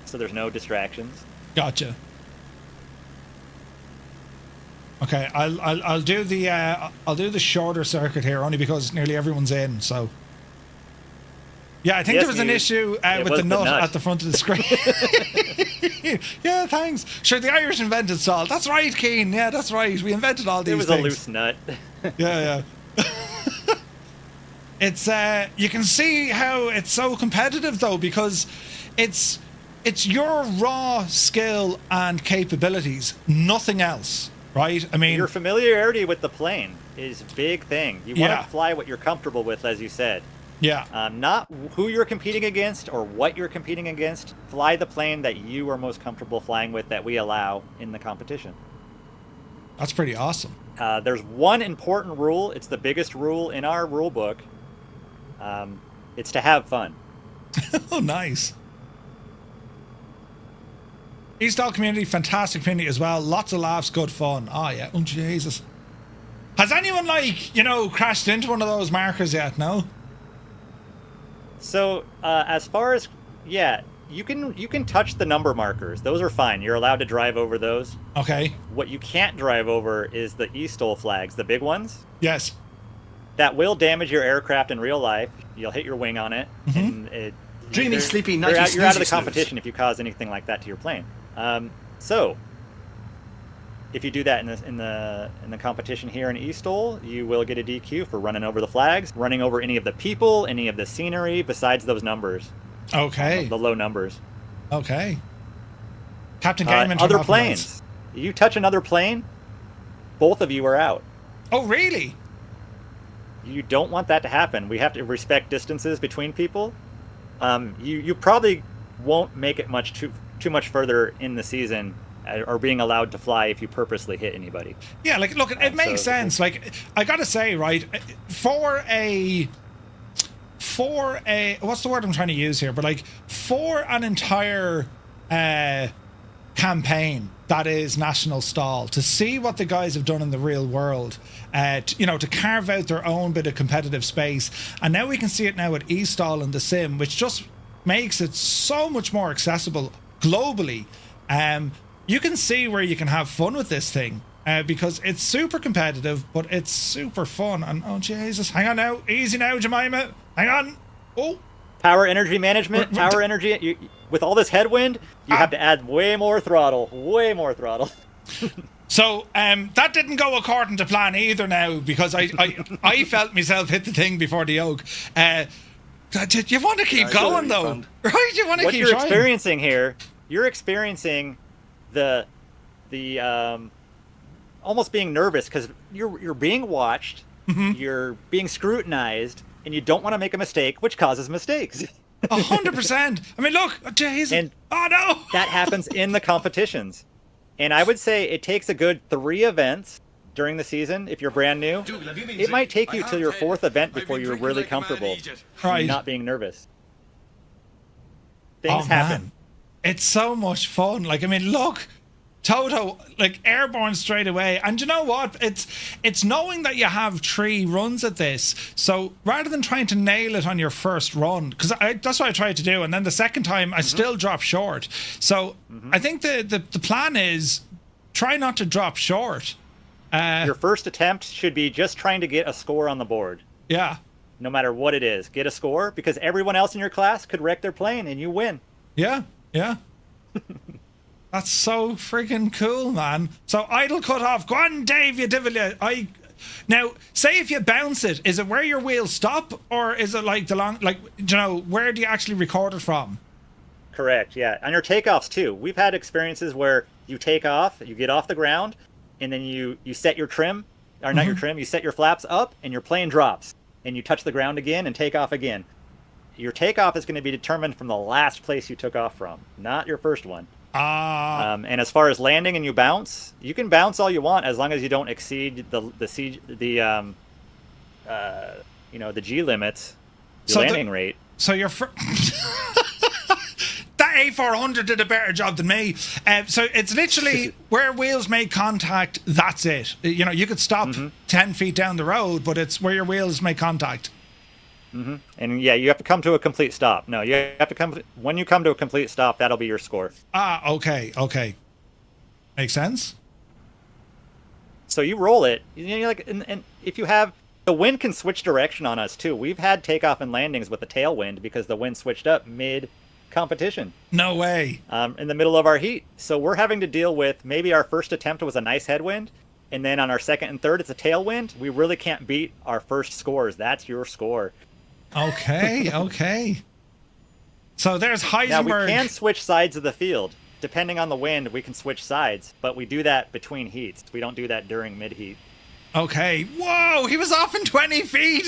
Speaker 7: so there's no distractions.
Speaker 1: Gotcha. Okay, I'll do the shorter circuit here only because nearly everyone's in. So. Yeah, I think
Speaker 7: Yes,
Speaker 1: there was an issue with
Speaker 7: was
Speaker 1: the nut
Speaker 7: nut.
Speaker 1: at the front of the screen. Yeah, thanks. Sure, the Irish invented Stol. That's right, Keen. Yeah, that's right. We invented all these
Speaker 7: It was
Speaker 1: things.
Speaker 7: a loose nut.
Speaker 1: Yeah. It's you can see how it's so competitive though because it's your raw skill and capabilities, nothing else, right? I mean,
Speaker 7: Your familiarity with the plane is a big thing. You want
Speaker 1: Yeah.
Speaker 7: to fly what you're comfortable with, as you said.
Speaker 1: yeah.
Speaker 7: Not who you're competing against or what you're competing against. Fly the plane that you are most comfortable flying with that we allow in the competition.
Speaker 1: That's pretty awesome.
Speaker 7: There's one important rule. It's the biggest rule in our rule book. It's to have fun.
Speaker 1: Oh, nice. eSTOL community, fantastic community as well. Lots of laughs, good fun. Oh yeah. Oh Jesus. Has anyone crashed into one of those markers yet? No.
Speaker 7: So as far as you can touch the number markers. Those are fine. You're allowed to drive over those.
Speaker 1: Okay.
Speaker 7: What you can't drive over is the eSTOL flags, the big ones.
Speaker 1: Yes.
Speaker 7: That will damage your aircraft in real life. You'll hit your wing on it. And
Speaker 4: Dreamy, sleepy,
Speaker 7: you're
Speaker 4: nighty,
Speaker 7: out of
Speaker 4: snoozy,
Speaker 7: the
Speaker 4: snooze.
Speaker 7: competition if you cause anything like that to your plane. So if you do that in the competition here in eSTOL, you will get a DQ for running over the flags, running over any of the people, any of the scenery besides those numbers.
Speaker 1: Okay.
Speaker 7: The low numbers.
Speaker 1: Okay. Captain Gaiman.
Speaker 7: Other planes. You touch another plane, both of you are out.
Speaker 1: Oh, really?
Speaker 7: You don't want that to happen. We have to respect distances between people. You probably won't make it too much further in the season or being allowed to fly if you purposely hit anybody.
Speaker 1: Yeah, like, look, it makes sense. Like, I gotta say, right, for a what's the word I'm trying to use here? But like, for an entire campaign that is National Stol, to see what the guys have done in the real world, to carve out their own bit of competitive space, and now we can see it now at eSTOL and the Sim, which just makes it so much more accessible globally. You can see where you can have fun with this thing because it's super competitive, but it's super fun. And oh Jesus, hang on now, easy now, Jemima, hang on. Oh,
Speaker 7: Power energy management, power energy. With all this headwind, you have to add way more throttle.
Speaker 1: So that didn't go according to plan either now because I felt myself hit the thing before the yoke. You want to keep going though, right? You want to
Speaker 7: What
Speaker 1: keep
Speaker 7: you're
Speaker 1: trying.
Speaker 7: experiencing here, you're experiencing the almost being nervous because you're being watched, you're being scrutinized, and you don't want to make a mistake, which causes mistakes.
Speaker 1: 100%. I mean, look, Jesus.
Speaker 7: And
Speaker 1: Oh no.
Speaker 7: that happens in the competitions. And I would say it takes a good 3 events during the season if you're brand new. It might take you to your 4th event before you're really comfortable
Speaker 1: Right.
Speaker 7: not being nervous. Things
Speaker 1: Oh,
Speaker 7: happen.
Speaker 1: man. It's so much fun. Like, I mean, look, Toto, like airborne straight away. And you know what? It's knowing that you have 3 runs at this. So rather than trying to nail it on your first run, because that's what I tried to do, and then the second time I still dropped short. So I think the plan is try not to drop short.
Speaker 7: Your first attempt should be just trying to get a score on the board.
Speaker 1: Yeah.
Speaker 7: No matter what it is, get a score, because everyone else in your class could wreck their plane and you win.
Speaker 1: Yeah. That's so freaking cool, man. So idle cut off. Go on, Dave, you devil. Now, say if you bounce it, is it where your wheels stop, or is it like where do you actually record it from?
Speaker 7: Correct, yeah. On your takeoffs too. We've had experiences where you take off, you get off the ground, and then you set your trim, or not your trim, you set your flaps up, and your plane drops, and you touch the ground again and take off again. Your takeoff is going to be determined from the last place you took off from, not your first one. And as far as landing and you can bounce all you want as long as you don't exceed the G limits, the landing rate.
Speaker 1: So your that A400 did a better job than me. So it's literally where wheels make contact. That's it. You know, you could stop 10 feet down the road, but it's where your wheels make contact.
Speaker 7: And yeah, you have to come to a complete stop. No, you have to come when you come to a complete stop. That'll be your score.
Speaker 1: Okay. Makes sense.
Speaker 7: So you roll it. You know, like, and if you have the wind can switch direction on us too. We've had takeoff and landings with the tailwind because the wind switched up mid competition.
Speaker 1: No way.
Speaker 7: In the middle of our heat, so we're having to deal with maybe our first attempt was a nice headwind, and then on our second and third it's a tailwind. We really can't beat our first scores. That's your score.
Speaker 1: Okay. So there's Heisenberg.
Speaker 7: Now we can switch sides of the field. Depending on the wind, we can switch sides, but we do that between heats. We don't do that during mid-heat.
Speaker 1: Okay. Whoa, he was off in 20 feet.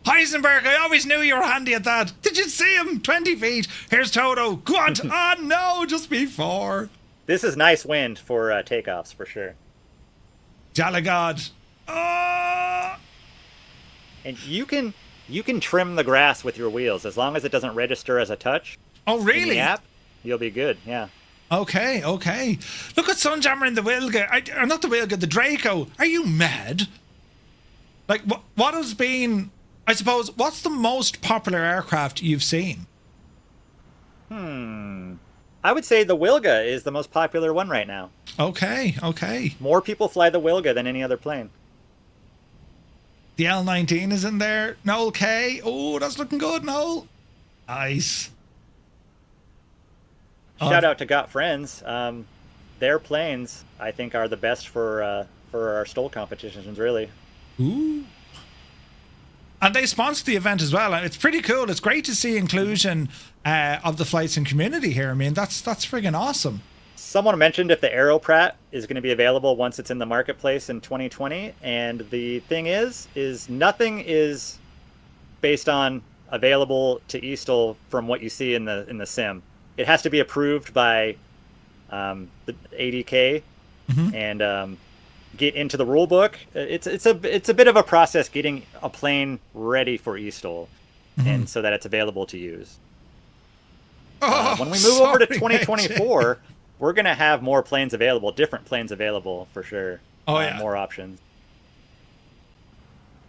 Speaker 1: Heisenberg, I always knew you were handy at that. Did you see him? 20 feet. Here's Toto. Go on. Oh, no, just before.
Speaker 7: This is nice wind for takeoffs, for sure.
Speaker 1: Jolly God.
Speaker 7: And you can trim the grass with your wheels as long as it doesn't register as a touch.
Speaker 1: Oh, really?
Speaker 7: In the app, you'll be good. Yeah.
Speaker 1: Okay. Look at Sunjammer in the Wilga. Or not the Wilga, the Draco. Are you mad? Like, what has been, I suppose, what's the most popular aircraft you've seen?
Speaker 7: I would say the Wilga is the most popular one right now.
Speaker 1: Okay.
Speaker 7: More people fly the Wilga than any other plane.
Speaker 1: The L19 is in there. Noel K. Oh, that's looking good, Noel. Nice.
Speaker 7: Shout out to Got Friends. Their planes, I think, are the best for our Stol competitions, really.
Speaker 1: Ooh. And they sponsor the event as well. It's pretty cool. It's great to see inclusion of the flight sim community here. I mean, that's friggin' awesome.
Speaker 7: Someone mentioned if the Aeroprat is going to be available once it's in the marketplace in 2020, and the thing is nothing is based on available to eSTOL from what you see in the sim. It has to be approved by the ADK and get into the rule book. It's a bit of a process getting a plane ready for eSTOL, and so that it's available to use. When we move over to 2024. We're going to have more planes available, different planes available for sure.
Speaker 1: Oh, yeah.
Speaker 7: More options.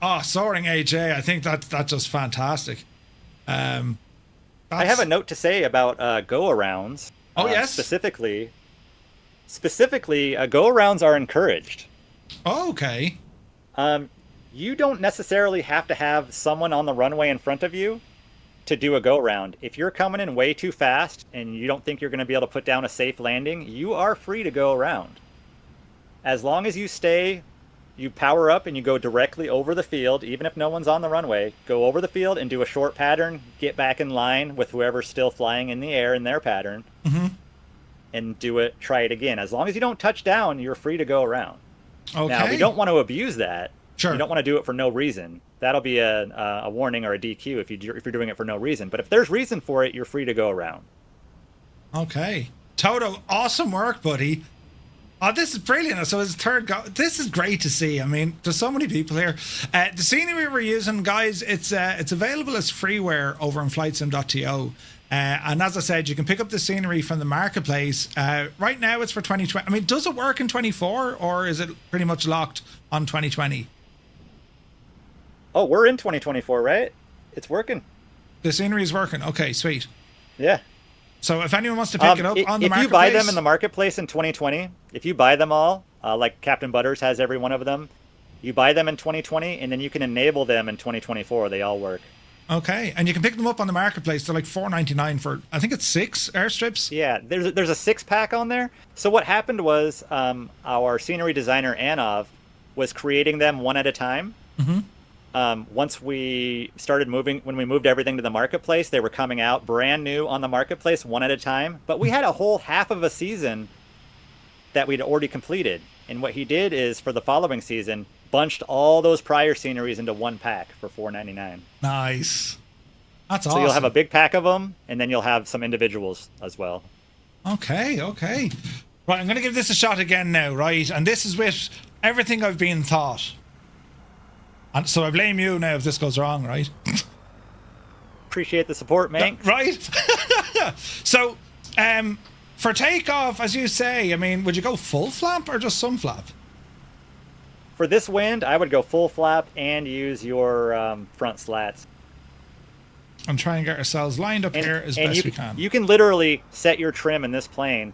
Speaker 1: Oh, Soaring AJ, I think that's just fantastic.
Speaker 7: I have a note to say about go-arounds.
Speaker 1: Oh, yes?
Speaker 7: Specifically, go-arounds are encouraged.
Speaker 1: Oh, okay.
Speaker 7: You don't necessarily have to have someone on the runway in front of you to do a go-round. If you're coming in way too fast and you don't think you're going to be able to put down a safe landing, you are free to go around. As long as you power up and you go directly over the field, even if no one's on the runway, go over the field and do a short pattern, get back in line with whoever's still flying in the air in their pattern, and try it again. As long as you don't touch down, you're free to go around.
Speaker 1: Okay.
Speaker 7: Now, we don't want to abuse that.
Speaker 1: Sure.
Speaker 7: You don't want to do it for no reason. That'll be a warning or a DQ if you're doing it for no reason. But if there's reason for it, you're free to go around.
Speaker 1: Okay. Toto, awesome work, buddy. Oh, this is brilliant. So his third go. This is great to see. I mean, there's so many people here. The scenery we're using, guys, it's available as freeware over on flightsim.to. And as I said, you can pick up the scenery from the marketplace. Right now it's for 2020. I mean, does it work in 24 or is it pretty much locked on 2020?
Speaker 7: Oh, we're in 2024, right? It's working.
Speaker 1: The scenery is working. Okay, sweet.
Speaker 7: Yeah.
Speaker 1: So if anyone wants to pick it up on the
Speaker 7: if
Speaker 1: marketplace...
Speaker 7: you buy them in the marketplace in 2020, if you buy them all, like Captain Butters has every one of them, you buy them in 2020 and then you can enable them in 2024. They all work.
Speaker 1: Okay, and you can pick them up on the marketplace. They're like $4.99 for, I think it's 6 airstrips.
Speaker 7: Yeah, there's a 6-pack on there. So what happened was our scenery designer, Anov, was creating them one at a time. Once we started moving, when we moved everything to the marketplace, they were coming out brand new on the marketplace one at a time. But we had a whole half of a season that we'd already completed. And what he did is, for the following season, bunched all those prior sceneries into one pack for $4.99.
Speaker 1: Nice. That's awesome.
Speaker 7: So you'll have a big pack of them, and then you'll have some individuals as well.
Speaker 1: Okay. Right, I'm going to give this a shot again now, right? And this is with everything I've been taught. And so I blame you now if this goes wrong, right?
Speaker 7: Appreciate the support, mate.
Speaker 1: Right? So, for takeoff, as you say, I mean, would you go full flap or just some flap?
Speaker 7: For this wind, I would go full flap and use your front slats.
Speaker 1: And try and get ourselves lined up here as best we can.
Speaker 7: You can literally set your trim in this plane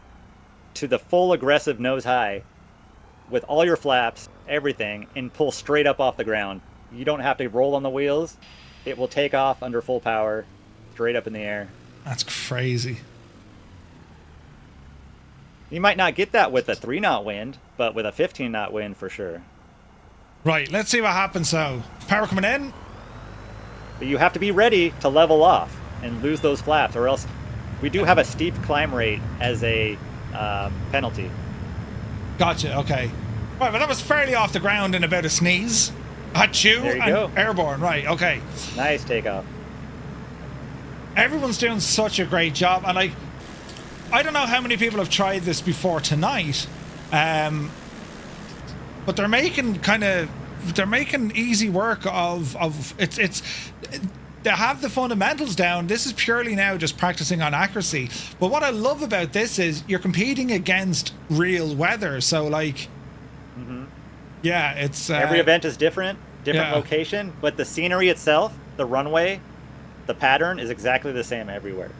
Speaker 7: to the full aggressive nose high with all your flaps, everything, and pull straight up off the ground. You don't have to roll on the wheels. It will take off under full power, straight up in the air.
Speaker 1: That's crazy.
Speaker 7: You might not get that with a 3-knot wind, but with a 15-knot wind for sure.
Speaker 1: Right, let's see what happens now. Power coming in.
Speaker 7: But you have to be ready to level off and lose those flaps, or else we do have a steep climb rate as a penalty.
Speaker 1: Gotcha, okay. Right, but that was fairly off the ground in about a sneeze. Achoo,
Speaker 7: There you
Speaker 1: and
Speaker 7: go.
Speaker 1: Airborne, right, okay.
Speaker 7: Nice takeoff.
Speaker 1: Everyone's doing such a great job, and I don't know how many people have tried this before tonight, but they're making easy work of it's they have the fundamentals down. This is purely now just practicing on accuracy. But what I love about this is you're competing against real weather. So like, yeah, it's
Speaker 7: every event is different location, but the scenery itself, the runway, the pattern is exactly the same everywhere.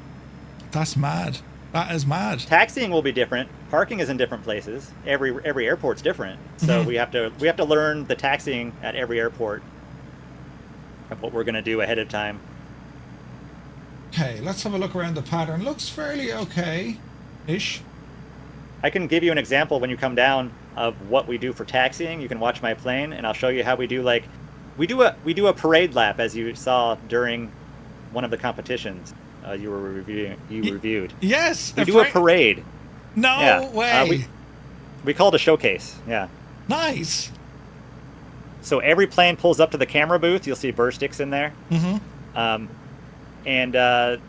Speaker 1: That's mad. That is mad.
Speaker 7: Taxiing will be different. Parking is in different places. Every airport's different. So we have to learn the taxiing at every airport of what we're going to do ahead of time.
Speaker 1: Okay, let's have a look around the pattern. Looks fairly okay-ish.
Speaker 7: I can give you an example when you come down of what we do for taxiing. You can watch my plane, and I'll show you how we do. Like, we do a parade lap, as you saw during one of the competitions you were reviewed.
Speaker 1: Yes,
Speaker 7: we do a parade.
Speaker 1: No way.
Speaker 7: We call it a showcase. Yeah.
Speaker 1: Nice.
Speaker 7: So every plane pulls up to the camera booth. You'll see burr sticks in there. And there'll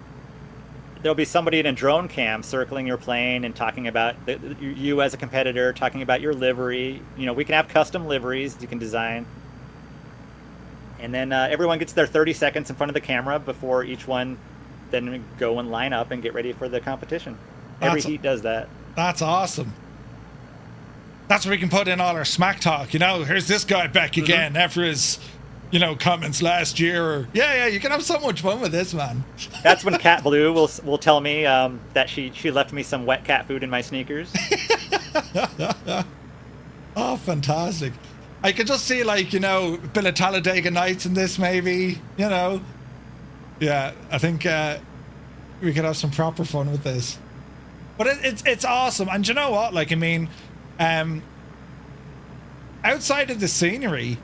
Speaker 7: be somebody in a drone cam circling your plane and talking about you as a competitor, talking about your livery. You know, we can have custom liveries you can design. And then everyone gets their 30 seconds in front of the camera before each one then go and line up and get ready for the competition. Every heat does that.
Speaker 1: That's awesome. That's where we can put in all our smack talk. You know, here's this guy back again after his, comments last year. Or, yeah, you can have so much fun with this, man.
Speaker 7: That's when Cat Blue will tell me that she left me some wet cat food in my sneakers.
Speaker 1: Oh, fantastic. I could just see, Bill of Talladega Nights in this, maybe, Yeah, I think we could have some proper fun with this. But it's awesome. And you know what? Outside of the scenery,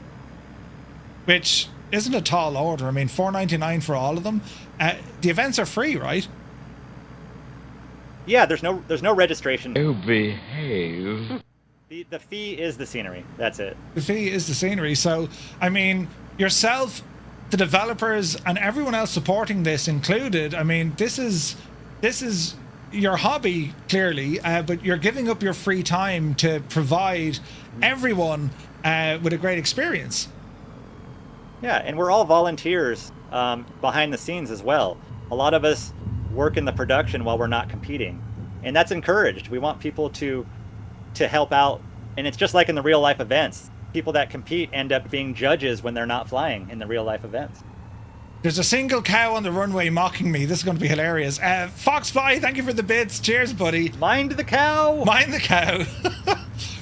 Speaker 1: which isn't a tall order, $4.99 for all of them, the events are free, right?
Speaker 7: Yeah, there's no registration.
Speaker 2: Oh, behave.
Speaker 7: The fee is the scenery. That's it.
Speaker 1: The fee is the scenery. So, yourself, the developers, and everyone else supporting this included, this is your hobby, clearly, but you're giving up your free time to provide everyone with a great experience.
Speaker 7: Yeah, and we're all volunteers behind the scenes as well. A lot of us work in the production while we're not competing, and that's encouraged. We want people to help out, and it's just like in the real life events. People that compete end up being judges when they're not flying in the real life events.
Speaker 1: There's a single cow on the runway mocking me. This is going to be hilarious. Foxfly, thank you for the bits. Cheers, buddy.
Speaker 7: Mind the cow.
Speaker 1: Mind the cow.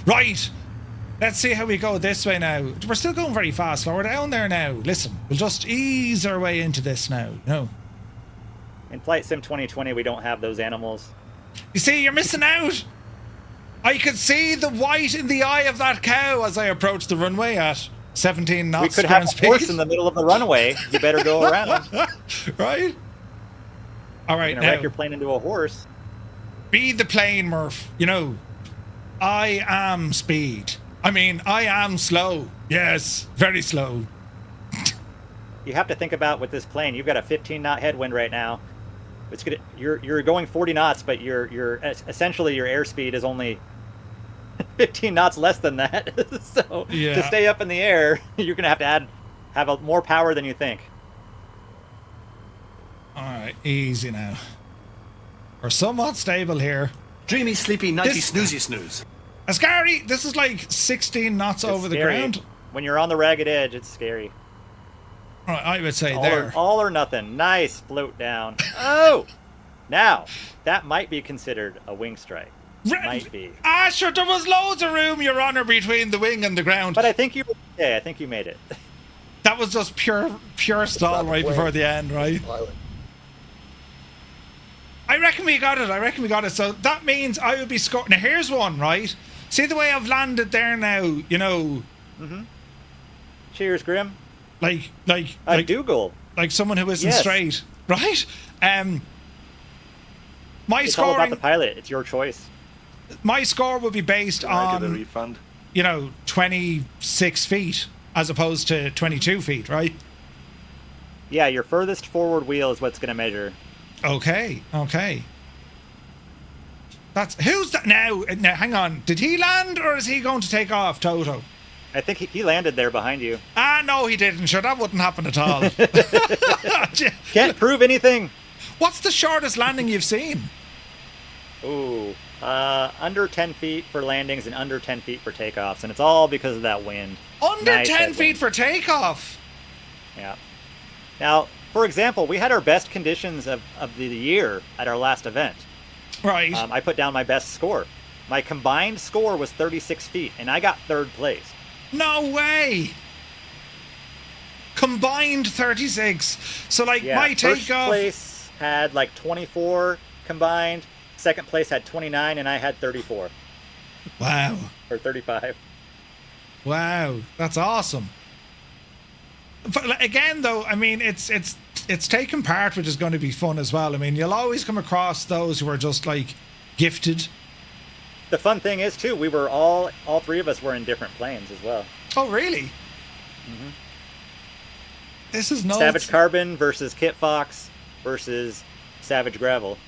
Speaker 1: Right. Let's see how we go this way now. We're still going very fast. We're down there now. Listen, we'll just ease our way into this now. No.
Speaker 7: In Flight Sim 2020, we don't have those animals.
Speaker 1: You see, you're missing out. I could see the white in the eye of that cow as I approached the runway at 17 knots.
Speaker 7: We could have a horse in the middle of the runway. You better go around.
Speaker 1: Right? All right,
Speaker 7: You're gonna wreck your plane into a horse.
Speaker 1: Be the plane, Murph. You know, I am speed. I mean, I am slow. Yes, very slow.
Speaker 7: You have to think about with this plane. You've got a 15-knot headwind right now. It's gonna. You're going 40 knots, but you're essentially your airspeed is only 15 knots less than that. So
Speaker 1: yeah.
Speaker 7: To stay up in the air, you're gonna have to have more power than you think.
Speaker 1: All right, easy now. We're somewhat stable here.
Speaker 4: Dreamy, sleepy, nighty, snoozy, snooze.
Speaker 1: Ascari, this is like 16 knots
Speaker 7: It's
Speaker 1: over the
Speaker 7: scary.
Speaker 1: ground.
Speaker 7: When you're on the ragged edge, it's scary.
Speaker 1: All right, I would say
Speaker 7: All or nothing. Nice float down. Oh, now that might be considered a wing strike. Might be.
Speaker 1: Ah, sure, there was loads of room, Your Honor, between the wing and the ground.
Speaker 7: But I think you. Yeah, I think you made it.
Speaker 1: That was just pure stall right before the end, right? I reckon we got it. So that means I would be scoring. Now here's one, right? See the way I've landed there now, you know.
Speaker 7: Mm-hmm. Cheers, Grim.
Speaker 1: Like
Speaker 7: Dougal.
Speaker 1: Like someone who isn't
Speaker 7: Yes.
Speaker 1: straight, right? My
Speaker 7: It's
Speaker 1: scoring.
Speaker 7: all about the pilot. It's your choice.
Speaker 1: My score would be based
Speaker 3: Can I get a
Speaker 1: on,
Speaker 3: refund?
Speaker 1: 26 feet as opposed to 22 feet, right?
Speaker 7: Yeah, your furthest forward wheel is what's going to measure.
Speaker 1: Okay. That's who's that now? Now, hang on. Did he land or is he going to take off, Toto?
Speaker 7: I think he landed there behind you.
Speaker 1: Ah, no, he didn't. Sure, that wouldn't happen at all.
Speaker 7: Can't prove anything.
Speaker 1: What's the shortest landing you've seen?
Speaker 7: Ooh, under 10 feet for landings and under 10 feet for takeoffs, and it's all because of that wind.
Speaker 1: Under
Speaker 7: Nice
Speaker 1: 10
Speaker 7: headwind.
Speaker 1: feet for takeoff.
Speaker 7: Yeah. Now, for example, we had our best conditions of the year at our last event.
Speaker 1: Right.
Speaker 7: I put down my best score. My combined score was 36 feet, and I got third place.
Speaker 1: No way. Combined 36. So, like,
Speaker 7: Yeah,
Speaker 1: my
Speaker 7: first
Speaker 1: takeoff.
Speaker 7: place had like 24 combined. Second place had 29, and I had 34
Speaker 1: Wow.
Speaker 7: or 35.
Speaker 1: Wow. That's awesome. But like, again, though, I mean, it's taking part, which is going to be fun as well. I mean, you'll always come across those who are just like gifted.
Speaker 7: The fun thing is too, we were all three of us were in different planes as well.
Speaker 1: Oh, really?
Speaker 7: Mm-hmm.
Speaker 1: This is nuts.
Speaker 7: Savage Carbon versus Kit Fox versus Savage Gravel.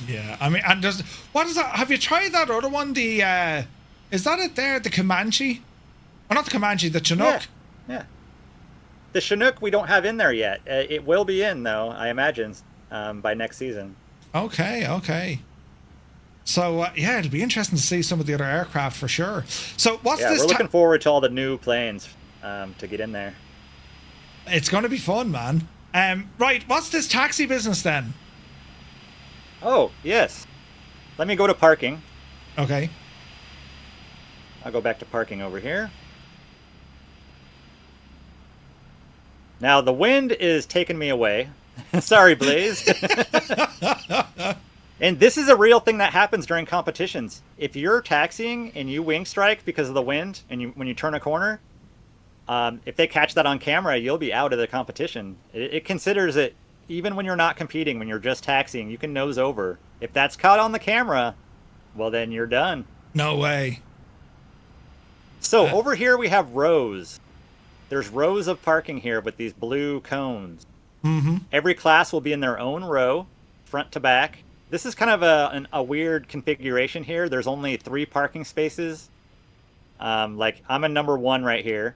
Speaker 1: Yeah, I mean, and there's what is that? Have you tried that other one? The is that it there? The Comanche? Or not the Comanche, the Chinook.
Speaker 7: Yeah. The Chinook we don't have in there yet. It will be in though, I imagine, by next season.
Speaker 1: Okay. So yeah, it'll be interesting to see some of the other aircraft for sure. So what's
Speaker 7: Yeah,
Speaker 1: this?
Speaker 7: we're looking forward to all the new planes to get in there.
Speaker 1: It's going to be fun, man. Right, what's this taxi business then?
Speaker 7: Oh, yes. Let me go to parking.
Speaker 1: Okay.
Speaker 7: I'll go back to parking over here. Now, the wind is taking me away. Sorry, Blaze. And this is a real thing that happens during competitions. If you're taxiing and you wing strike because of the wind, and when you turn a corner, if they catch that on camera, you'll be out of the competition. It considers it, even when you're not competing, when you're just taxiing, you can nose over. If that's caught on the camera, well, then you're done.
Speaker 1: No way.
Speaker 7: So over here we have rows. There's rows of parking here with these blue cones.
Speaker 1: Mm-hmm.
Speaker 7: Every class will be in their own row, front to back. This is kind of a weird configuration here. There's only 3 parking spaces. Like I'm in number 1 right here.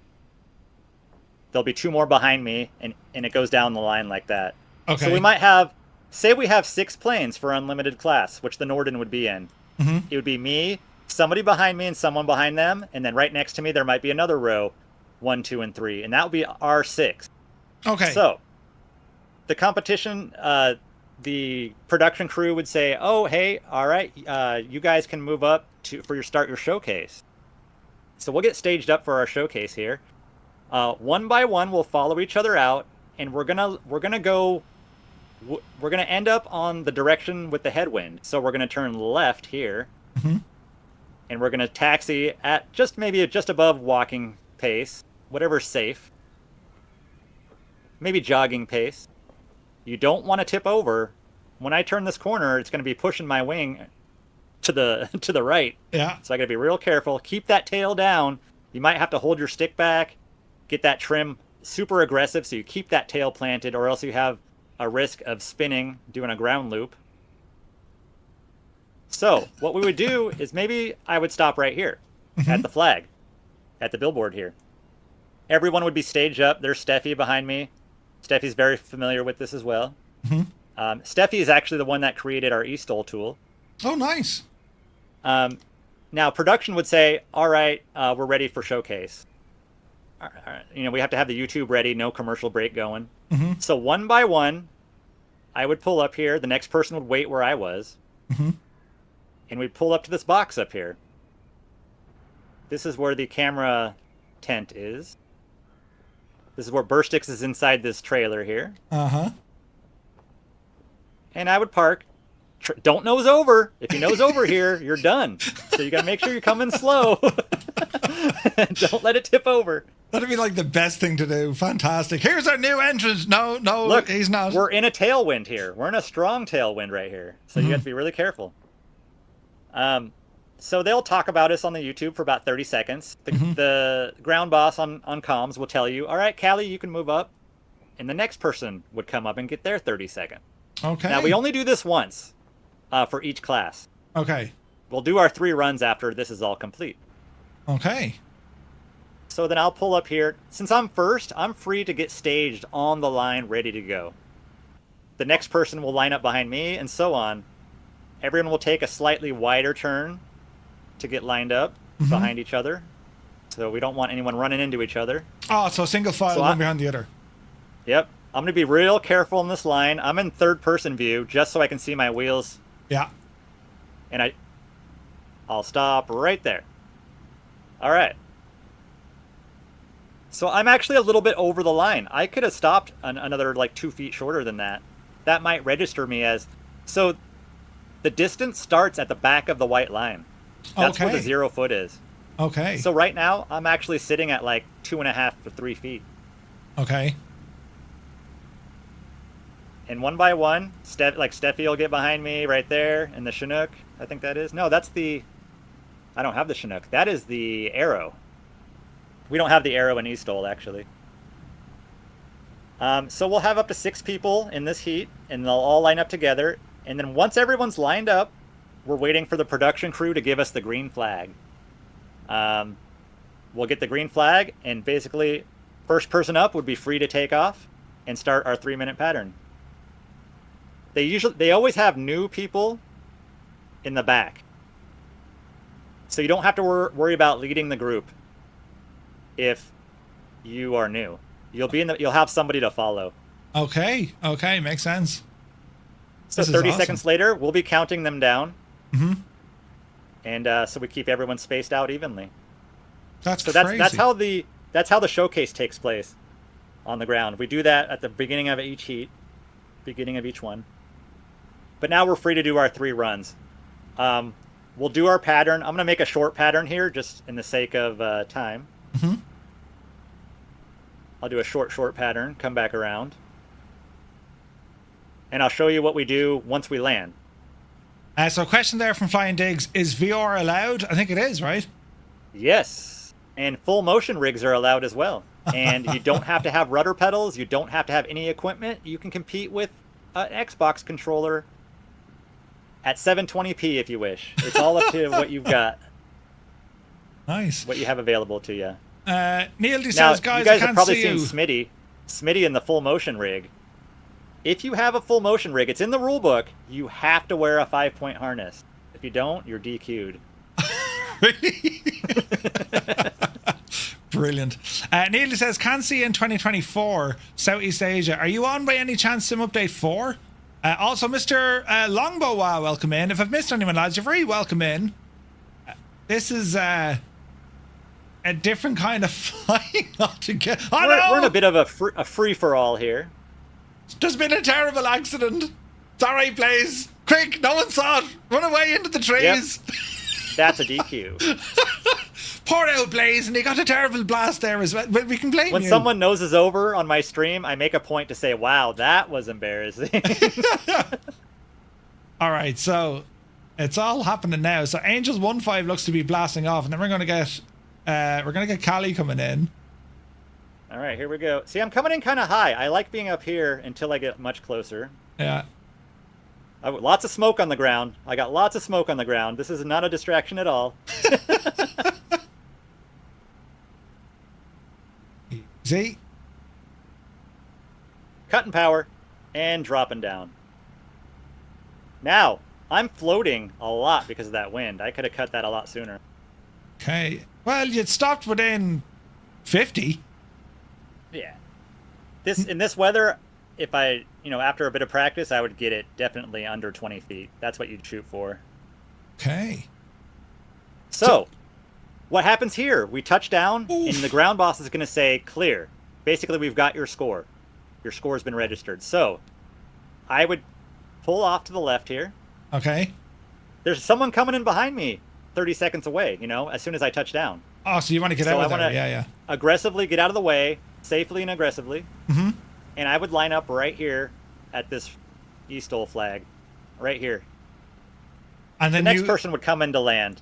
Speaker 7: There'll be 2 more behind me, and it goes down the line like that.
Speaker 1: Okay.
Speaker 7: So we might have, say we have 6 planes for unlimited class, which the Norden would be in. It would be me, somebody behind me, and someone behind them, and then right next to me there might be another row, 1, 2, and 3, and that would be our 6.
Speaker 1: Okay.
Speaker 7: So the competition, the production crew would say, "Oh, hey, all right, you guys can move up for your showcase." So we'll get staged up for our showcase here. One by one, we'll follow each other out, and we're gonna end up on the direction with the headwind. So we're gonna turn left here, and we're gonna taxi at maybe just above walking pace, whatever's safe. Maybe jogging pace. You don't want to tip over. When I turn this corner, it's going to be pushing my wing to the right.
Speaker 1: Yeah.
Speaker 7: So I got to be real careful. Keep that tail down. You might have to hold your stick back, get that trim super aggressive so you keep that tail planted, or else you have a risk of spinning, doing a ground loop. So what we would do is maybe I would stop right here at the flag, at the billboard here. Everyone would be staged up. There's Steffi behind me. Steffi's very familiar with this as well. Steffi is actually the one that created our eSTOL tool.
Speaker 1: Oh, nice.
Speaker 7: Now, production would say, all right, we're ready for showcase. All right, we have to have the YouTube ready, no commercial break going. So one by one, I would pull up here. The next person would wait where I was. And we'd pull up to this box up here. This is where the camera tent is. This is where Burstix is inside this trailer here. And I would park. Don't nose over. If you nose over here, you're done. So you got to make sure you're coming slow. Don't let it tip over.
Speaker 1: That'd be like the best thing to do. Fantastic. Here's our new entrance. No,
Speaker 7: Look,
Speaker 1: he's not.
Speaker 7: We're in a tailwind here. We're in a strong tailwind right here. So you have to be really careful. So they'll talk about us on the YouTube for about 30 seconds. The ground boss on comms will tell you, all right, Callie, you can move up. And the next person would come up and get their 30 seconds.
Speaker 1: Okay.
Speaker 7: Now, we only do this once for each class.
Speaker 1: Okay.
Speaker 7: We'll do our 3 runs after this is all complete.
Speaker 1: Okay.
Speaker 7: So then I'll pull up here. Since I'm first, I'm free to get staged on the line, ready to go. The next person will line up behind me, and so on. Everyone will take a slightly wider turn to get lined up behind each other. So we don't want anyone running into each other.
Speaker 1: Oh, so single file, one behind the other.
Speaker 7: Yep. I'm going to be real careful in this line. I'm in third-person view just so I can see my wheels.
Speaker 1: Yeah.
Speaker 7: And I'll stop right there. All right. So I'm actually a little bit over the line. I could have stopped another like 2 feet shorter than that. That might register me as... So the distance starts at the back of the white line. That's where the 0 foot is.
Speaker 1: Okay.
Speaker 7: So right now, I'm actually sitting at like 2.5 to 3 feet.
Speaker 1: Okay.
Speaker 7: And one by one, Steffi will get behind me right there, and the Chinook, I think that is. No, that's the... I don't have the Chinook. That is the Arrow. We don't have the Arrow in eSTOL, actually. So we'll have up to 6 people in this heat, and they'll all line up together. And then once everyone's lined up, we're waiting for the production crew to give us the green flag. We'll get the green flag, and basically, first person up would be free to take off and start our 3-minute pattern. They always have new people in the back, so you don't have to worry about leading the group. If you are new, you'll have somebody to follow.
Speaker 1: Okay, makes sense.
Speaker 7: So 30 seconds later, we'll be counting them down. And so we keep everyone spaced out evenly.
Speaker 1: That's crazy.
Speaker 7: That's how the showcase takes place on the ground. We do that at the beginning of each heat, beginning of each one. But now we're free to do our 3 runs. We'll do our pattern. I'm going to make a short pattern here, just in the sake of time. I'll do a short pattern, come back around. And I'll show you what we do once we land.
Speaker 1: So a question there from Flying Digs. Is VR allowed? I think it is, right?
Speaker 7: Yes. And full motion rigs are allowed as well. And you don't have to have rudder pedals. You don't have to have any equipment. You can compete with an Xbox controller at 720p if you wish. It's all up to what you've got.
Speaker 1: Nice.
Speaker 7: What you have available to you.
Speaker 1: Neil D
Speaker 7: Now,
Speaker 1: says, guys,
Speaker 7: you guys
Speaker 1: I
Speaker 7: have
Speaker 1: can't
Speaker 7: probably
Speaker 1: see
Speaker 7: seen
Speaker 1: you.
Speaker 7: Smitty in the full motion rig. if you have a full motion rig, it's in the rule book, you have to wear a 5-point harness. If you don't, you're DQ'd.
Speaker 1: Really? Brilliant. Neil says, can't see in 2024 Southeast Asia. Are you on by any chance Sim Update 4? Also, Mr. Longbow, welcome in. If I've missed anyone, lads, you're very welcome in. This is a different kind of flying altogether. Oh, no!
Speaker 7: We're in a bit of a free-for-all here.
Speaker 1: There's been a terrible accident. It's all right, Blaze. Quick, no one saw it. Run away into the trees.
Speaker 7: Yep. That's a DQ.
Speaker 1: Poor old Blaze, and he got a terrible blast there as well. But we can blame you.
Speaker 7: When someone noses over on my stream, I make a point to say, wow, that was embarrassing.
Speaker 1: All right, so it's all happening now. So Angels 1-5 looks to be blasting off, and then we're going to get Callie coming in.
Speaker 7: All right, here we go. See, I'm coming in kind of high. I like being up here until I get much closer.
Speaker 1: Yeah.
Speaker 7: Lots of smoke on the ground. I got lots of smoke on the ground. This is not a distraction at all.
Speaker 1: See?
Speaker 7: Cutting power and dropping down. Now, I'm floating a lot because of that wind. I could have cut that a lot sooner.
Speaker 1: Okay. Well, you'd stopped within 50.
Speaker 7: Yeah. In this weather, if I, after a bit of practice, I would get it definitely under 20 feet. That's what you'd shoot for.
Speaker 1: Okay.
Speaker 7: So what happens here? We touch down,
Speaker 1: Oof.
Speaker 7: and the ground boss is going to say, clear. Basically, we've got your score. Your score has been registered. So I would pull off to the left here.
Speaker 1: Okay.
Speaker 7: There's someone coming in behind me 30 seconds away, as soon as I touch down.
Speaker 1: Oh, so you want to get out of there. Yeah.
Speaker 7: Aggressively get out of the way, safely and aggressively.
Speaker 1: Mm-hmm.
Speaker 7: And I would line up right here at this eSTOL flag. Right here.
Speaker 1: And then
Speaker 7: the next person would come in to land.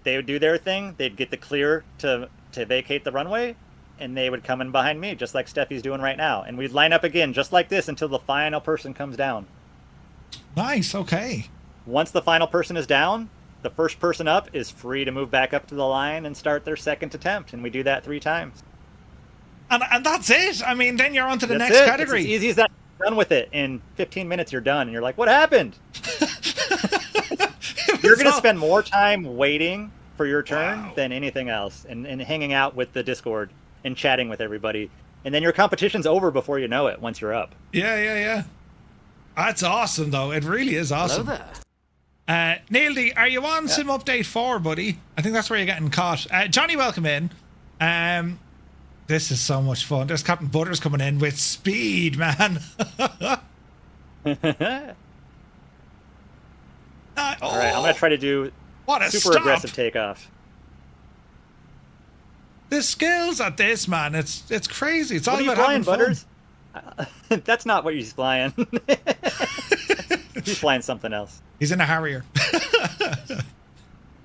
Speaker 7: They would do their thing. They'd get the clear to vacate the runway. And they would come in behind me, just like Steffi's doing right now. And we'd line up again, just like this, until the final person comes down.
Speaker 1: Nice, okay.
Speaker 7: Once the final person is down, the first person up is free to move back up to the line and start their second attempt. And we do that 3 times.
Speaker 1: And that's it. I mean, then you're on to the
Speaker 7: That's
Speaker 1: next
Speaker 7: it.
Speaker 1: category.
Speaker 7: It's as easy as that. Done with it. In 15 minutes, you're done. And you're like, what happened? You're going to spend more time waiting for your turn than anything else. And hanging out with the Discord and chatting with everybody. And then your competition's over before you know it once you're up.
Speaker 1: Yeah. That's awesome, though. It really is awesome.
Speaker 9: Hello there.
Speaker 1: Neil D, are you on Sim Update 4, buddy? I think that's where you're getting caught. Johnny, welcome in. This is so much fun. There's Captain Butters coming in with speed, man.
Speaker 7: All right, I'm going to try to do super aggressive takeoff.
Speaker 1: The skills at this, man, it's crazy. It's all
Speaker 7: what are you
Speaker 1: about
Speaker 7: flying,
Speaker 1: having
Speaker 7: Butters? That's not what he's flying. He's flying something else.
Speaker 1: He's in a Harrier.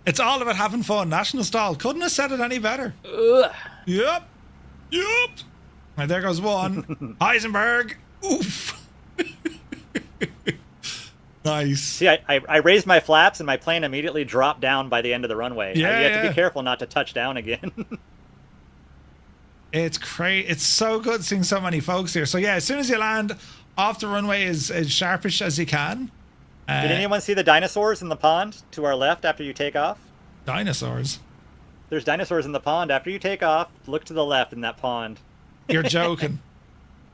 Speaker 1: It's all about having fun. National Stol. Couldn't have said it any better. Yep. Right, there goes one. Heisenberg. Oof. Nice.
Speaker 7: See, I raised my flaps and my plane immediately dropped down by the end of the runway.
Speaker 1: Yeah,
Speaker 7: you have to be careful not to touch down again.
Speaker 1: It's crazy. It's so good seeing so many folks here. So yeah, as soon as you land off the runway as sharpish as you can.
Speaker 7: Did anyone see the dinosaurs in the pond to our left after you take off?
Speaker 1: Dinosaurs?
Speaker 7: There's dinosaurs in the pond. After you take off, look to the left in that pond.
Speaker 1: You're joking.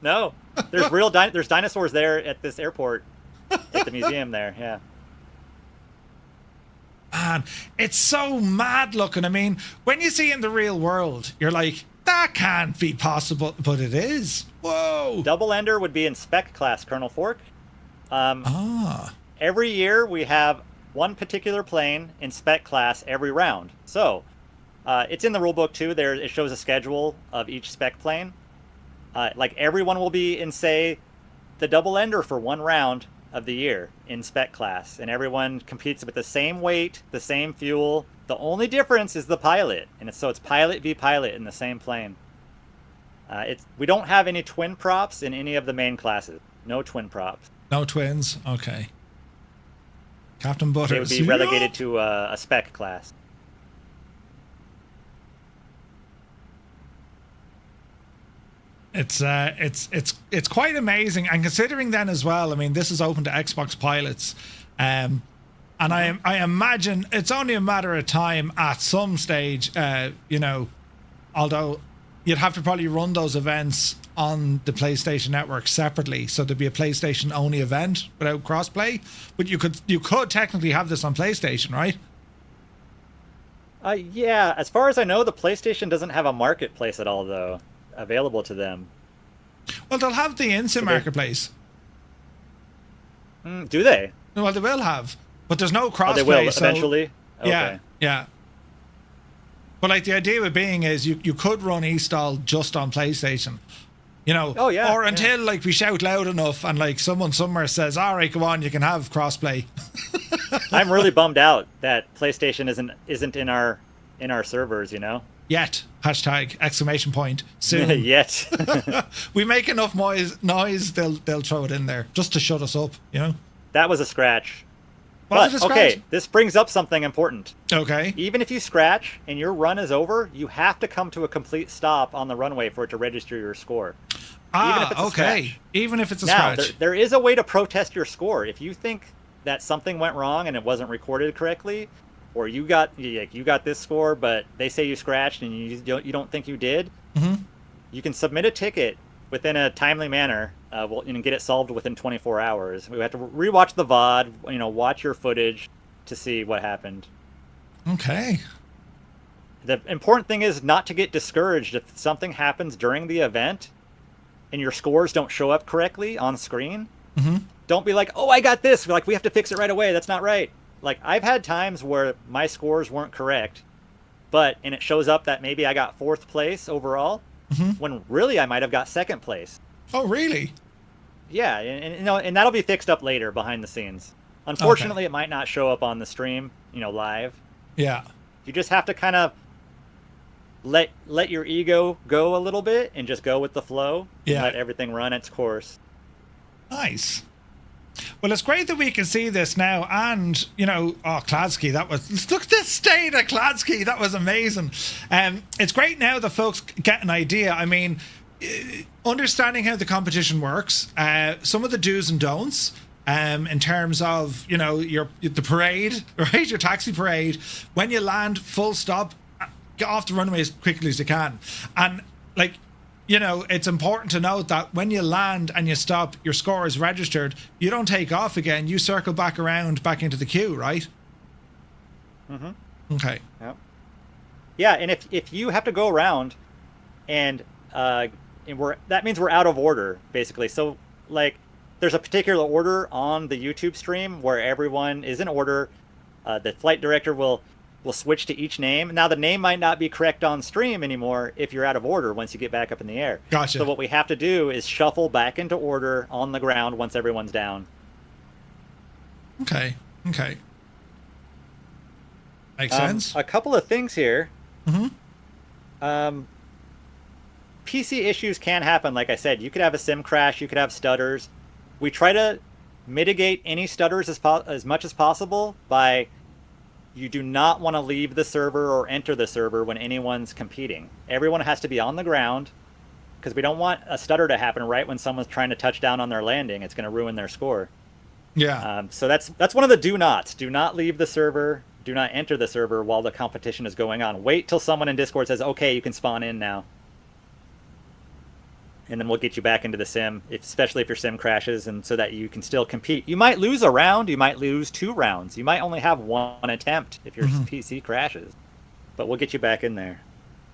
Speaker 7: No. There's there's dinosaurs there at this airport. At the museum there, yeah.
Speaker 1: Man, it's so mad looking. I mean, when you see it in the real world, you're like, that can't be possible, but it is. Whoa.
Speaker 7: Double ender would be in spec class, Colonel Fork. Every year we have one particular plane in spec class every round. So it's in the rule book too. It shows a schedule of each spec plane. Like everyone will be in, say, the double ender for one round of the year in spec class, and everyone competes with the same weight, the same fuel. The only difference is the pilot, and it's pilot v pilot in the same plane. We don't have any twin props in any of the main classes. No twin props.
Speaker 1: No twins. Okay. Captain Butters.
Speaker 7: They would be relegated to a spec class.
Speaker 1: It's quite amazing, and considering then as well, I mean, this is open to Xbox pilots, and I imagine it's only a matter of time at some stage, you know, although you'd have to probably run those events on the PlayStation Network separately, so there'd be a PlayStation only event without crossplay. But you could technically have this on PlayStation, right?
Speaker 7: Yeah, as far as I know, the PlayStation doesn't have a marketplace at all, though, available to them.
Speaker 1: Well, they'll have the instant marketplace.
Speaker 7: Do they?
Speaker 1: Well, they will have, but there's no crossplay.
Speaker 7: Oh, they will
Speaker 1: so,
Speaker 7: eventually? Okay.
Speaker 1: Yeah. But like the idea of it being is you could run eSTOL just on PlayStation. You know, or until like we shout loud enough and like someone somewhere says, "All right, go on, you can have crossplay."
Speaker 7: I'm really bummed out that PlayStation isn't in our servers. You know.
Speaker 1: Yet !! Soon.
Speaker 7: Yet.
Speaker 1: We make enough noise. They'll throw it in there just to shut us up. You know.
Speaker 7: That was a scratch.
Speaker 1: Was it a scratch?
Speaker 7: Okay, this brings up something important.
Speaker 1: Okay.
Speaker 7: Even if you scratch and your run is over, you have to come to a complete stop on the runway for it to register your score. Even if it's a scratch.
Speaker 1: Even if it's a
Speaker 7: now,
Speaker 1: scratch.
Speaker 7: There is a way to protest your score. If you think that something went wrong and it wasn't recorded correctly, or you got this score, but they say you scratched and you don't think you did, you can submit a ticket within a timely manner. And get it solved within 24 hours. We have to rewatch the VOD, you know, watch your footage to see what happened.
Speaker 1: Okay.
Speaker 7: The important thing is not to get discouraged if something happens during the event and your scores don't show up correctly on screen. Don't be like, "Oh, I got this." We're like, we have to fix it right away. That's not right. Like, I've had times where my scores weren't correct, and it shows up that maybe I got 4th place overall, when really I might have got 2nd place.
Speaker 1: Oh, really?
Speaker 7: Yeah, and that'll be fixed up later behind the scenes. Unfortunately, It might not show up on the stream, you know, live.
Speaker 1: Yeah.
Speaker 7: You just have to kind of let your ego go a little bit and just go with the flow.
Speaker 1: Yeah.
Speaker 7: Let everything run its course.
Speaker 1: Nice. Well, it's great that we can see this now, and you know, Kladsky, look at this state of Kladsky, that was amazing. It's great now that folks get an idea. I mean, understanding how the competition works, some of the do's and don'ts, in terms of, you know, the parade, right? Your taxi parade. When you land, full stop, get off the runway as quickly as you can. And like, you know, it's important to note that when you land and you stop, your score is registered. You don't take off again. You circle back around, back into the queue, right? Okay.
Speaker 7: Yep. Yeah, and if you have to go around and that means we're out of order, basically. So, like, there's a particular order on the YouTube stream where everyone is in order. The flight director will switch to each name. Now, the name might not be correct on stream anymore if you're out of order once you get back up in the air.
Speaker 1: Gotcha.
Speaker 7: So what we have to do is shuffle back into order on the ground once everyone's down.
Speaker 1: Okay. Makes sense.
Speaker 7: A couple of things here. PC issues can happen, like I said. You could have a sim crash, you could have stutters. We try to mitigate any stutters as much as possible by, you do not want to leave the server or enter the server when anyone's competing. Everyone has to be on the ground, because we don't want a stutter to happen right when someone's trying to touch down on their landing. It's going to ruin their score.
Speaker 1: Yeah.
Speaker 7: So that's one of the do nots. Do not leave the server. Do not enter the server while the competition is going on. Wait till someone in Discord says, "Okay, you can spawn in now." And then we'll get you back into the sim, especially if your sim crashes, and so that you can still compete. You might lose a round, you might lose 2 rounds, you might only have 1 attempt if your PC crashes, but we'll get you back in there.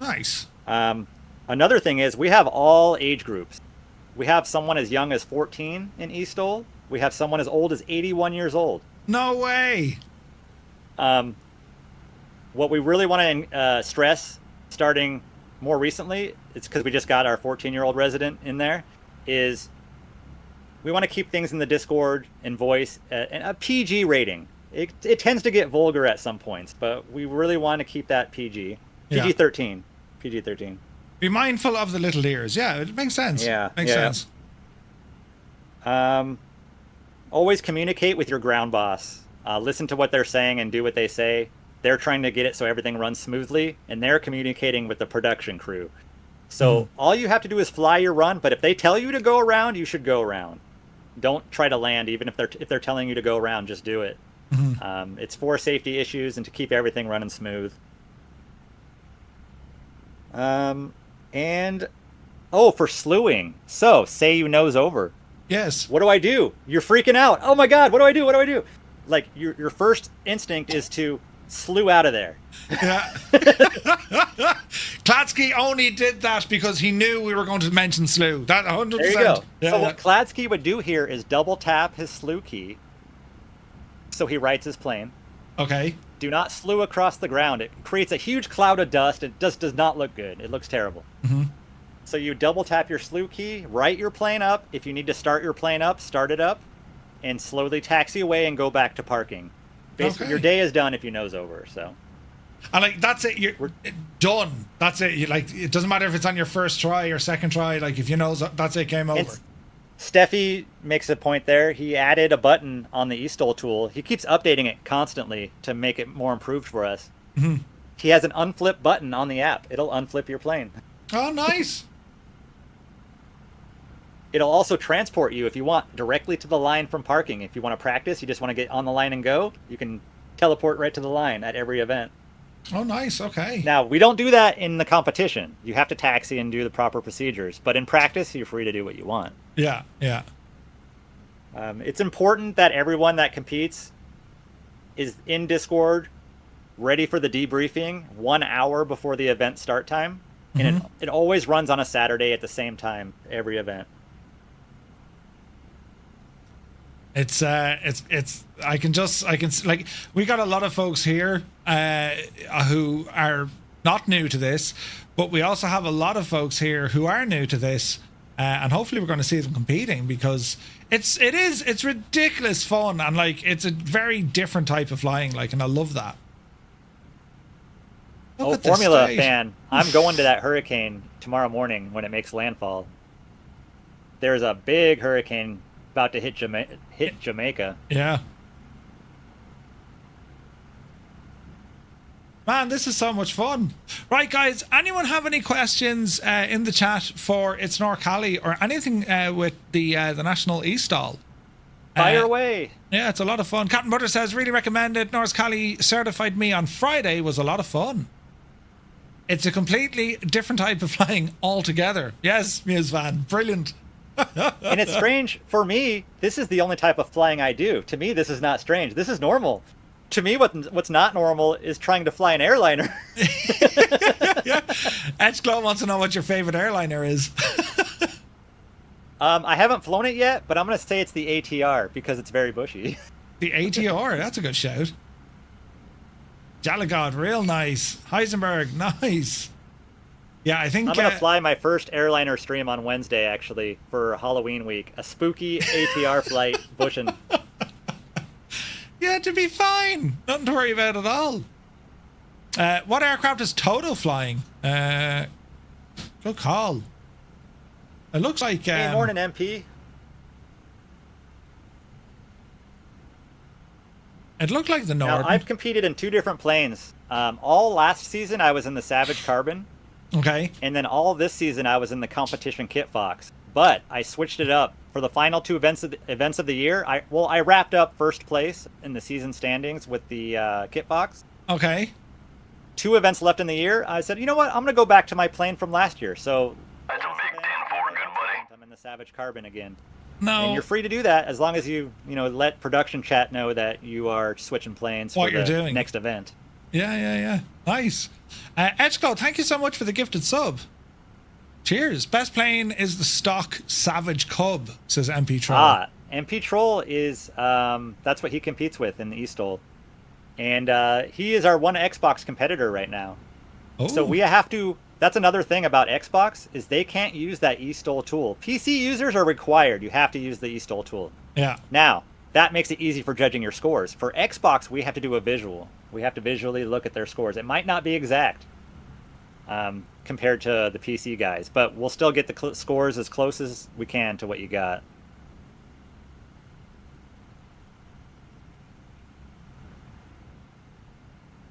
Speaker 1: Nice.
Speaker 7: Another thing is we have all age groups. We have someone as young as 14 in eSTOL. We have someone as old as 81 years old.
Speaker 1: No way.
Speaker 7: What we really want to stress, starting more recently, it's because we just got our 14-year-old resident in there, is we want to keep things in the Discord and voice and a PG rating. It tends to get vulgar at some points, but we really want to keep that PG. PG-13. PG-13.
Speaker 1: Be mindful of the little ears. Yeah, it makes sense.
Speaker 7: Yeah.
Speaker 1: Makes sense.
Speaker 7: Always communicate with your ground boss. Listen to what they're saying and do what they say. They're trying to get it so everything runs smoothly, and they're communicating with the production crew. So all you have to do is fly your run, but if they tell you to go around, you should go around. Don't try to land, even if they're telling you to go around, just do it. It's for safety issues and to keep everything running smooth. And for slewing. So say you nose over.
Speaker 1: Yes.
Speaker 7: What do I do? You're freaking out. Oh my God, what do I do? What do I do? Like your first instinct is to slew out of there.
Speaker 1: Yeah. Kladsky only did that because he knew we were going to mention slew. That 100%.
Speaker 7: There you go.
Speaker 1: Yeah,
Speaker 7: So what Kladsky would do here is double tap his slew key. So he writes his plane.
Speaker 1: Okay.
Speaker 7: Do not slew across the ground. It creates a huge cloud of dust. It just does not look good. It looks terrible. So you double tap your slew key, write your plane up. If you need to start your plane up, start it up, and slowly taxi away and go back to parking. Basically, your day is done if you nose over. So,
Speaker 1: and like that's it. You're done. That's it. You like it doesn't matter if it's on your first try or second try. Like if you nose, that's it. Game over.
Speaker 7: Steffi makes a point there. He added a button on the eSTOL tool. He keeps updating it constantly to make it more improved for us. He has an unflip button on the app. It'll unflip your plane.
Speaker 1: Oh, nice.
Speaker 7: It'll also transport you, if you want, directly to the line from parking. If you want to practice, you just want to get on the line and go, you can teleport right to the line at every event.
Speaker 1: Oh, nice. Okay.
Speaker 7: Now, we don't do that in the competition. You have to taxi and do the proper procedures. But in practice, you're free to do what you want.
Speaker 1: Yeah, yeah.
Speaker 7: It's important that everyone that competes is in Discord, ready for the debriefing 1 hour before the event start time. And it always runs on a Saturday at the same time, every event.
Speaker 1: It's I can like we got a lot of folks here who are not new to this, but we also have a lot of folks here who are new to this, and hopefully we're going to see them competing because it's ridiculous fun, and like it's a very different type of flying, like, and I love that.
Speaker 7: Oh, Formula fan, I'm going to that hurricane tomorrow morning when it makes landfall. There's a big hurricane about to hit Jamaica.
Speaker 1: Yeah. Man, this is so much fun. Right, guys, anyone have any questions in the chat for itzNorCally or anything with the national eSTOL?
Speaker 7: Fire away.
Speaker 1: Yeah, it's a lot of fun. Captain Butter says, really recommend it. itzNorCally certified me on Friday. Was a lot of fun. It's a completely different type of flying altogether. Yes, Muse Van. Brilliant.
Speaker 7: And it's strange. For me, this is the only type of flying I do. To me, this is not strange. This is normal. To me, what's not normal is trying to fly an airliner.
Speaker 1: Yeah. Edgeglow wants to know what your favorite airliner is.
Speaker 7: I haven't flown it yet, but I'm going to say it's the ATR because it's very bushy.
Speaker 1: The ATR, that's a good shout. Jalagod, real nice. Heisenberg, nice. Yeah, I think
Speaker 7: I'm going to fly my first airliner stream on Wednesday, actually, for Halloween week. A spooky ATR flight, bushing.
Speaker 1: Yeah, to be fine. Nothing to worry about at all. What aircraft is Toto flying? Good call. It looks like...
Speaker 7: Hey, morning, MP.
Speaker 1: It looked like the Norden.
Speaker 7: Now, I've competed in 2 different planes. All last season, I was in the Savage Carbon.
Speaker 1: Okay.
Speaker 7: And then all this season, I was in the competition Kit Fox. But I switched it up for the final 2 events of the year. I wrapped up first place in the season standings with the Kit Fox.
Speaker 1: Okay.
Speaker 7: 2 events left in the year. I said, you know what? I'm going to go back to my plane from last year. So
Speaker 3: That's a big 10-4, good buddy.
Speaker 7: I'm in the Savage Carbon again.
Speaker 1: No.
Speaker 7: And you're free to do that as long as you let production chat know that you are switching planes
Speaker 1: What
Speaker 7: for
Speaker 1: you're
Speaker 7: the
Speaker 1: doing.
Speaker 7: next event.
Speaker 1: Yeah. Nice. Edgeglow, thank you so much for the gifted sub. Cheers. Best plane is the stock Savage Cub, says MP Troll.
Speaker 7: MP Troll is, that's what he competes with in the eSTOL. And he is our one Xbox competitor right now.
Speaker 1: Oh.
Speaker 7: So we have to, that's another thing about Xbox, is they can't use that eSTOL tool. PC users are required. You have to use the eSTOL tool.
Speaker 1: Yeah.
Speaker 7: Now, that makes it easy for judging your scores. For Xbox, we have to do a visual. We have to visually look at their scores. It might not be exact compared to the PC guys, but we'll still get the scores as close as we can to what you got.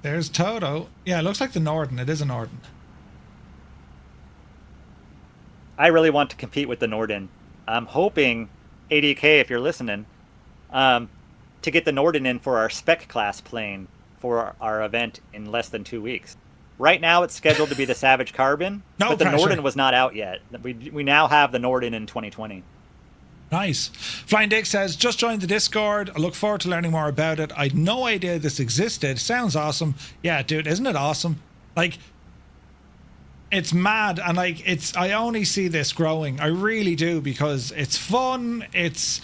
Speaker 1: There's Toto. Yeah, it looks like the Norden. It is a Norden.
Speaker 7: I really want to compete with the Norden. I'm hoping, ADK, if you're listening, to get the Norden in for our spec class plane for our event in less than 2 weeks. Right now, it's scheduled to be the Savage Carbon, but the Norden was not out yet. We now have the Norden in 2020.
Speaker 1: Nice. Flying Dick says, just joined the Discord. I look forward to learning more about it. I had no idea this existed. Sounds awesome. Yeah, dude, isn't it awesome? Like, it's mad, and like I only see this growing. I really do, because it's fun, it's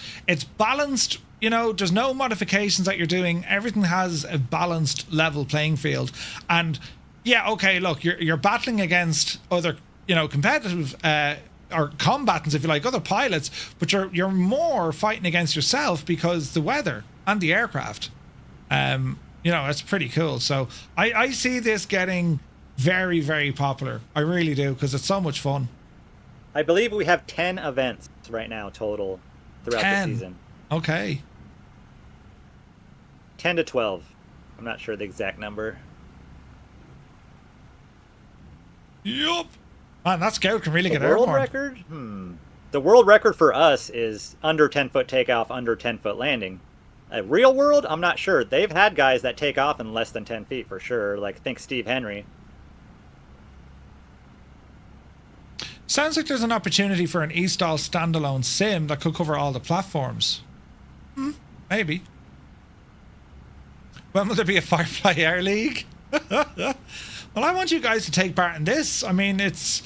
Speaker 1: balanced, you know, there's no modifications that you're doing. Everything has a balanced level playing field. And yeah, okay, look, you're battling against other, you know, competitive or combatants, if you like, other pilots, but you're more fighting against yourself because the weather and the aircraft. You know, it's pretty cool. So I see this getting very, very popular. I really do, because it's so much fun.
Speaker 7: I believe we have 10 events right now total throughout the season.
Speaker 1: Okay.
Speaker 7: 10 to 12. I'm not sure the exact number.
Speaker 1: Yup. Man, that scout can really get
Speaker 7: world
Speaker 1: airborne.
Speaker 7: Record? The world record for us is under 10-foot takeoff, under 10-foot landing. Real world, I'm not sure. They've had guys that take off in less than 10 feet for sure. Like, think Steve Henry.
Speaker 1: Sounds like there's an opportunity for an eSTOL standalone sim that could cover all the platforms. Maybe. When will there be a Firefly Air League? Well, I want you guys to take part in this. I mean, it's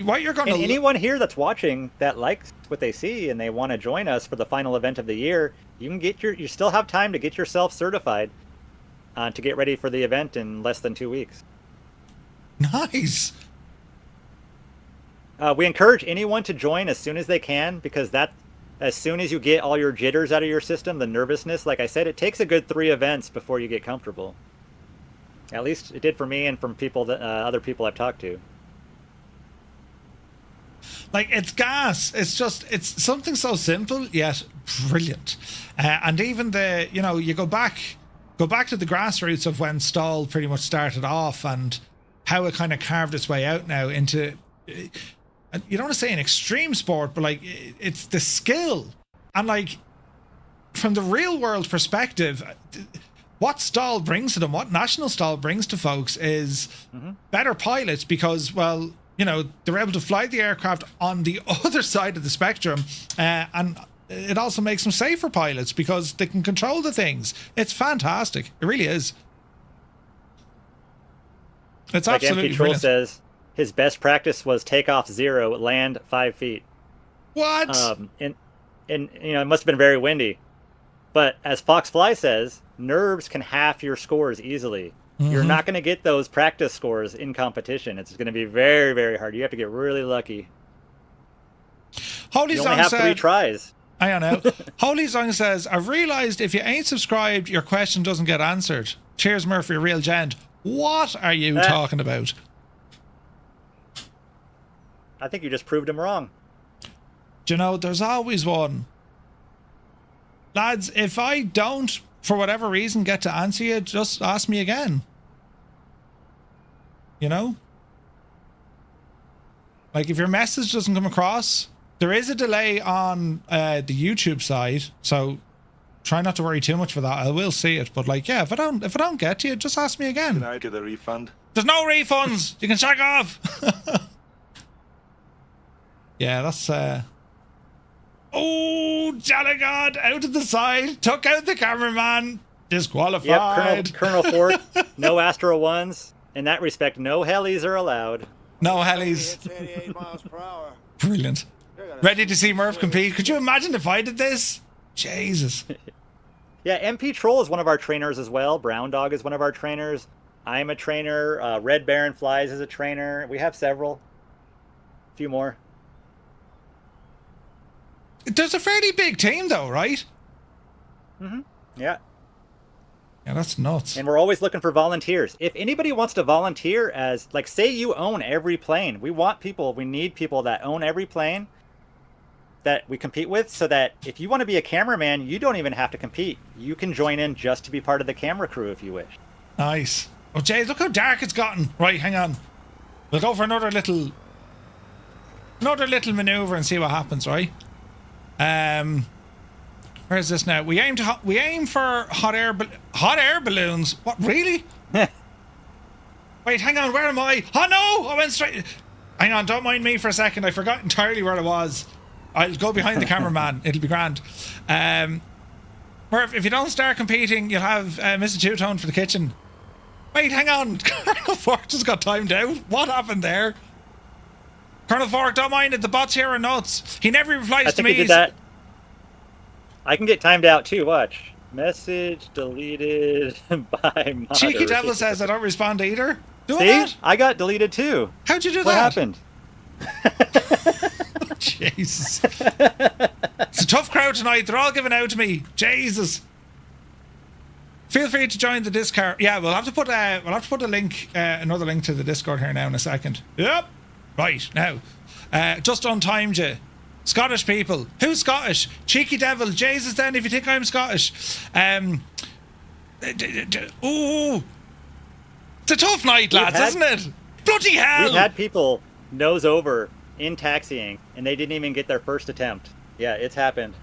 Speaker 1: what you're going to.
Speaker 7: And anyone here that's watching that likes what they see and they want to join us for the final event of the year, you can get you still have time to get yourself certified to get ready for the event in less than 2 weeks.
Speaker 1: Nice.
Speaker 7: We encourage anyone to join as soon as they can, because as soon as you get all your jitters out of your system, the nervousness, like I said, it takes a good 3 events before you get comfortable. At least it did for me and from people that other people I've talked to.
Speaker 1: Like, it's gas. It's something so simple yet brilliant. And even you go back to the grassroots of when Stol pretty much started off and how it kind of carved its way out now into, you don't want to say an extreme sport, but like it's the skill. And like from the real world perspective, what Stol brings to them, what National Stol brings to folks is better pilots, because, well, you know, they're able to fly the aircraft on the other side of the spectrum, and it also makes them safer pilots because they can control the things. It's fantastic. It really is. It's
Speaker 7: like
Speaker 1: absolutely
Speaker 7: MP
Speaker 1: brilliant.
Speaker 7: says, his best practice was takeoff 0, land 5 feet.
Speaker 1: What?
Speaker 7: And you know, it must have been very windy. But as Foxfly says, nerves can half your scores easily. You're not going to get those practice scores in competition. It's going to be very, very hard. You have to get really lucky.
Speaker 1: Holy
Speaker 7: you
Speaker 1: Song
Speaker 7: only have
Speaker 1: said,
Speaker 7: 3 tries.
Speaker 1: I know. Holy Song says, I've realised if you ain't subscribed, your question doesn't get answered. Cheers, Murphy, real gent. What are you talking about?
Speaker 7: I think you just proved him wrong.
Speaker 1: Do you know, there's always one. Lads, if I don't, for whatever reason, get to answer you, just ask me again. You know? Like, if your message doesn't come across, there is a delay on the YouTube side, so try not to worry too much for that. I will see it, but like, yeah, if I don't get to you, just ask me again.
Speaker 9: Can I get a refund?
Speaker 1: There's no refunds. You can check off. Yeah, that's oh, Jalagod out to the side, took out the cameraman, disqualified.
Speaker 7: Yep, Colonel Ford, no Astro 1s. In that respect, no helis are allowed.
Speaker 1: No helis.
Speaker 10: 88 miles per hour.
Speaker 1: Brilliant. Ready to see Murph compete? Could you imagine if I did this? Jesus.
Speaker 7: Yeah, MP Troll is one of our trainers as well. Brown Dog is one of our trainers. I'm a trainer. Red Baron Flies is a trainer. We have several. A few more.
Speaker 1: There's a fairly big team though, right?
Speaker 7: Yeah.
Speaker 1: Yeah, that's nuts.
Speaker 7: And we're always looking for volunteers. If anybody wants to volunteer as, like, say you own every plane. We need people that own every plane that we compete with, so that if you want to be a cameraman, you don't even have to compete. You can join in just to be part of the camera crew if you wish.
Speaker 1: Nice. Oh, Jay, look how dark it's gotten. Right, hang on. We'll go for another little another little maneuver and see what happens, right? Where is this now? We aim for hot air balloons. What, really? Wait, hang on, where am I? Oh no, I went straight. Hang on, don't mind me for a second. I forgot entirely where I was. I'll go behind the cameraman. It'll be grand. Murph, if you don't start competing, you'll have Mr. Two-Tone for the kitchen. Wait, hang on. Colonel Fork just got timed out. What happened there? Colonel Fork, don't mind it. The bots here are nuts. He never replies to me.
Speaker 7: I think he did that. I can get timed out too. Watch. Message deleted by moderator.
Speaker 1: Cheeky Devil says I don't respond to either. Do
Speaker 7: See?
Speaker 1: that?
Speaker 7: I got deleted too.
Speaker 1: How'd you do
Speaker 7: what
Speaker 1: that?
Speaker 7: What happened?
Speaker 1: Jesus. It's a tough crowd tonight. They're all giving out to me. Jesus. Feel free to join the Discord. Yeah, we'll have to put a link, another link to the Discord here now in a second. Yep. Right, now. Just untimed you. Scottish people. Who's Scottish? Cheeky Devil. Jesus then, if you think I'm Scottish. Ooh. It's a tough night, lads, isn't it? Bloody hell!
Speaker 7: We've had people nose over in taxiing, and they didn't even get their first attempt. Yeah, it's happened.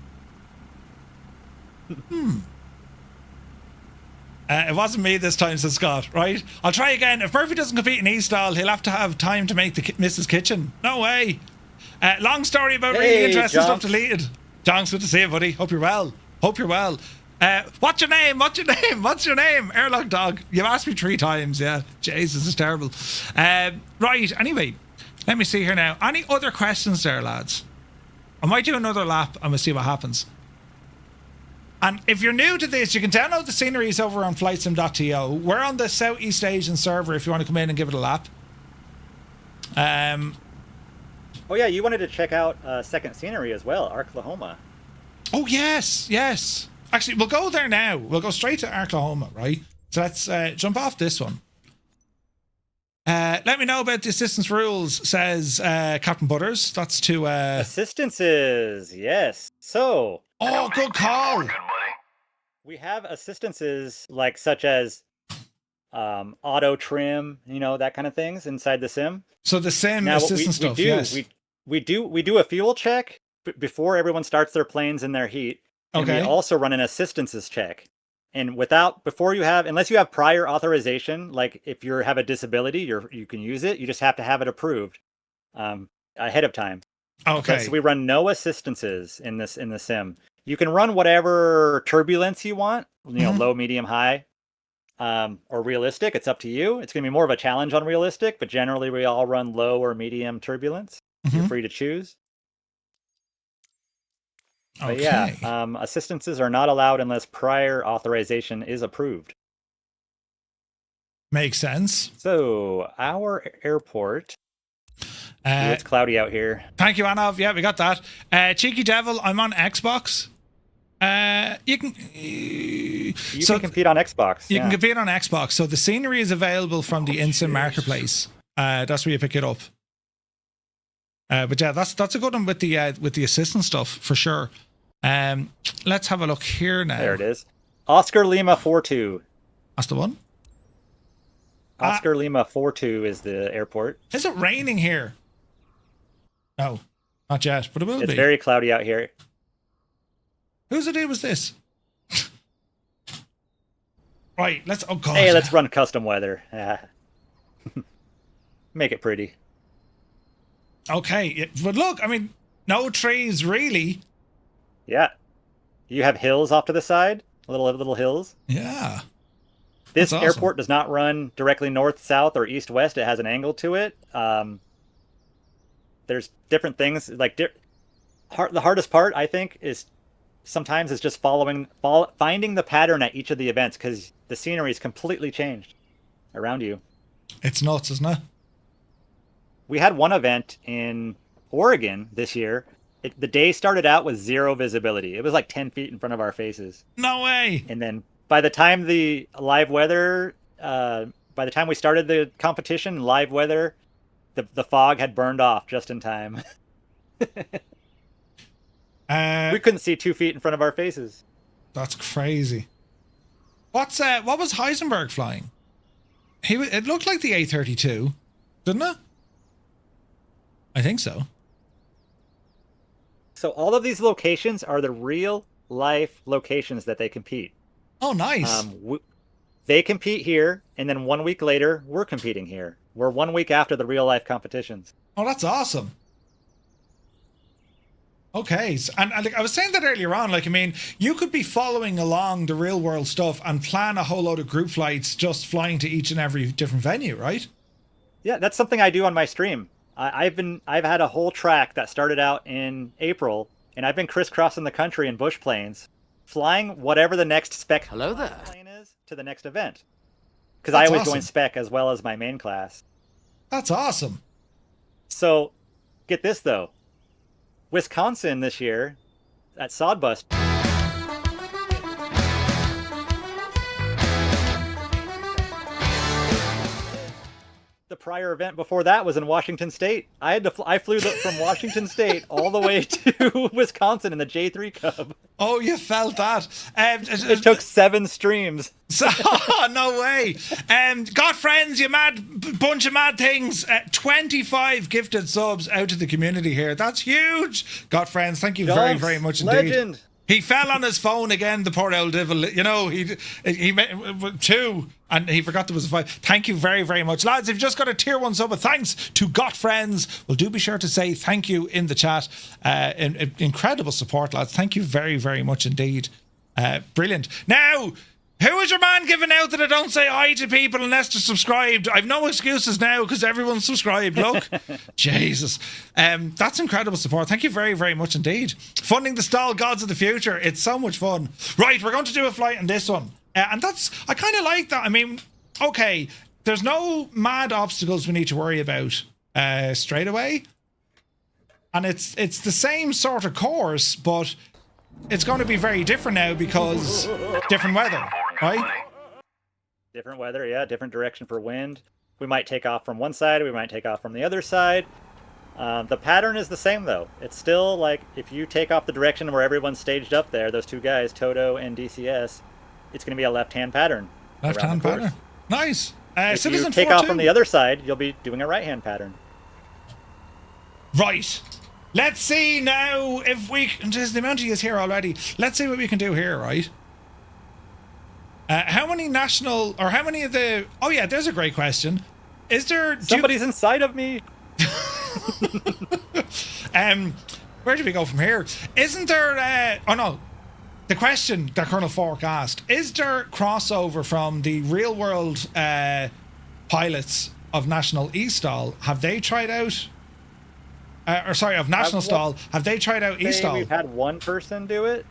Speaker 1: It wasn't me this time, says Scott, right? I'll try again. If Murphy doesn't compete in eSTOL, he'll have to have time to make the Mrs. Kitchen. No way. Long story about really interesting stuff deleted. Jonks, good to see you, buddy. Hope you're well. Hope you're well. What's your name? What's your name? What's your name? Airlock Dog. You've asked me 3 times, yeah. Jesus, it's terrible. Right, anyway. Let me see here now. Any other questions there, lads? I might do another lap and we'll see what happens. And if you're new to this, you can download the sceneries over on flightsim.to. We're on the Southeast Asian server if you want to come in and give it a lap.
Speaker 7: Oh yeah, you wanted to check out second scenery as well, Oklahoma.
Speaker 1: Oh yes, yes. Actually, we'll go there now. We'll go straight to Oklahoma, right? So let's jump off this one. Let me know about the assistance rules, says Captain Butters. That's to...
Speaker 7: Assistances, yes. So...
Speaker 1: Oh, good call.
Speaker 3: Good buddy.
Speaker 7: We have assistances like such as auto trim, that kind of things inside the sim.
Speaker 1: So the sim
Speaker 7: now,
Speaker 1: assistance stuff, yes.
Speaker 7: We do a fuel check before everyone starts their planes in their heat. And
Speaker 1: okay.
Speaker 7: we also run an assistances check. And unless you have prior authorization, like if you have a disability, you can use it. You just have to have it approved ahead of time.
Speaker 1: Okay.
Speaker 7: So we run no assistances in the sim. You can run whatever turbulence you want, low, medium, high, or realistic. It's up to you. It's going to be more of a challenge on realistic, but generally we all run low or medium turbulence. You're free to choose. But
Speaker 1: okay.
Speaker 7: Yeah, assistances are not allowed unless prior authorization is approved.
Speaker 1: Makes sense.
Speaker 7: So our airport. It's cloudy out here.
Speaker 1: Thank you, Anov. Yeah, we got that. Cheeky Devil, I'm on Xbox. You can
Speaker 7: compete on Xbox.
Speaker 1: You can compete on Xbox. So the scenery is available from the in-sim marketplace. That's where you pick it up. But yeah, that's a good one with the assistant stuff for sure. Let's have a look here now.
Speaker 7: There it is. Oscar Lima 42.
Speaker 1: That's the one.
Speaker 7: Oscar Lima 42 is the airport.
Speaker 1: Is it raining here? No, not yet, but it will be.
Speaker 7: It's very cloudy out here.
Speaker 1: Whose idea was this? Right, let's... Oh, God.
Speaker 7: Hey, let's run custom weather. Make it pretty.
Speaker 1: Okay, but look, I mean, no trees, really.
Speaker 7: Yeah. You have hills off to the side. Little hills.
Speaker 1: Yeah.
Speaker 7: This
Speaker 1: awesome.
Speaker 7: airport does not run directly north-south or east-west. It has an angle to it. There's different things. Like the hardest part, I think, is sometimes is just finding the pattern at each of the events because the scenery is completely changed around you.
Speaker 1: It's nuts, isn't it?
Speaker 7: We had one event in Oregon this year. The day started out with 0 visibility. It was like 10 feet in front of our faces.
Speaker 1: No way.
Speaker 7: And then by the time the live weather, by the time we started the competition, live weather, the fog had burned off just in time. We couldn't see 2 feet in front of our faces.
Speaker 1: That's crazy. What was Heisenberg flying? It looked like the A32, didn't it? I think so.
Speaker 7: So all of these locations are the real life locations that they compete.
Speaker 1: Oh, nice.
Speaker 7: They compete here, and then 1 week later, we're competing here. We're 1 week after the real life competitions.
Speaker 1: Oh, that's awesome. Okay, and like I was saying that earlier on, like, I mean, you could be following along the real world stuff and plan a whole load of group flights just flying to each and every different venue, right?
Speaker 7: Yeah, that's something I do on my stream. I've had a whole track that started out in April, and I've been crisscrossing the country in bush planes, flying whatever the next spec plane is to the next event. Because I always join spec as well as my main class.
Speaker 1: That's awesome.
Speaker 7: So, get this though. Wisconsin this year at Sodbus. The prior event before that was in Washington State. I flew from Washington State all the way to Wisconsin in the J3 Cub.
Speaker 1: Oh, you felt that.
Speaker 7: It took 7 streams.
Speaker 1: No way. Got friends, you mad bunch of mad things. 25 gifted subs out to the community here. That's huge. Got friends, thank you very, very much indeed.
Speaker 7: Legend.
Speaker 1: He fell on his phone again, the poor old devil. You know, he 2, and he forgot there was a 5. Thank you very, very much. Lads, if you've just got a tier 1 sub, thanks to Got Friends. Well, do be sure to say thank you in the chat. Incredible support, lads. Thank you very, very much indeed. Brilliant. Now, who is your man giving out that I don't say hi to people unless they're subscribed? I've no excuses now because everyone's subscribed. Look. Jesus. That's incredible support. Thank you very, very much indeed. Funding the Stol Gods of the Future. It's so much fun. Right, we're going to do a flight on this one. And I kind of like that. I mean, okay, there's no mad obstacles we need to worry about straight away. And it's the same sort of course, but it's going to be very different now because different weather, right?
Speaker 7: Different weather, yeah. Different direction for wind. We might take off from one side. We might take off from the other side. The pattern is the same, though. It's still like if you take off the direction where everyone's staged up there, those 2 guys, Toto and DCS, it's going to be a left-hand pattern.
Speaker 1: Left-hand pattern. Nice.
Speaker 7: If you take off from the other side, you'll be doing a right-hand pattern.
Speaker 1: Right. Let's see now if we can. The amount is here already. Let's see what we can do here, right? How many national, or how many of the... Oh yeah, there's a great question. Is there...
Speaker 7: Somebody's inside of me.
Speaker 1: Where do we go from here? Isn't there... oh no. The question that Colonel Fork asked, is there crossover from the real world pilots of National eSTOL? Have they tried out... of National Stol, have they tried out eSTOL?
Speaker 7: We've had one person do it.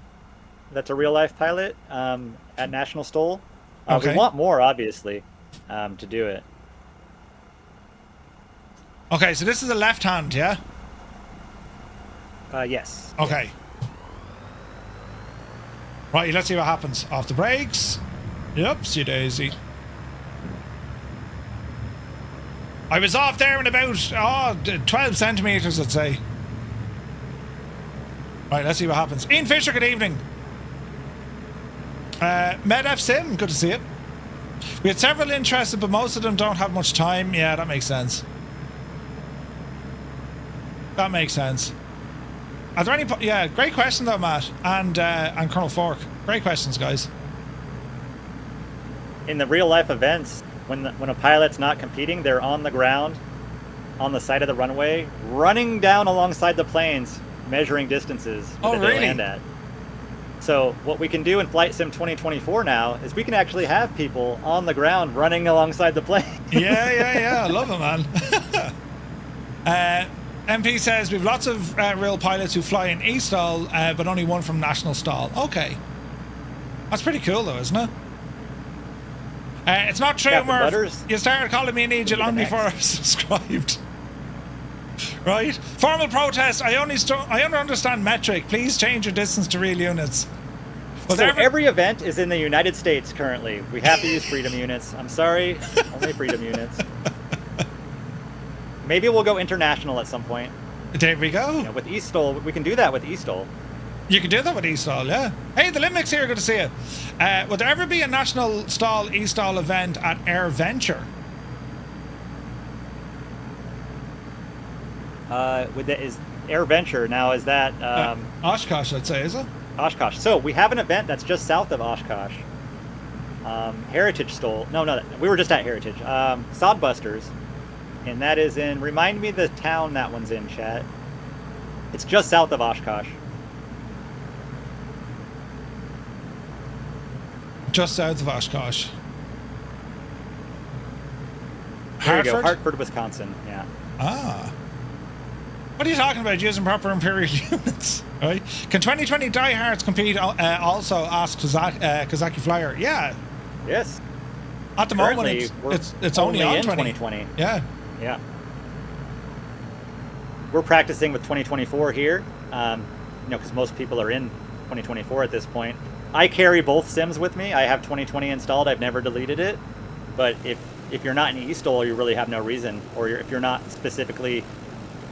Speaker 7: That's a real life pilot at National Stol.
Speaker 1: Okay.
Speaker 7: We want more, obviously, to do it.
Speaker 1: Okay, so this is a left hand, yeah?
Speaker 7: Yes.
Speaker 1: Okay. Right, let's see what happens. Off the brakes. Yep, see daisy. I was off there in about 12 centimetres, I'd say. Right, let's see what happens. Ian Fisher, good evening. MedF Sim, good to see it. We had several interested, but most of them don't have much time. Yeah, that makes sense. That makes sense. Are there any... Yeah, great question though, Matt. And Colonel Fork. Great questions, guys.
Speaker 7: In the real life events, when a pilot's not competing, they're on the ground, on the side of the runway, running down alongside the planes, measuring distances that they land at. So what we can do in Flight Sim 2024 now is we can actually have people on the ground running alongside the plane.
Speaker 1: Yeah. I love it, man. MP says we've lots of real pilots who fly in eSTOL, but only one from National Stol. Okay. That's pretty cool though, isn't it? It's not true, Murph. You started calling me an idiot long before I subscribed. Right? Formal protest. I only understand metric. Please change your distance to real units.
Speaker 7: Well, so every event is in the United States currently. We have to use freedom units. I'm sorry, only freedom units. Maybe we'll go international at some point.
Speaker 1: There we go.
Speaker 7: You know, with eSTOL, we can do that with eSTOL.
Speaker 1: You can do that with eSTOL, yeah. Hey, the Limix here, good to see you. Would there ever be a National Stol eSTOL event at Air Venture?
Speaker 7: With that is Air Venture. Now is that
Speaker 1: Oshkosh, I'd say, is it?
Speaker 7: Oshkosh? So we have an event that's just south of Oshkosh. Heritage Stol. No, we were just at Heritage. Sodbusters, and that is in. Remind me the town that one's in, chat. It's just south of Oshkosh.
Speaker 1: Just south of Oshkosh.
Speaker 7: There you go,
Speaker 1: Hartford?
Speaker 7: Hartford, Wisconsin. Yeah.
Speaker 1: Ah. What are you talking about using proper Imperial units? Right? Can 2020 diehards compete? Also asked Kazaki Flyer. Yeah.
Speaker 7: Yes.
Speaker 1: At the
Speaker 7: Currently,
Speaker 1: moment, it's only on
Speaker 7: in
Speaker 1: 2020. Yeah.
Speaker 7: Yeah. We're practicing with 2024 here, because most people are in 2024 at this point. I carry both sims with me. I have 2020 installed. I've never deleted it. But if you're not in eSTOL, you really have no reason. Or if you're not specifically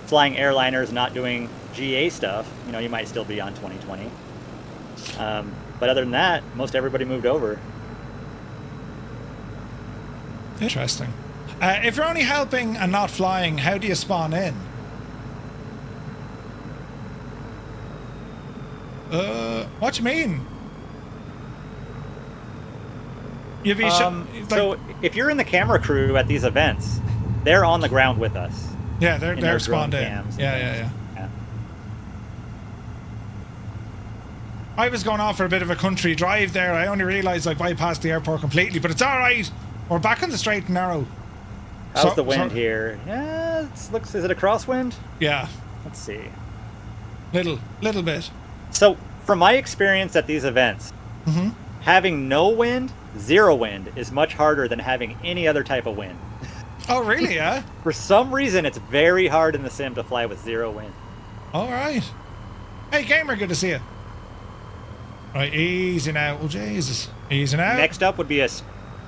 Speaker 7: flying airliners, not doing GA stuff, you might still be on 2020. But other than that, most everybody moved over.
Speaker 1: Interesting. If you're only helping and not flying, how do you spawn in? What do you mean? You'd be
Speaker 7: so if you're in the camera crew at these events, they're on the ground with us.
Speaker 1: Yeah, they're spawned in. Yeah. I was going off for a bit of a country drive there. I only realised I bypassed the airport completely, but it's all right. We're back on the straight and narrow.
Speaker 7: How's the wind here? Yeah, is it a crosswind?
Speaker 1: Yeah.
Speaker 7: Let's see.
Speaker 1: Little bit.
Speaker 7: So, from my experience at these events, having no wind, zero wind, is much harder than having any other type of wind.
Speaker 1: Oh, really, yeah?
Speaker 7: For some reason, it's very hard in the sim to fly with zero wind.
Speaker 1: All right. Hey, Gamer, good to see you. Right, easy now. Oh, Jesus. Easy now.
Speaker 7: Next up would be a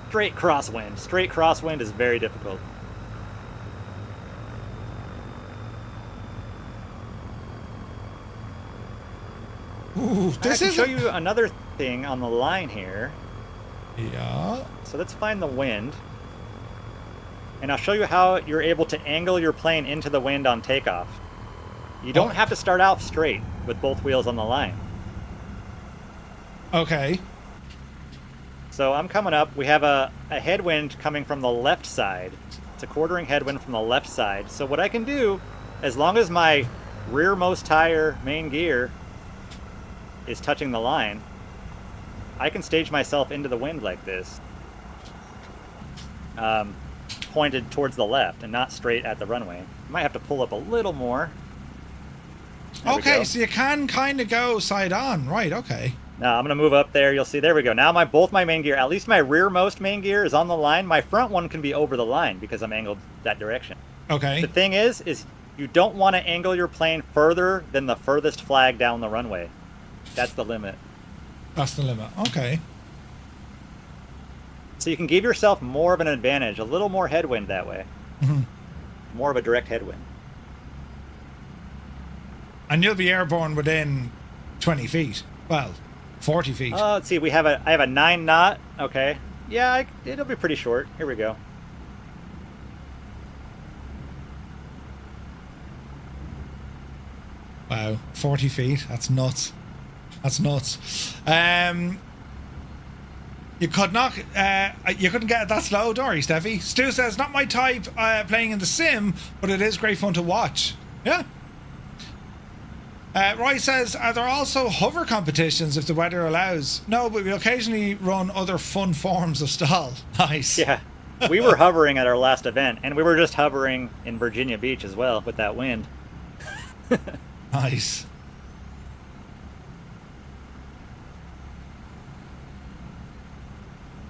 Speaker 7: straight crosswind. Straight crosswind is very difficult.
Speaker 1: Ooh, this
Speaker 7: I can show you another thing on the line here.
Speaker 1: Yeah.
Speaker 7: So let's find the wind. And I'll show you how you're able to angle your plane into the wind on takeoff. You don't have to start out straight with both wheels on the line.
Speaker 1: Okay.
Speaker 7: So I'm coming up. We have a headwind coming from the left side. It's a quartering headwind from the left side. So what I can do, as long as my rearmost tire main gear is touching the line, I can stage myself into the wind like this. Pointed towards the left and not straight at the runway. I might have to pull up a little more.
Speaker 1: Okay, so you can kind of go side on. Right, okay.
Speaker 7: Now I'm going to move up there. You'll see, there we go. Now both my main gear, at least my rearmost main gear, is on the line. My front one can be over the line because I'm angled that direction.
Speaker 1: Okay.
Speaker 7: The thing is you don't want to angle your plane further than the furthest flag down the runway. That's the limit.
Speaker 1: That's the limit. Okay.
Speaker 7: So you can give yourself more of an advantage, a little more headwind that way. More of a direct headwind.
Speaker 1: And you'll be airborne within 20 feet. Well, 40 feet.
Speaker 7: Let's see. I have a 9 knot. Okay. Yeah, it'll be pretty short. Here we go.
Speaker 1: Wow, 40 feet. That's nuts. That's nuts. You couldn't get it that slow, Dory, Steffi. Stu says, not my type playing in the sim, but it is great fun to watch. Yeah. Roy says, are there also hover competitions if the weather allows? No, but we occasionally run other fun forms of stall. Nice.
Speaker 7: Yeah. We were hovering at our last event, and we were just hovering in Virginia Beach as well with that wind.
Speaker 1: Nice.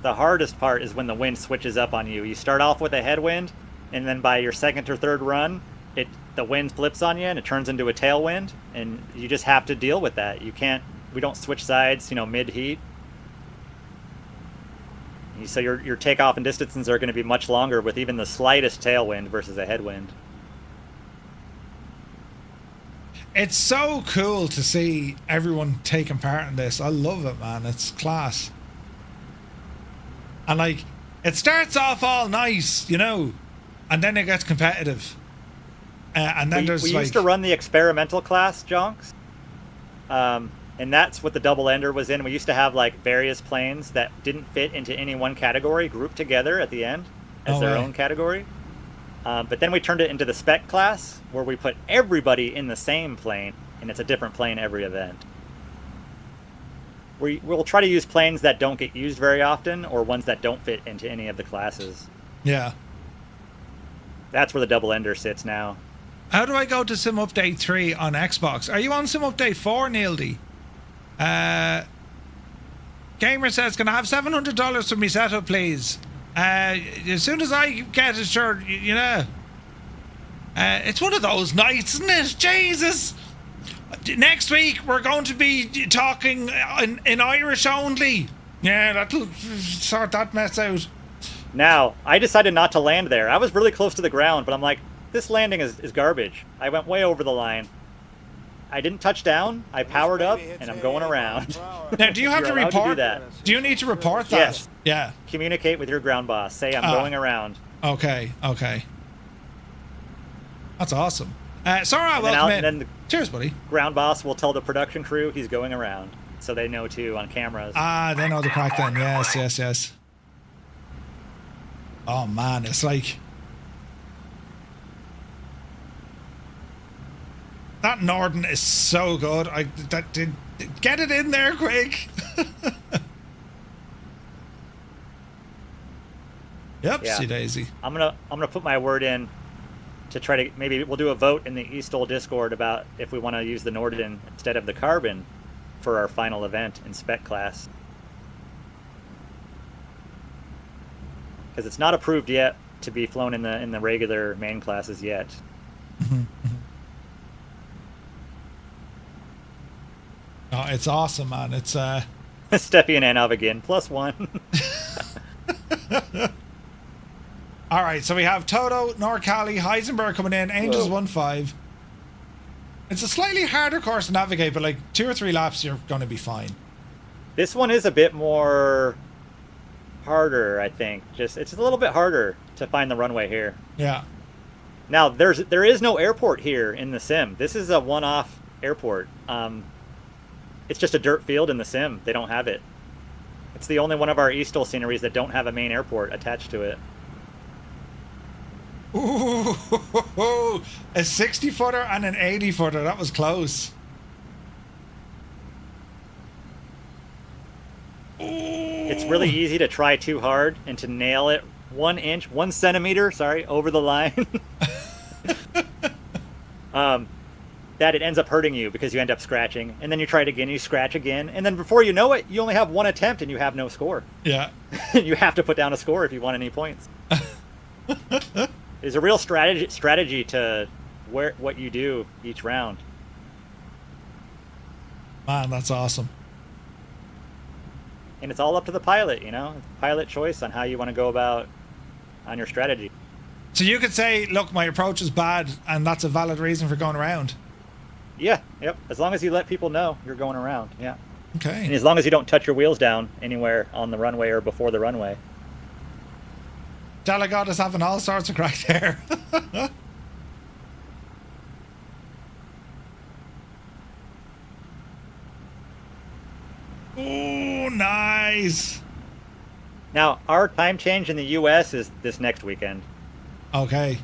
Speaker 7: The hardest part is when the wind switches up on you. You start off with a headwind, and then by your second or third run, the wind flips on you and it turns into a tailwind, and you just have to deal with that. We don't switch sides, mid-heat. So your takeoff and distances are going to be much longer with even the slightest tailwind versus a headwind.
Speaker 1: It's so cool to see everyone taking part in this. I love it, man. It's class. And it starts off all nice, and then it gets competitive. And then
Speaker 7: we used to run the experimental class junks, and that's what the double ender was in. We used to have like various planes that didn't fit into any one category grouped together at the end as their own category. But then we turned it into the spec class, where we put everybody in the same plane, and it's a different plane every event. We'll try to use planes that don't get used very often, or ones that don't fit into any of the classes.
Speaker 1: Yeah.
Speaker 7: That's where the double ender sits now.
Speaker 1: How do I go to Sim Update 3 on Xbox? Are you on Sim Update 4, Neil D? Gamer says, can I have $700 for me setup, please? As soon as I get it, sure, you know. It's one of those nights, isn't it? Jesus! Next week, we're going to be talking in Irish only. Yeah, that'll sort that mess out.
Speaker 7: Now, I decided not to land there. I was really close to the ground, but I'm like, this landing is garbage. I went way over the line. I didn't touch down. I powered up, and I'm going around.
Speaker 1: Now, do you have to report
Speaker 7: that?
Speaker 1: Do you need to report that?
Speaker 7: Yes.
Speaker 1: Yeah.
Speaker 7: Communicate with your ground boss. Say I'm going around.
Speaker 1: Okay. That's awesome. Sora, welcome in.
Speaker 7: Then the
Speaker 1: cheers, buddy.
Speaker 7: Ground boss will tell the production crew he's going around, so they know too on cameras.
Speaker 1: They know the crack then. Yes. Oh man, it's like that Norden is so good. Get it in there quick. Yep,
Speaker 7: yeah.
Speaker 1: See Daisy.
Speaker 7: I'm gonna put my word in to try to, maybe we'll do a vote in the eSTOL Discord about if we want to use the Norden instead of the Carbon for our final event in spec class. Because it's not approved yet to be flown in the regular main classes yet.
Speaker 1: Oh, it's awesome, man. It's
Speaker 7: Steffi and Anov again, +1.
Speaker 1: All right, so we have Toto, eSTOL, Heisenberg coming in, Angels 1-5. It's a slightly harder course to navigate, but like 2 or 3 laps, you're going to be fine.
Speaker 7: This one is a bit more harder, I think. It's a little bit harder to find the runway here.
Speaker 1: Yeah.
Speaker 7: Now there is no airport here in the sim. This is a one-off airport. It's just a dirt field in the sim. They don't have it. It's the only one of our eSTOL sceneries that don't have a main airport attached to it.
Speaker 1: Ooh, a 60-footer and an 80-footer. That was close.
Speaker 7: It's really easy to try too hard and to nail it 1 centimeter, over the line. That it ends up hurting you because you end up scratching, and then you try it again, you scratch again, and then before you know it, you only have 1 attempt and you have no score.
Speaker 1: Yeah.
Speaker 7: You have to put down a score if you want any points. There's a real strategy to what you do each round.
Speaker 1: Man, that's awesome.
Speaker 7: And it's all up to the pilot, It's pilot choice on how you want to go about on your strategy.
Speaker 1: So you could say, look, my approach is bad, and that's a valid reason for going around.
Speaker 7: Yeah, yep. As long as you let people know you're going around, yeah.
Speaker 1: Okay.
Speaker 7: And as long as you don't touch your wheels down anywhere on the runway or before the runway.
Speaker 1: Delegate is having all sorts of crack there. Oh, nice.
Speaker 7: Now, our time change in the U.S. is this next weekend.
Speaker 1: Okay.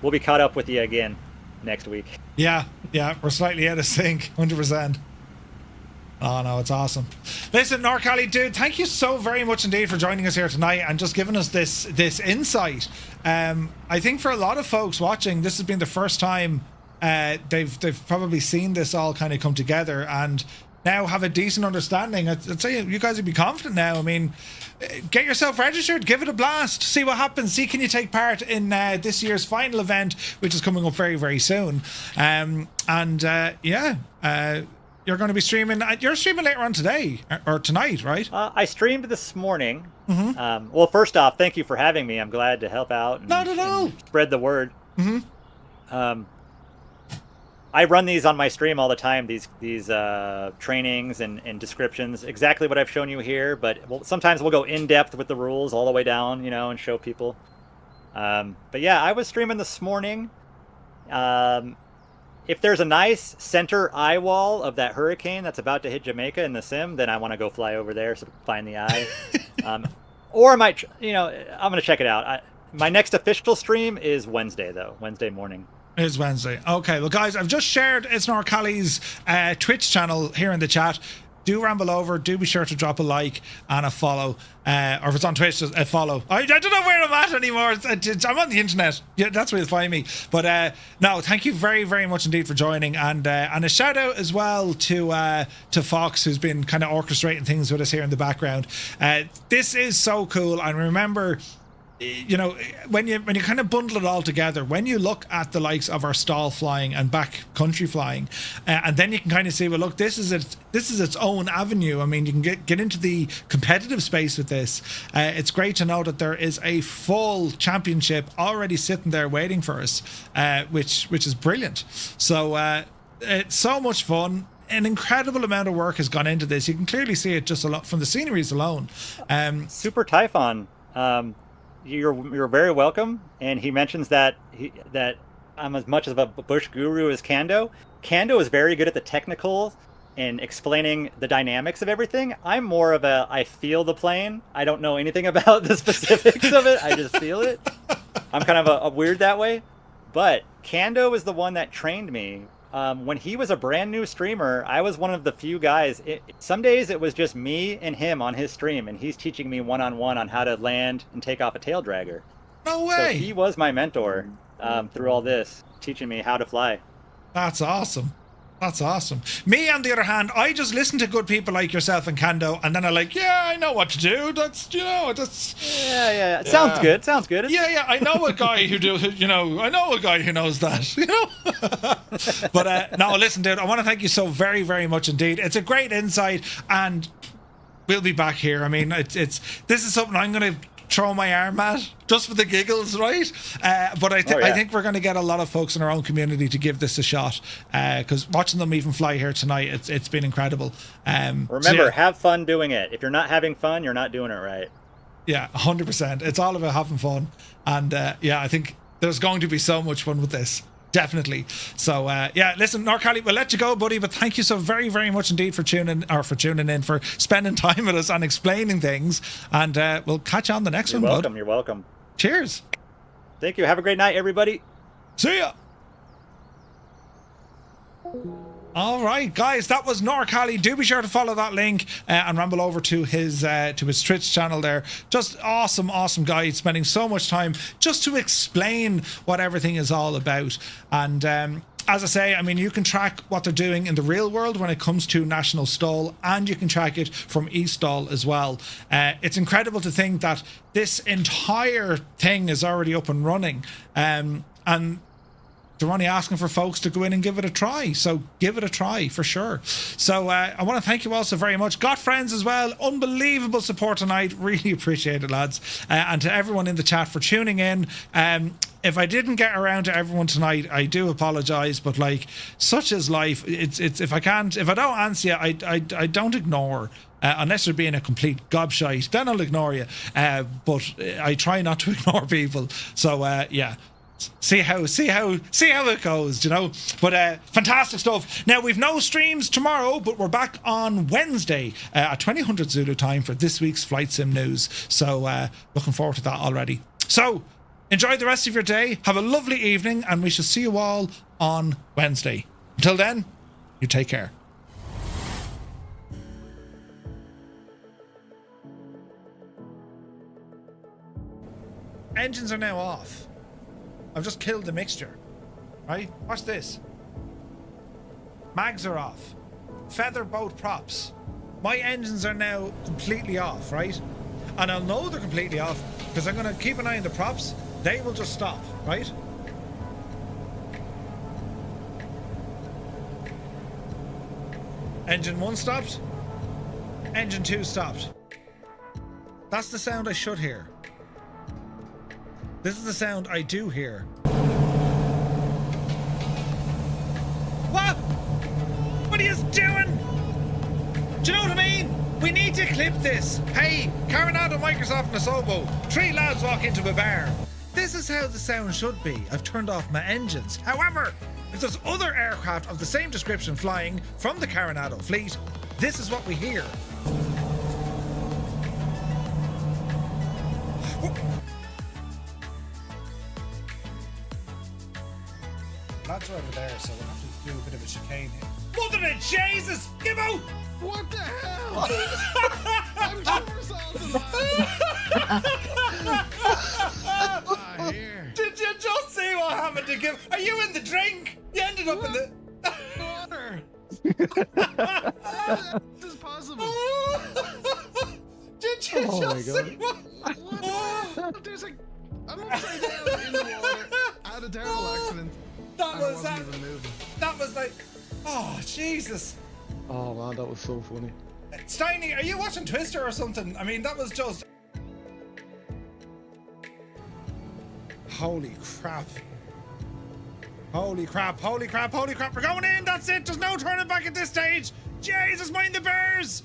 Speaker 7: We'll be caught up with you again next week.
Speaker 1: Yeah, we're slightly out of sync, 100%. Oh no, it's awesome. Listen, eSTOL, dude, thank you so very much indeed for joining us here tonight and just giving us this insight. I think for a lot of folks watching, this has been the first time they've probably seen this all kind of come together and now have a decent understanding. I'd say you guys would be confident now. I mean, get yourself registered, give it a blast, see what happens, see can you take part in this year's final event, which is coming up very, very soon. You're going to be streaming. You're streaming later on today or tonight, right?
Speaker 7: I streamed this morning.
Speaker 1: Mm-hmm.
Speaker 7: Well, first off, thank you for having me. I'm glad to help out.
Speaker 1: Not at all.
Speaker 7: Spread the word.
Speaker 1: Mm-hmm.
Speaker 7: I run these on my stream all the time. These trainings and descriptions, exactly what I've shown you here. But sometimes we'll go in depth with the rules all the way down, and show people. But yeah, I was streaming this morning. If there's a nice center eye wall of that hurricane that's about to hit Jamaica in the sim, then I want to go fly over there so find the eye. Or I might, I'm going to check it out. My next official stream is Wednesday, though. Wednesday morning.
Speaker 1: Is Wednesday. Okay, well, guys, I've just shared itzNorCally's Twitch channel here in the chat. Do ramble over. Do be sure to drop a like and a follow. Or if it's on Twitch, a follow. I don't know where I'm at anymore. I'm on the internet. Yeah, that's where you'll find me. But no, thank you very, very much indeed for joining. And a shout out as well to Fox, who's been kind of orchestrating things with us here in the background. This is so cool. And remember, when you kind of bundle it all together, when you look at the likes of our Stol flying and back country flying, and then you can kind of see, well, look, this is its own avenue. I mean, you can get into the competitive space with this. It's great to know that there is a full championship already sitting there waiting for us, which is brilliant. So it's so much fun. An incredible amount of work has gone into this. You can clearly see it just a lot from the sceneries alone.
Speaker 7: Super Typhon. You're very welcome. And he mentions that I'm as much of a bush guru as Kando. Kando is very good at the technical and explaining the dynamics of everything. I'm more of I feel the plane. I don't know anything about the specifics of it. I just feel it. I'm kind of a weird that way. But Kando is the one that trained me. When he was a brand new streamer, I was one of the few guys. Some days it was just me and him on his stream, and he's teaching me one-on-one on how to land and take off a tail dragger.
Speaker 1: No way!
Speaker 7: So he was my mentor through all this, teaching me how to fly.
Speaker 1: That's awesome. That's awesome. Me, on the other hand, I just listen to good people like yourself and Kando, and then I'm like, yeah, I know what to do. That's.
Speaker 7: Yeah. It sounds good. Sounds good.
Speaker 1: Yeah. I know a guy who I know a guy who knows that. But no, listen, dude. I want to thank you so very, very much indeed. It's a great insight, and we'll be back here. I mean, this is something I'm going to throw my arm at just for the giggles, right? But I think we're going to get a lot of folks in our own community to give this a shot, because watching them even fly here tonight, it's been incredible.
Speaker 7: Remember, have fun doing it. If you're not having fun, you're not doing it right.
Speaker 1: Yeah, 100%. It's all about having fun, and I think there's going to be so much fun with this. Definitely. So listen, eSTOL, we'll let you go, buddy, but thank you so very, very much indeed for tuning in, for spending time with us and explaining things, and we'll catch you on the next one, bud.
Speaker 7: You're welcome.
Speaker 1: Cheers.
Speaker 7: Thank you. Have a great night, everybody.
Speaker 1: See ya. All right, guys, that was eSTOL. Do be sure to follow that link and ramble over to his Twitch channel there. Just awesome guy, spending so much time just to explain what everything is all about. And as I say, I mean, you can track what they're doing in the real world when it comes to National Stol, and you can track it from eSTOL as well. It's incredible to think that this entire thing is already up and running, and they're only asking for folks to go in and give it a try. So give it a try for sure. So I want to thank you all so very much. Got friends as well. Unbelievable support tonight. Really appreciate it, lads. And to everyone in the chat for tuning in. If I didn't get around to everyone tonight, I do apologize. But like, such is life. It's if I don't answer you, I don't ignore. Unless you're being a complete gobshite, then I'll ignore you. But I try not to ignore people. So see how it goes, But fantastic stuff. Now, we've no streams tomorrow, but we're back on Wednesday at 2000 Zulu time for this week's Flight Sim news. So looking forward to that already. So enjoy the rest of your day. Have a lovely evening, and we shall see you all on Wednesday. Until then, you take care. Engines are now off. I've just killed the mixture, right? Watch this. Mags are off. Feather boat props. My engines are now completely off, right? And I'll know they're completely off because I'm going to keep an eye on the props. They will just stop, right? Engine 1 stopped. Engine 2 stopped. That's the sound I should hear. This is the sound I do hear. What? What are you doing? Do you know what I mean? We need to clip this. Hey, Coronado, Microsoft and Asobo. 3 lads walk into a bar. This is how the sound should be. I've turned off my engines. However, if there's other aircraft of the same description flying from the Coronado fleet, this is what we hear. Lads are over there, so we'll have to do a bit of a chicane here. Mother of Jesus! Give out!
Speaker 4: What the hell? I'm sure something here.
Speaker 1: Did you just see what happened to Give? Are you in the drink? You ended up in the
Speaker 4: Water. This is possible.
Speaker 1: Did you just see what?
Speaker 4: What? There's like, I'm upside down in the water. I had a terrible accident.
Speaker 1: That
Speaker 4: I
Speaker 1: was
Speaker 4: wasn't even moving.
Speaker 1: That was like, oh Jesus.
Speaker 9: Oh man, that was so funny.
Speaker 1: Steiny, are you watching Twister or something? I mean, that was just... Holy crap. Holy crap, holy crap, holy crap. We're going in, that's it. There's no turning back at this stage. Jesus, mind the bears.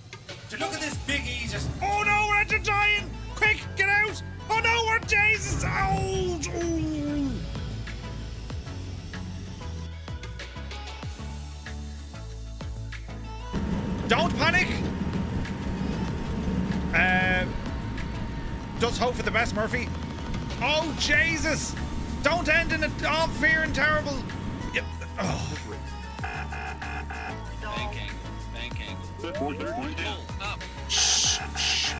Speaker 1: Look at this big E just... Oh no, we're at the giant. Quick, get out. Oh no, we're... Jesus. Oh. Ooh. Don't panic. Just hope for the best, Murphy. Oh, Jesus. Don't end in a fear and terrible. Yep. Oh.
Speaker 3: Bank angle.